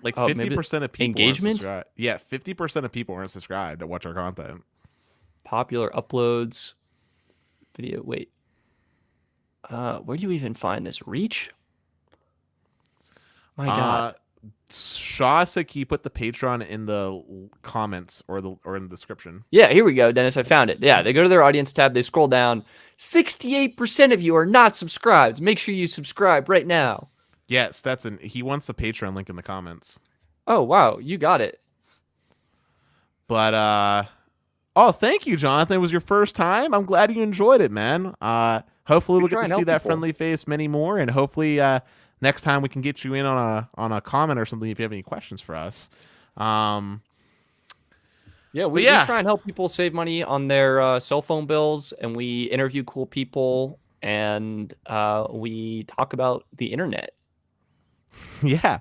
Like 50% of people engagement. Yeah, 50% of people aren't subscribed that watch our content. Popular uploads, video. Wait, where do you even find this? Reach? My God. Shaw said, "Can you put the Patreon in the comments or in the description?" Yeah, here we go, Dennis. I found it. Yeah, they go to their audience tab. They scroll down. 68% of you are not subscribed. Make sure you subscribe right now. Yeah, Stetson, he wants the Patreon link in the comments. Oh, wow. You got it. But, thank you, Jonathan. It was your first time. I'm glad you enjoyed it, man. Hopefully we'll get to see that friendly face many more, and hopefully next time we can get you in on a comment or something if you have any questions for us. Yeah, we try and help people save money on their cell phone bills, and we interview cool people, and we talk about the internet. Yeah.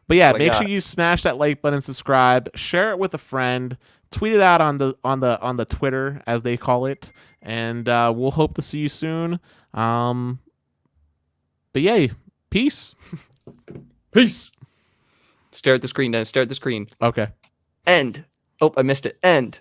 But yeah, make sure you smash that like button, subscribe, share it with a friend, tweet it out on the Twitter as they call it, and we'll hope to see you soon. But yay, peace. Peace. Stare at the screen, Dennis. Stare at the screen. Okay. End. Oh, I missed it. End.